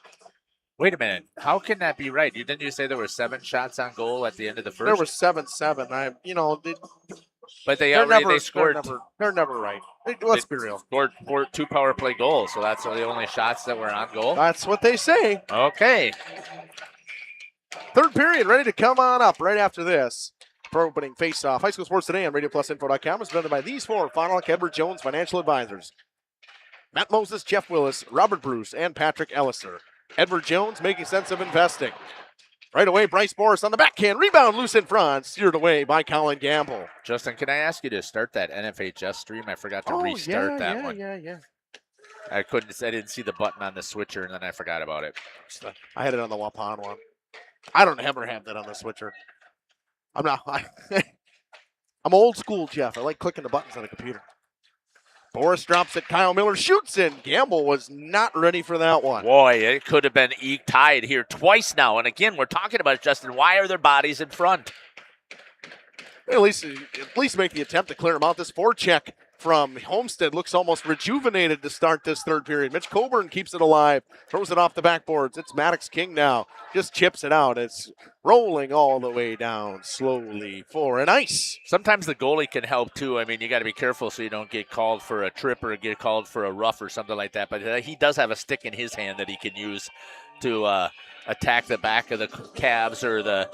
Speaker 8: Wait a minute. How can that be right? Didn't you say there were 7 shots on goal at the end of the first?
Speaker 2: There were 7-7.
Speaker 8: But they scored.
Speaker 2: They're never right. Let's be real.
Speaker 8: Scored 2 power play goals, so that's the only shots that were on goal.
Speaker 2: That's what they say.
Speaker 8: Okay.
Speaker 2: Third period ready to come on up right after this. For opening face-off. High School Sports Today on RadioPlusInfo.com is presented by these 4 Fond du Lac Edward Jones Financial Advisors. Matt Moses, Jeff Willis, Robert Bruce, and Patrick Elliser. Edward Jones making sense of investing. Right away, Bryce Morris on the backhand. Rebound loose in front. Steered away by Colin Gamble.
Speaker 8: Justin, can I ask you to start that NFHS stream? I forgot to restart that one.
Speaker 2: Yeah.
Speaker 8: I didn't see the button on the switcher, and then I forgot about it.
Speaker 2: I had it on the Waupun one. I don't ever have that on the switcher. I'm I'm old school, Jeff. I like clicking the buttons on the computer. Boris drops it. Kyle Miller shoots in. Gamble was not ready for that one.
Speaker 8: Boy, it could have been tied here twice now. And again, we're talking about, Justin, why are their bodies in front?
Speaker 2: At least make the attempt to clear them out. This forecheck from Homestead looks almost rejuvenated to start this third period. Mitch Coburn keeps it alive, throws it off the backboards. It's Maddox King now, just chips it out. It's rolling all the way down slowly for an ice.
Speaker 8: Sometimes the goalie can help too. I mean, you got to be careful so you don't get called for a trip or get called for a rough or something like that. But he does have a stick in his hand that he can use to attack the back of the calves or the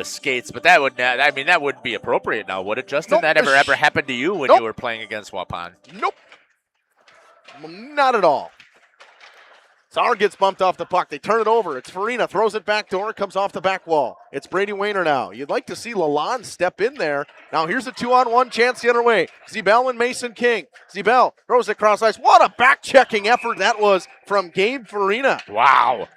Speaker 8: skates, but that wouldn't be appropriate now, would it, Justin? Nope. That ever happened to you when you were playing against Waupun?
Speaker 2: Nope. Not at all. Sauer gets bumped off the puck. They turn it over. It's Farina. Throws it back door. Comes off the back wall. It's Brady Wayner now. You'd like to see Lalonde step in there. Now here's a 2-on-1 chance the other way. Zebel and Mason King. Zebel throws it cross ice. What a back-checking effort that was from Gabe Farina.
Speaker 8: Wow.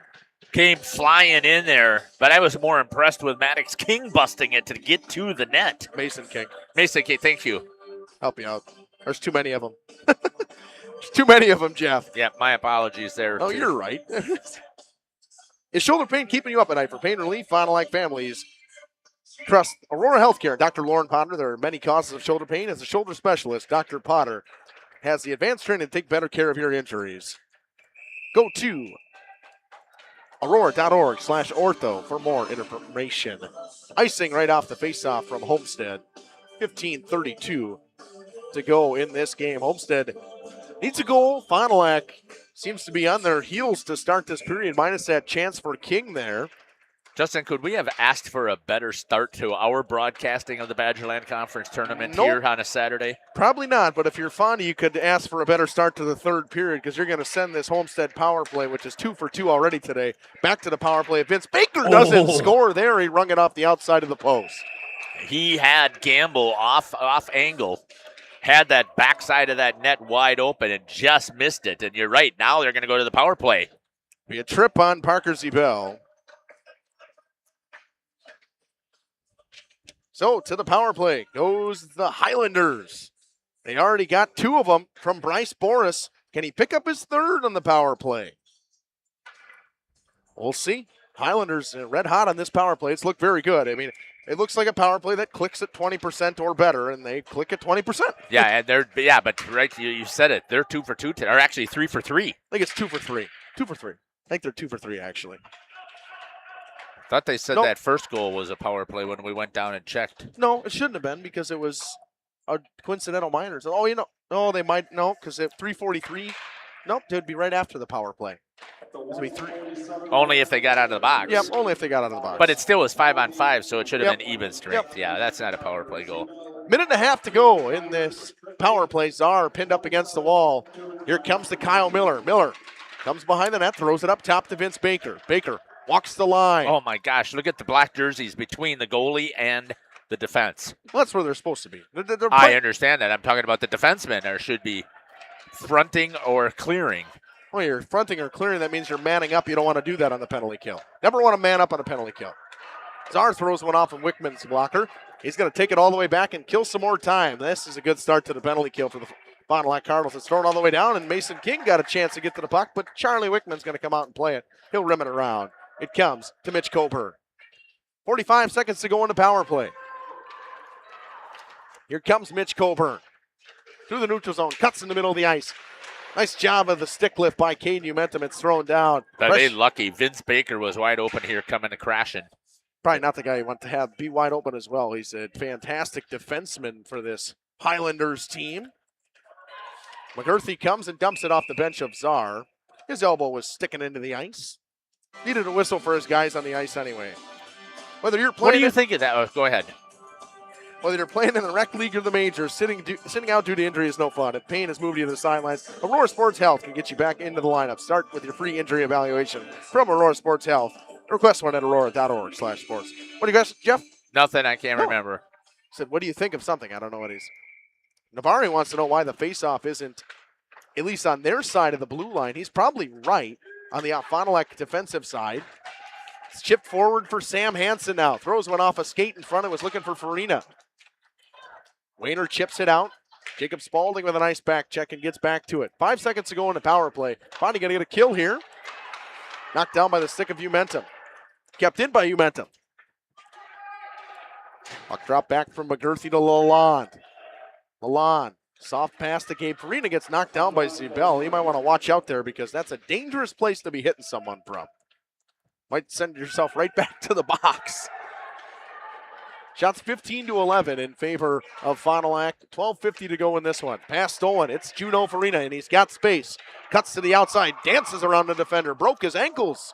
Speaker 8: Came flying in there, but I was more impressed with Maddox King busting it to get to the net.
Speaker 2: Mason King,
Speaker 8: thank you.
Speaker 2: Help you out. There's too many of them. There's too many of them, Jeff.
Speaker 8: Yeah, my apologies there.
Speaker 2: Oh, you're right. Is shoulder pain keeping you up at night? For pain relief, Fond du Lac families trust Aurora Healthcare. Dr. Lauren Potter. There are many causes of shoulder pain. As a shoulder specialist, Dr. Potter has the advanced training to take better care of your injuries. Go to Aurora.org/ortho for more information. Icing right off the faceoff from Homestead. 15:32 to go in this game. Homestead needs a goal. Fond du Lac seems to be on their heels to start this period, minus that chance for King there.
Speaker 8: Justin, could we have asked for a better start to our broadcasting of the Badgerland Conference Tournament
Speaker 2: Nope.
Speaker 8: here on a Saturday?
Speaker 2: Probably not, but if you're Fondy, you could ask for a better start to the third period because you're going to send this Homestead power play, which is 2 for 2 already today, back to the power play. Vince Baker doesn't score there. He rung it off the outside of the post.
Speaker 8: He had Gamble off angle, had that backside of that net wide open and just missed it. And you're right, now they're going to go to the power play.
Speaker 2: Be a trip on Parker Zebel. So to the power play goes the Highlanders. They already got 2 of them from Bryce Boris. Can he pick up his third on the power play? We'll see. Highlanders red hot on this power play. It's looked very good. I mean, it looks like a power play that clicks at 20% or better, and they click at 20%.
Speaker 8: Yeah, and but right, you said it. They're 2 for 2, or actually 3 for 3.
Speaker 2: I think it's 2 for 3. 2 for 3. I think they're 2 for 3, actually.
Speaker 8: Thought they said that first goal was a power play when we went down and checked.
Speaker 2: No, it shouldn't have been because it was a coincidental minors. Oh, no, they might, no, because at 3:43, nope, it would be right after the power play. Be
Speaker 8: only if they got out of the box.
Speaker 2: Yep, only if they got out of the box.
Speaker 8: But it still was 5-on-5, so it should have been even strength. Yep. Yeah, that's not a power play goal.
Speaker 2: Minute and a half to go in this power play. Czar pinned up against the wall. Here comes the Kyle Miller. Miller comes behind the net, throws it up top to Vince Baker. Baker walks the line.
Speaker 8: Oh, my gosh. Look at the black jerseys between the goalie and the defense.
Speaker 2: Well, that's where they're supposed to be.
Speaker 8: I understand that. I'm talking about the defensemen or should be fronting or clearing.
Speaker 2: Well, you're fronting or clearing. That means you're manning up. You don't want to do that on the penalty kill. Never want to man up on a penalty kill. Czar throws one off of Wickman's blocker. He's going to take it all the way back and kill some more time. This is a good start to the penalty kill for the Fond du Lac Cardinals. It's thrown all the way down, and Mason King got a chance to get to the puck, but Charlie Wickman's going to come out and play it. He'll rim it around. It comes to Mitch Coburn. 45 seconds to go in the power play. Here comes Mitch Coburn. Through the neutral zone, cuts in the middle of the ice. Nice job of the stick lift by Caden Umentum. It's thrown down.
Speaker 8: They lucky. Vince Baker was wide open here coming to crashing.
Speaker 2: Probably not the guy you want to have be wide open as well. He's a fantastic defenseman for this Highlanders team. McGurthy comes and dumps it off the bench of Czar. His elbow was sticking into the ice. Needed a whistle for his guys on the ice anyway. Whether you're playing,
Speaker 8: what do you think of that? Oh, go ahead.
Speaker 2: Whether you're playing in the rec league or the majors, sitting out due to injury is no fun. If pain has moved you to the sidelines, Aurora Sports Health can get you back into the lineup. Start with your free injury evaluation from Aurora Sports Health. Request one at aurora.org/sports. What do you guys, Jeff?
Speaker 8: Nothing. I can't remember.
Speaker 2: Said, what do you think of something? I don't know what he's. Navarre wants to know why the faceoff isn't, at least on their side of the blue line. He's probably right on the Fond du Lac defensive side. It's chipped forward for Sam Hansen now. Throws one off a skate in front and was looking for Farina. Wayner chips it out. Jacob Spaulding with a nice back check and gets back to it. 5 seconds to go in the power play. Finally going to get a kill here. Knocked down by the stick of Umentum. Kept in by Umentum. Puck drop back from McGurthy to Lalonde. Lalonde, soft pass to Gabe Farina, gets knocked down by Zebel. You might want to watch out there because that's a dangerous place to be hitting someone from. Might send yourself right back to the box. Shots 15-11 in favor of Fond du Lac. 12:50 to go in this one. Pass stolen. It's Juno Farina, and he's got space. Cuts to the outside, dances around the defender, broke his ankles.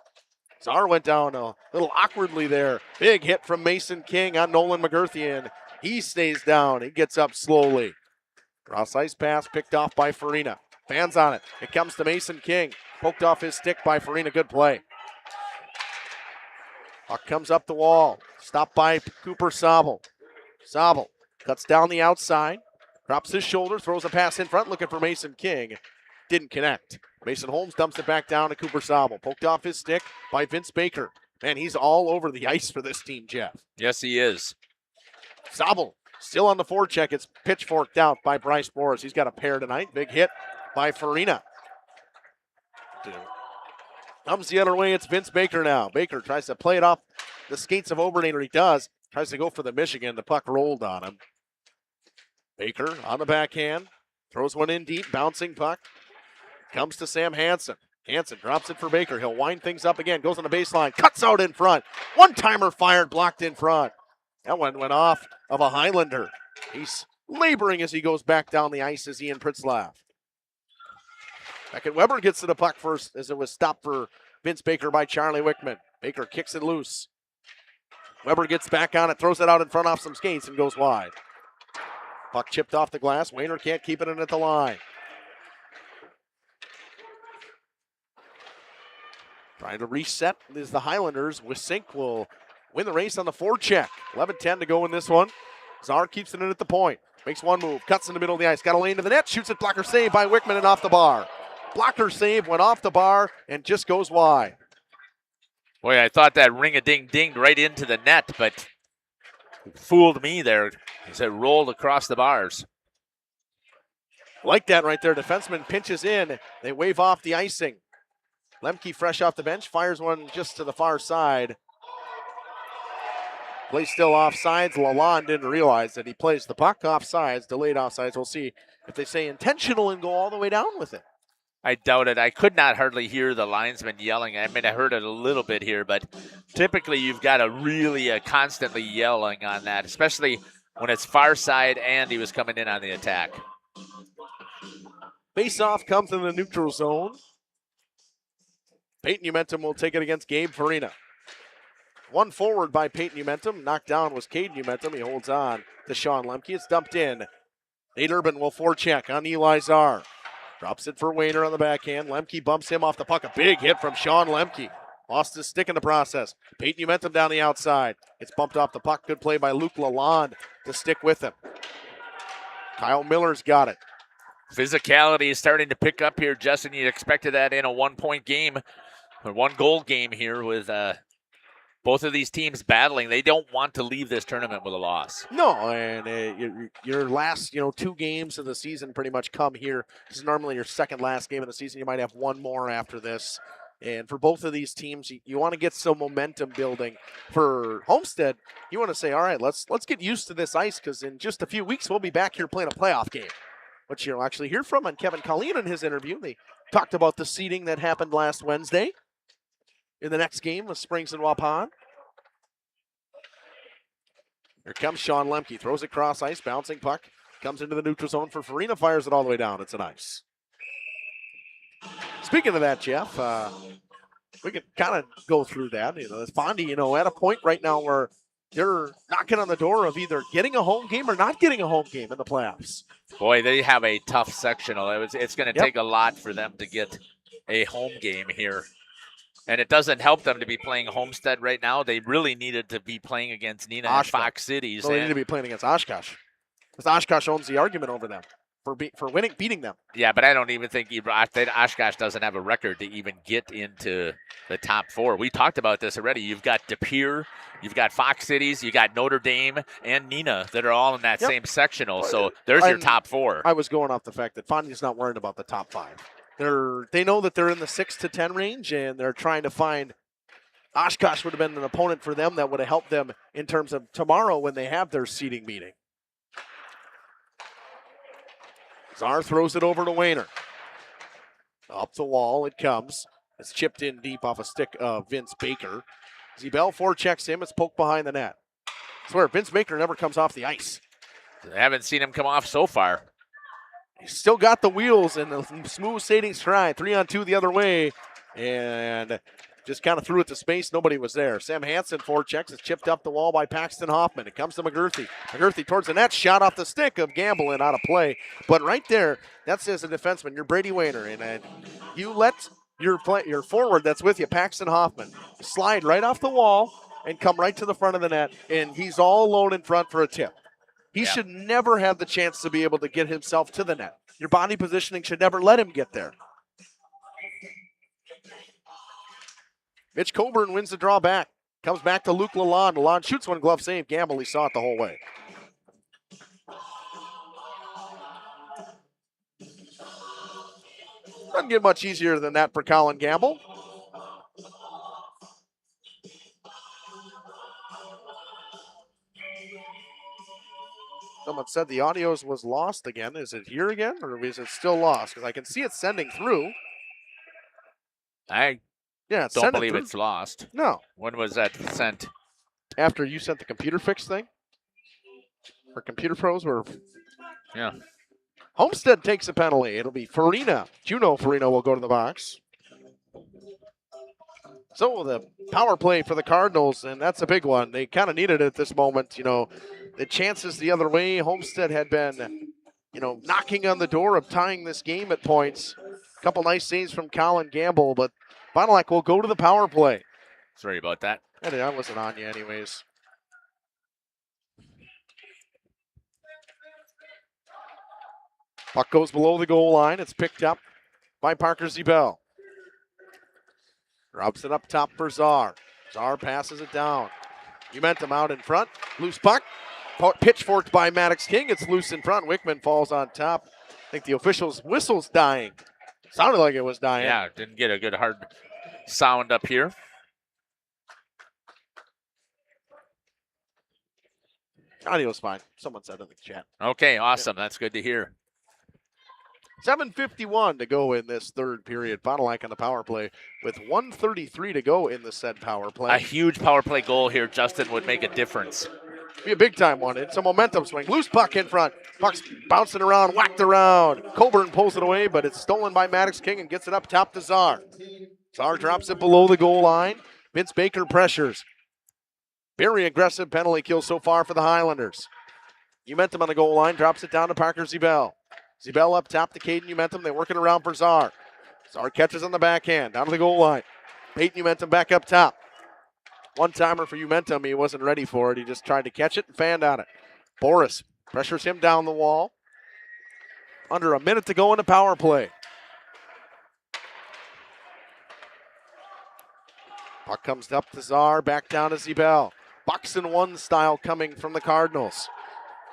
Speaker 2: Czar went down a little awkwardly there. Big hit from Mason King on Nolan McGurthy, and he stays down. He gets up slowly. Cross ice pass picked off by Farina. Fans on it. It comes to Mason King. Poked off his stick by Farina. Good play. Puck comes up the wall. Stopped by Cooper Sobel. Sobel cuts down the outside. Drops his shoulder. Throws a pass in front looking for Mason King. Didn't connect. Mason Holmes dumps it back down to Cooper Sobel. Poked off his stick by Vince Baker. Man, he's all over the ice for this team, Jeff.
Speaker 8: Yes, he is.
Speaker 2: Sobel still on the forecheck. It's pitchforked out by Bryce Boris. He's got a pair tonight. Big hit by Farina. Comes the other way. It's Vince Baker now. Baker tries to play it off the skates of Obernader. He does. Tries to go for the Michigan. The puck rolled on him. Baker on the backhand. Throws one in deep. Bouncing puck. Comes to Sam Hansen. Hansen drops it for Baker. He'll wind things up again, goes on the baseline, cuts out in front. One-timer fired, blocked in front. That one went off of a Highlander. He's laboring as he goes back down the ice as Ian Pritzlaff. Beckett Weber gets to the puck first as it was stopped for Vince Baker by Charlie Wickman. Baker kicks it loose. Weber gets back on it, throws it out in front off some skates and goes wide. Puck chipped off the glass. Wayner can't keep it in at the line. Trying to reset is the Highlanders. Wisink will win the race on the forecheck. 11-10 to go in this one. Czar keeps it in at the point. Makes one move, cuts in the middle of the ice, got a lane to the net, shoots it, blocker save by Wickman and off the bar. Blocker save, went off the bar and just goes wide.
Speaker 8: Boy, I thought that ring-a-ding-dinged right into the net, but fooled me there. He said rolled across the bars.
Speaker 2: Like that right there. Defenseman pinches in. They wave off the icing. Lemke fresh off the bench, fires one just to the far side. Play still offsides. Lalonde didn't realize that he plays the puck offsides, delayed offsides. We'll see if they say intentional and go all the way down with it.
Speaker 8: I doubt it. I could not hardly hear the linesman yelling. I mean, I heard it a little bit here, but typically you've got to really constantly yelling on that, especially when it's far side and he was coming in on the attack.
Speaker 2: Face-off comes in the neutral zone. Peyton Umentum will take it against Gabe Farina. One forward by Peyton Umentum. Knocked down was Caden Umentum. He holds on to Sean Lemke. It's dumped in. Nate Urban will forecheck on Eli Czar. Drops it for Wayner on the backhand. Lemke bumps him off the puck. A big hit from Sean Lemke. Lost his stick in the process. Peyton Umentum down the outside. It's bumped off the puck. Good play by Luke Lalonde to stick with him. Kyle Miller's got it.
Speaker 8: Physicality is starting to pick up here, Justin. You expected that in a one-point game, or one-goal game here with both of these teams battling. They don't want to leave this tournament with a loss.
Speaker 2: No, and your last, two games of the season pretty much come here. This is normally your second last game of the season. You might have one more after this. And for both of these teams, you want to get some momentum building. For Homestead, you want to say, all right, let's get used to this ice, because in just a few weeks we'll be back here playing a playoff game, which you'll actually hear from on Kevin Colleen in his interview. They talked about the seeding that happened last Wednesday in the next game with Springs and Waupun. Here comes Sean Lemke, throws it cross ice, bouncing puck, comes into the neutral zone for Farina, fires it all the way down. It's an ice. Speaking of that, Jeff, we could kind of go through that. It's Fondy, at a point right now where they're knocking on the door of either getting a home game or not getting a home game in the playoffs.
Speaker 8: Boy, they have a tough sectional. It's going to take a lot for them to get a home game here. And it doesn't help them to be playing Homestead right now. They really needed to be playing against Neenah and Fox Cities.
Speaker 2: So they need to be playing against Oshkosh, because Oshkosh owns the argument over them for beating them.
Speaker 8: Yeah, but I don't even think Oshkosh doesn't have a record to even get into the top four. We talked about this already. You've got De Pere, you've got Fox Cities, you got Notre Dame, and Neenah that are all in that same sectional. So there's your top four.
Speaker 2: I was going off the fact that Fondy's not worried about the top five. They know that they're in the 6 to 10 range, and they're trying to find. Oshkosh would have been an opponent for them that would have helped them in terms of tomorrow when they have their seeding meeting. Czar throws it over to Wayner. Up the wall it comes. It's chipped in deep off a stick of Vince Baker. Zebel forechecks him. It's poked behind the net. I swear, Vince Baker never comes off the ice.
Speaker 8: I haven't seen him come off so far.
Speaker 2: He's still got the wheels and the smooth sailing stride. 3-on-2 the other way. And just kind of threw it to space. Nobody was there. Sam Hansen forechecks. It's chipped up the wall by Paxton Hoffman. It comes to McGurthy. McGurthy towards the net. Shot off the stick of Gamble and out of play. But right there, that says a defenseman. You're Brady Wayner. And you let your forward that's with you, Paxton Hoffman, slide right off the wall and come right to the front of the net. And he's all alone in front for a tip. He should never have the chance to be able to get himself to the net. Your body positioning should never let him get there. Mitch Coburn wins the draw back. Comes back to Luke Lalonde. Lalonde shoots one glove save. Gamble, he saw it the whole way. Doesn't get much easier than that for Colin Gamble. Someone said the audio was lost again. Is it here again, or is it still lost? Because I can see it sending through.
Speaker 8: I
Speaker 2: Yeah,
Speaker 8: don't
Speaker 2: send it
Speaker 8: believe
Speaker 2: through.
Speaker 8: it's lost.
Speaker 2: No.
Speaker 8: When was that sent?
Speaker 2: After you sent the computer fix thing? For computer pros, where
Speaker 8: Yeah.
Speaker 2: Homestead takes a penalty. It'll be Farina. Juno Farina will go to the box. So the power play for the Cardinals, and that's a big one. They kind of needed it at this moment. You know, the chances the other way. Homestead had been, you know, knocking on the door of tying this game at points. A couple nice saves from Colin Gamble, but Fond du Lac will go to the power play.
Speaker 8: Sorry about that.
Speaker 2: I wasn't on you anyways. Puck goes below the goal line. It's picked up by Parker Zebel. Drops it up top for Czar. Czar passes it down. Momentum out in front. Loose puck. Pitchforked by Maddox King. It's loose in front. Wickman falls on top. I think the official's whistle's dying. Sounded like it was dying.
Speaker 8: Yeah, didn't get a good hard sound up here.
Speaker 2: Audio's fine. Someone said in the chat.
Speaker 8: Okay, awesome. That's good to hear.
Speaker 2: 7:51 to go in this third period. Fond du Lac on the power play with 1:33 to go in the said power play.
Speaker 8: A huge power play goal here, Justin, would make a difference.
Speaker 2: Be a big time one. It's a momentum swing. Loose puck in front. Puck's bouncing around, whacked around. Coburn pulls it away, but it's stolen by Maddox King and gets it up top to Czar. Czar drops it below the goal line. Vince Baker pressures. Very aggressive penalty kill so far for the Highlanders. Momentum on the goal line, drops it down to Parker Zebel. Zebel up top to Caden Momentum. They work it around for Czar. Czar catches on the backhand, down to the goal line. Peyton Momentum back up top. One-timer for Momentum. He wasn't ready for it. He just tried to catch it and fanned on it. Boris pressures him down the wall. Under a minute to go in the power play. Puck comes up to Czar, back down to Zebel. Box and one style coming from the Cardinals.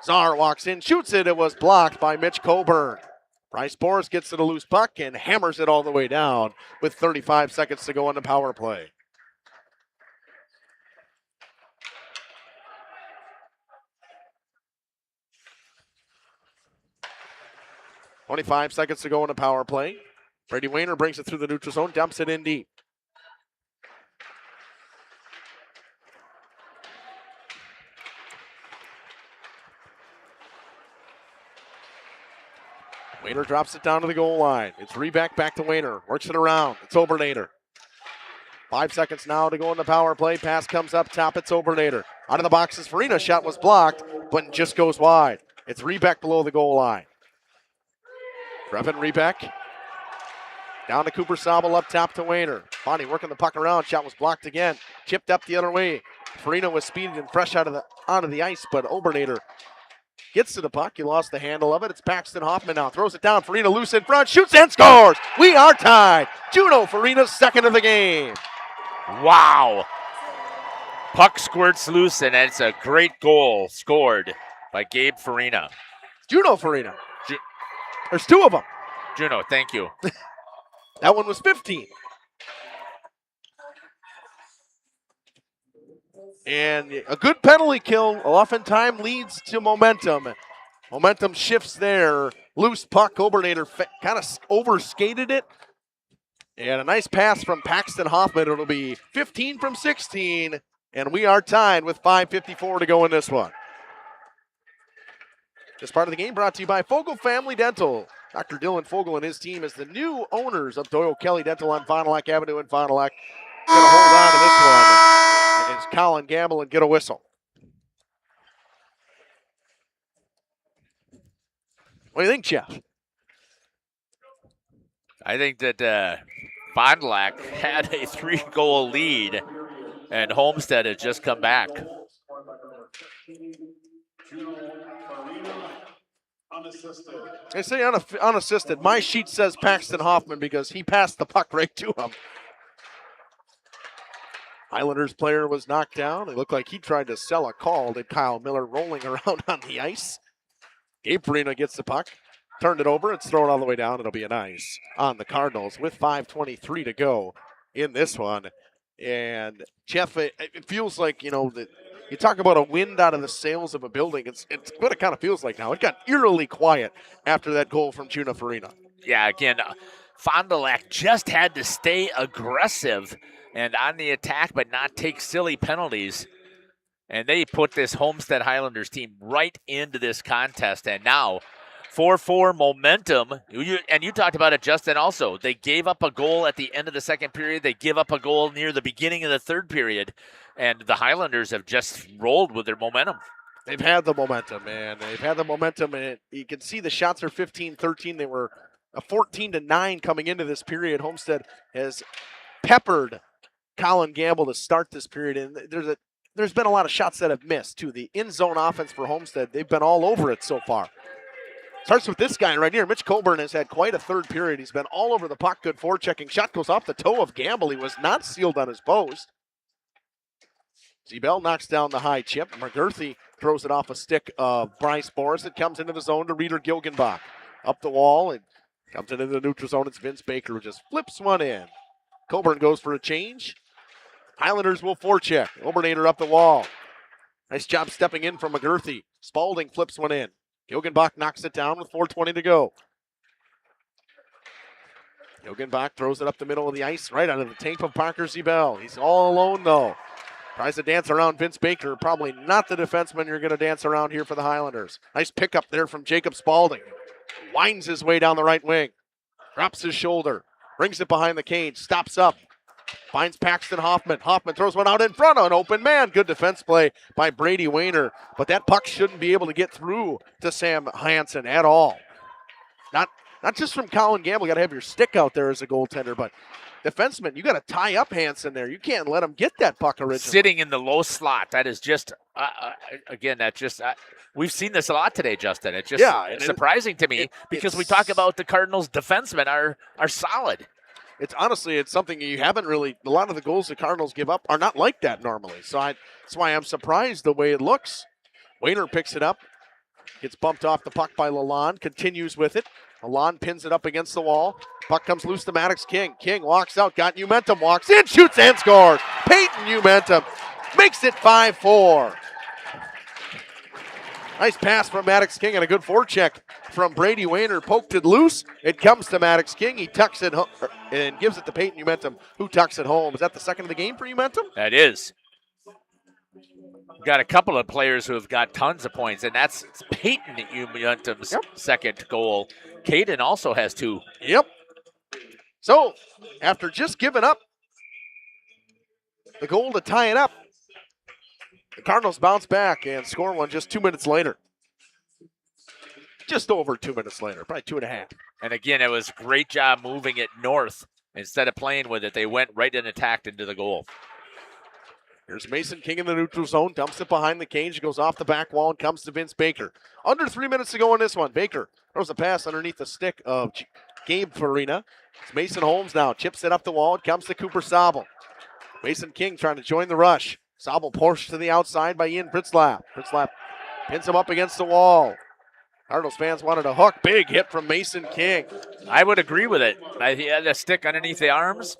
Speaker 2: Czar walks in, shoots it. It was blocked by Mitch Coburn. Bryce Boris gets it a loose puck and hammers it all the way down with 35 seconds to go on the power play. .25 seconds to go in the power play. Brady Wayner brings it through the neutral zone, dumps it in deep. Wayner drops it down to the goal line. It's Rebeck back to Wayner. Works it around. It's Obernader. 5 seconds now to go in the power play. Pass comes up top. It's Obernader. Out of the boxes. Farina shot was blocked, but just goes wide. It's Rebeck below the goal line. Brevin Rebeck. Down to Cooper Sobel up top to Wayner. Bonnie working the puck around. Shot was blocked again. Chipped up the other way. Farina was speeded and fresh onto the ice, but Obernader gets to the puck. He lost the handle of it. It's Paxton Hoffman now. Throws it down. Farina loose in front. Shoots and scores. We are tied. Juno Farina's second of the game.
Speaker 8: Wow. Puck squirts loose, and it's a great goal scored by Gabe Farina.
Speaker 2: Juno Farina. There's two of them.
Speaker 8: Juno, thank you.
Speaker 2: That one was 15. And a good penalty kill oftentimes leads to momentum. Momentum shifts there. Loose puck. Obernader kind of overskated it. And a nice pass from Paxton Hoffman. It'll be 15 from 16. And we are tied with 5:54 to go in this one. This part of the game brought to you by Fogel Family Dental. Dr. Dylan Fogel and his team is the new owners of Doyle Kelly Dental on Fond du Lac Avenue in Fond du Lac. Going to hold on to this one. And it's Colin Gamble and get a whistle. What do you think, Jeff?
Speaker 8: I think that Fond du Lac had a 3-goal lead, and Homestead has just come back.
Speaker 2: They say unassisted. My sheet says Paxton Hoffman because he passed the puck right to him. Highlanders player was knocked down. It looked like he tried to sell a call to Kyle Miller rolling around on the ice. Gabe Farina gets the puck, turned it over. It's thrown all the way down. It'll be a nice on the Cardinals with 5:23 to go in this one. And Jeff, it feels like, you know, that you talk about a wind out of the sails of a building. It's what it kind of feels like now. It got eerily quiet after that goal from Juno Farina.
Speaker 8: Yeah, again, Fond du Lac just had to stay aggressive and on the attack, but not take silly penalties. And they put this Homestead Highlanders team right into this contest. And now 4-4 momentum. And you talked about it, Justin, also. They gave up a goal at the end of the second period. They give up a goal near the beginning of the third period. And the Highlanders have just rolled with their momentum.
Speaker 2: They've had the momentum, man. They've had the momentum. And you can see the shots are 15-13. They were a 14-9 coming into this period. Homestead has peppered Colin Gamble to start this period. And there's been a lot of shots that have missed, too. The in-zone offense for Homestead, they've been all over it so far. Starts with this guy right here. Mitch Colburn has had quite a third period. He's been all over the puck. Good forechecking. Shot goes off the toe of Gamble. He was not sealed on his post. Zebel knocks down the high chip. McGurthy throws it off a stick of Bryce Boris. It comes into the zone to Reeder Gilgenbach. Up the wall and comes into the neutral zone. It's Vince Baker who just flips one in. Colburn goes for a change. Highlanders will forecheck. Obernader up the wall. Nice job stepping in from McGurthy. Spalding flips one in. Gilgenbach knocks it down with 4:20 to go. Gilgenbach throws it up the middle of the ice, right out of the tank of Parker Zebel. He's all alone, though. Tries to dance around Vince Baker. Probably not the defenseman you're going to dance around here for the Highlanders. Nice pickup there from Jacob Spalding. Winds his way down the right wing. Drops his shoulder. Brings it behind the cage. Stops up. Finds Paxton Hoffman. Hoffman throws one out in front of an open man. Good defense play by Brady Wayner. But that puck shouldn't be able to get through to Sam Hansen at all. Not just from Colin Gamble. You got to have your stick out there as a goaltender. But defenseman, you got to tie up Hansen there. You can't let him get that puck originally.
Speaker 8: Sitting in the low slot. That is just, again, that's just, we've seen this a lot today, Justin. It's just it's surprising to me because we talk about the Cardinals' defensemen are solid.
Speaker 2: It's honestly, it's something you haven't really, a lot of the goals the Cardinals give up are not like that normally. So that's why I'm surprised the way it looks. Wayner picks it up, gets bumped off the puck by Lalonde, continues with it. Lalonde pins it up against the wall. Puck comes loose to Maddox King. King walks out, got Umentum, walks in, shoots and scores. Peyton Umentum makes it 5-4. Nice pass from Maddox King and a good forecheck from Brady Wayner. Poked it loose. It comes to Maddox King. He tucks it and gives it to Peyton Umentum, who tucks it home. Is that the second of the game for Umentum?
Speaker 8: That is. We've got a couple of players who have got tons of points, and that's Peyton Umentum's second goal. Caden also has 2.
Speaker 2: Yep. So, after just giving up the goal to tie it up, the Cardinals bounce back and score one just 2 minutes later. Just over 2 minutes later, probably 2.5.
Speaker 8: And again, it was a great job moving it north. Instead of playing with it, they went right and attacked into the goal.
Speaker 2: Here's Mason King in the neutral zone, dumps it behind the cage, goes off the back wall and comes to Vince Baker. Under 3 minutes to go in this one. Baker throws a pass underneath the stick of Gabe Farina. It's Mason Holmes now, chips it up the wall. It comes to Cooper Sobel. Mason King trying to join the rush. Sobel pushed to the outside by Ian Pritzlaff. Pritzlaff pins him up against the wall. Cardinals fans wanted a hook. Big hit from Mason King.
Speaker 8: I would agree with it. He had a stick underneath the arms.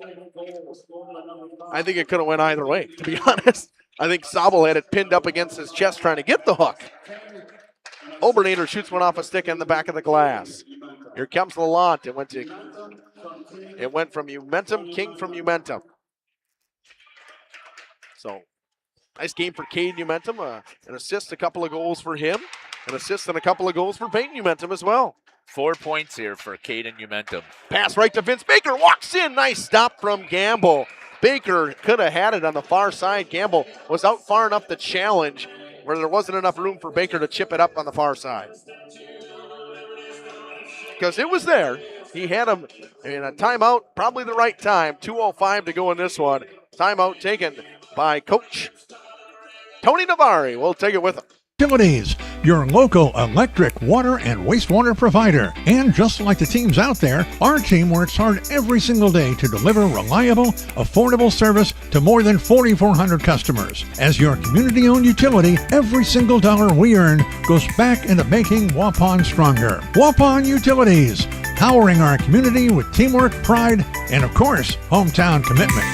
Speaker 2: I think it could have went either way, to be honest. I think Sobel had it pinned up against his chest trying to get the hook. Obernader shoots one off a stick in the back of the glass. Here comes Lalonde. It went from Umentum, King from Umentum. So, nice game for Caden Umentum. An assist, a couple of goals for him. An assist and a couple of goals for Peyton Umentum as well.
Speaker 8: 4 points here for Caden Umentum.
Speaker 2: Pass right to Vince Baker. Walks in. Nice stop from Gamble. Baker could have had it on the far side. Gamble was out far enough to challenge where there wasn't enough room for Baker to chip it up on the far side. Because it was there. He had him in a timeout, probably the right time. 2:05 to go in this one. Timeout taken by Coach Tony Navari. We'll take it with him.
Speaker 15: Utilities, your local electric, water, and wastewater provider. And just like the teams out there, our team works hard every single day to deliver reliable, affordable service to more than 4,400 customers. As your community-owned utility, every single dollar we earn goes back into making Waupun stronger. Waupun Utilities, powering our community with teamwork, pride, and of course, hometown commitment.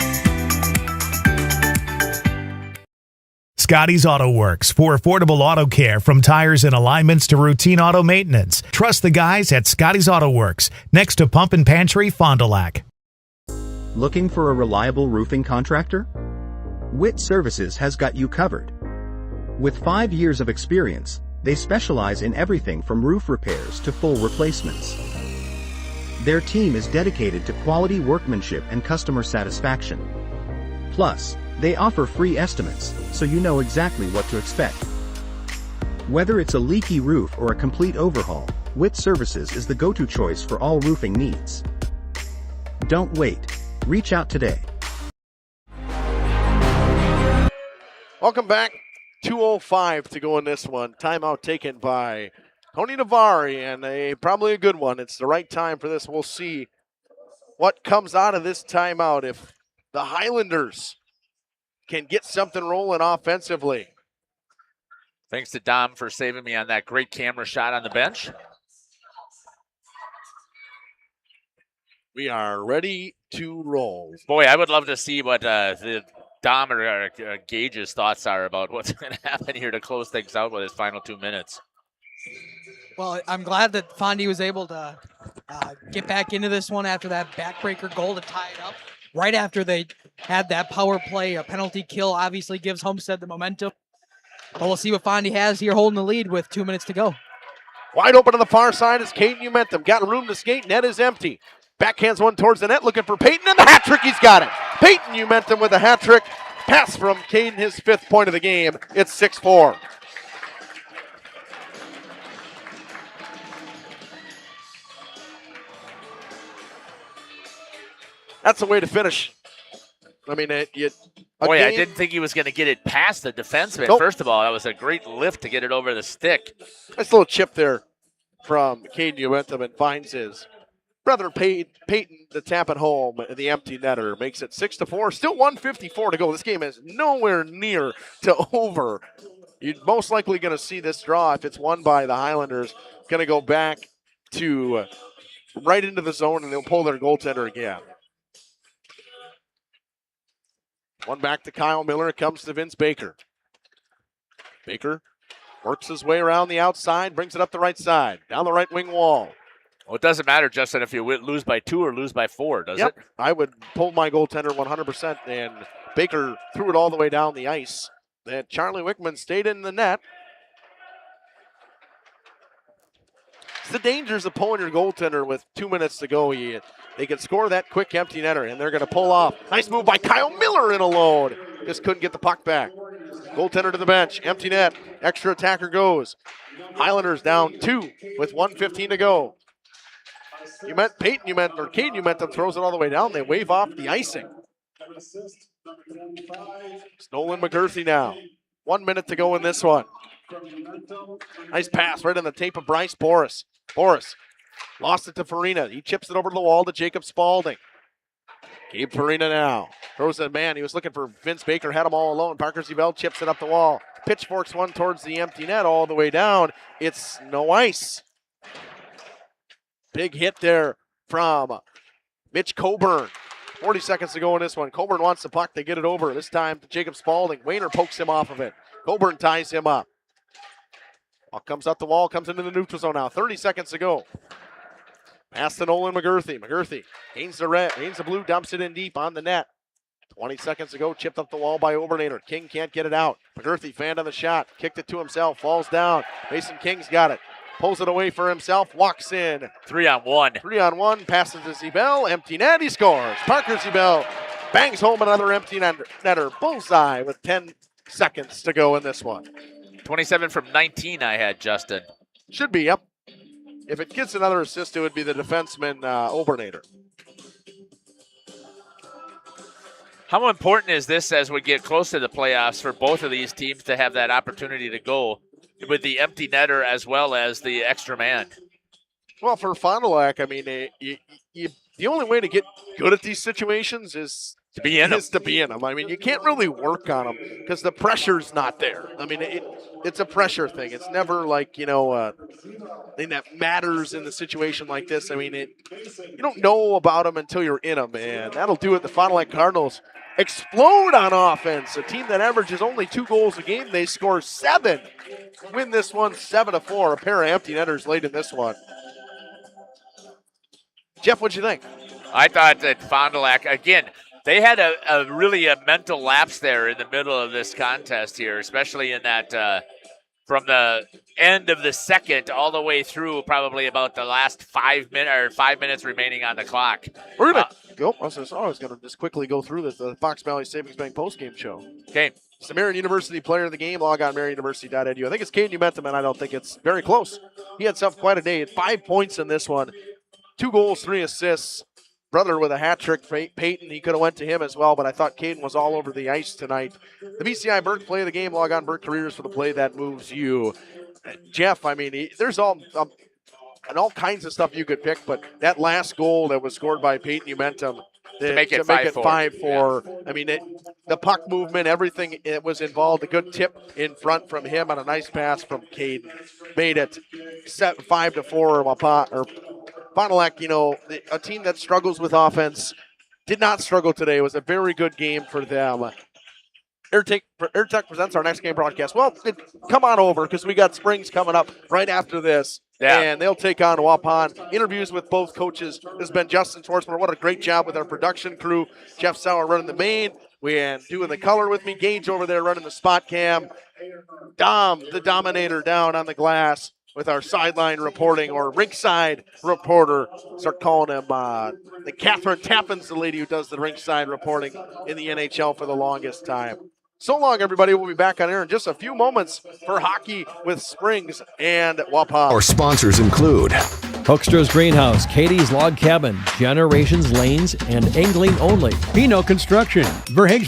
Speaker 1: Scotty's Auto Works for affordable auto care, from tires and alignments to routine auto maintenance. Trust the guys at Scotty's Auto Works, next to Pump and Pantry, Fond du Lac.
Speaker 13: Looking for a reliable roofing contractor? Witt Services has got you covered. With 5 years of experience, they specialize in everything from roof repairs to full replacements. Their team is dedicated to quality workmanship and customer satisfaction. Plus, they offer free estimates, so you know exactly what to expect. Whether it's a leaky roof or a complete overhaul, Witt Services is the go-to choice for all roofing needs. Don't wait. Reach out today.
Speaker 2: Welcome back. 2:05 to go in this one. Timeout taken by Tony Navari, and probably a good one. It's the right time for this. We'll see what comes out of this timeout if the Highlanders can get something rolling offensively.
Speaker 8: Thanks to Dom for saving me on that great camera shot on the bench.
Speaker 2: We are ready to roll.
Speaker 8: Boy, I would love to see what the Dom or Gage's thoughts are about what's going to happen here to close things out with his final 2 minutes.
Speaker 11: Well, I'm glad that Fondy was able to get back into this one after that backbreaker goal to tie it up. Right after they had that power play, a penalty kill obviously gives Homestead the momentum. But we'll see what Fondy has here holding the lead with 2 minutes to go.
Speaker 2: Wide open on the far side is Caden Umentum. Got room to skate. Net is empty. Backhands one towards the net, looking for Peyton, and the hat trick, he's got it. Peyton Umentum with a hat trick. Pass from Caden, his 5th point of the game. It's 6-4. That's the way to finish. I mean,
Speaker 8: I didn't think he was going to get it past the defenseman.
Speaker 2: Nope.
Speaker 8: First of all, that was a great lift to get it over the stick.
Speaker 2: Nice little chip there from Caden Umentum, and finds his brother Peyton to tap it home. The empty netter makes it 6-4. Still 1:54 to go. This game is nowhere near to over. You're most likely going to see this draw, if it's won by the Highlanders, going to go back to right into the zone, and they'll pull their goaltender again. One back to Kyle Miller. It comes to Vince Baker. Baker works his way around the outside, brings it up the right side, down the right wing wall.
Speaker 8: Well, it doesn't matter, Justin, if you lose by 2 or lose by 4, does it?
Speaker 2: I would pull my goaltender 100%, and Baker threw it all the way down the ice. And Charlie Wickman stayed in the net. It's the dangers of pulling your goaltender with 2 minutes to go. They can score that quick empty netter, and they're going to pull off. Nice move by Kyle Miller in alone. Just couldn't get the puck back. Goaltender to the bench. Empty net. Extra attacker goes. Highlanders down 2 with 1:15 to go. Caden Umentum throws it all the way down. They wave off the icing. It's Nolan McGurthy now. 1 minute to go in this one. Nice pass right on the tape of Bryce Boris. Boris lost it to Farina. He chips it over to the wall to Jacob Spaulding. Gabe Farina now throws it, man. He was looking for Vince Baker, had him all alone. Parker Zebel chips it up the wall. Pitchforks one towards the empty net all the way down. It's no ice. Big hit there from Mitch Coburn. 40 seconds to go in this one. Coburn wants the puck. They get it over. This time to Jacob Spaulding. Wayner pokes him off of it. Coburn ties him up. Puck comes up the wall, comes into the neutral zone now. 30 seconds to go. Pass to Nolan McGurthy. McGurthy gains the blue, dumps it in deep on the net. 20 seconds to go. Chipped up the wall by Obernader. King can't get it out. McGurthy fanned on the shot. Kicked it to himself. Falls down. Mason King's got it. Pulls it away for himself. Walks in.
Speaker 8: 3-on-1.
Speaker 2: 3-on-1. Passes to Zebel. Empty net. He scores. Parker Zebel bangs home another empty netter. Bullseye with 10 seconds to go in this one.
Speaker 8: 27 from 19 I had, Justin.
Speaker 2: Should be, yep. If it gets another assist, it would be the defenseman, Obernader.
Speaker 8: How important is this as we get close to the playoffs for both of these teams to have that opportunity to go with the empty netter as well as the extra man?
Speaker 2: Well, for Fond du Lac, I mean, the only way to get good at these situations is
Speaker 8: to be in
Speaker 2: them. I mean, you can't really work on them because the pressure's not there. I mean, it's a pressure thing. It's never like, thing that matters in the situation like this. I mean, you don't know about them until you're in them, and that'll do it. The Fond du Lac Cardinals explode on offense. A team that averages only 2 goals a game, they score 7. Win this one 7-4. A pair of empty netters late in this one. Jeff, what'd you think?
Speaker 8: I thought that Fond du Lac, again, they had a really mental lapse there in the middle of this contest here, especially in that from the end of the second all the way through probably about the last 5 minutes remaining on the clock.
Speaker 2: We're going to go. I was going to just quickly go through this, the Fox Valley Savings Bank postgame show.
Speaker 8: Okay.
Speaker 2: It's the Marion University player of the game. Log on marionuniversity.edu. I think it's Caden Umentum, and I don't think it's very close. He had himself quite a day. 5 points in this one. 2 goals, 3 assists. Brother with a hat trick, Peyton. He could have went to him as well, but I thought Caden was all over the ice tonight. The BCI Burke play of the game. Log on Burke Careers for the play that moves you. Jeff, I mean, there's all kinds of stuff you could pick, but that last goal that was scored by Peyton Umentum
Speaker 8: to make it
Speaker 2: 5-4.
Speaker 8: Yeah.
Speaker 2: I mean, the puck movement, everything it was involved. A good tip in front from him and a nice pass from Caden made it 5-4. Fond du Lac, a team that struggles with offense, did not struggle today. It was a very good game for them. AirTech presents our next game broadcast. Well, come on over because we got Springs coming up right after this.
Speaker 8: Yeah.
Speaker 2: And they'll take on Waupun. Interviews with both coaches. This has been Justin Schwartzman. What a great job with our production crew. Jeff Sauer running the main. We doing the color with me. Gage over there running the spot cam. Dom, the Dominator, down on the glass with our sideline reporting or rinkside reporter. Start calling him the Catherine Tappin's the lady who does the rinkside reporting in the NHL for the longest time. So long, everybody. We'll be back on air in just a few moments for hockey with Springs and Waupun.
Speaker 14: Our sponsors include
Speaker 7: Hoekstra's Greenhouse, Katie's Log Cabin, Generations Lanes, and Angling Only.
Speaker 15: Pino Construction, Verhaeghe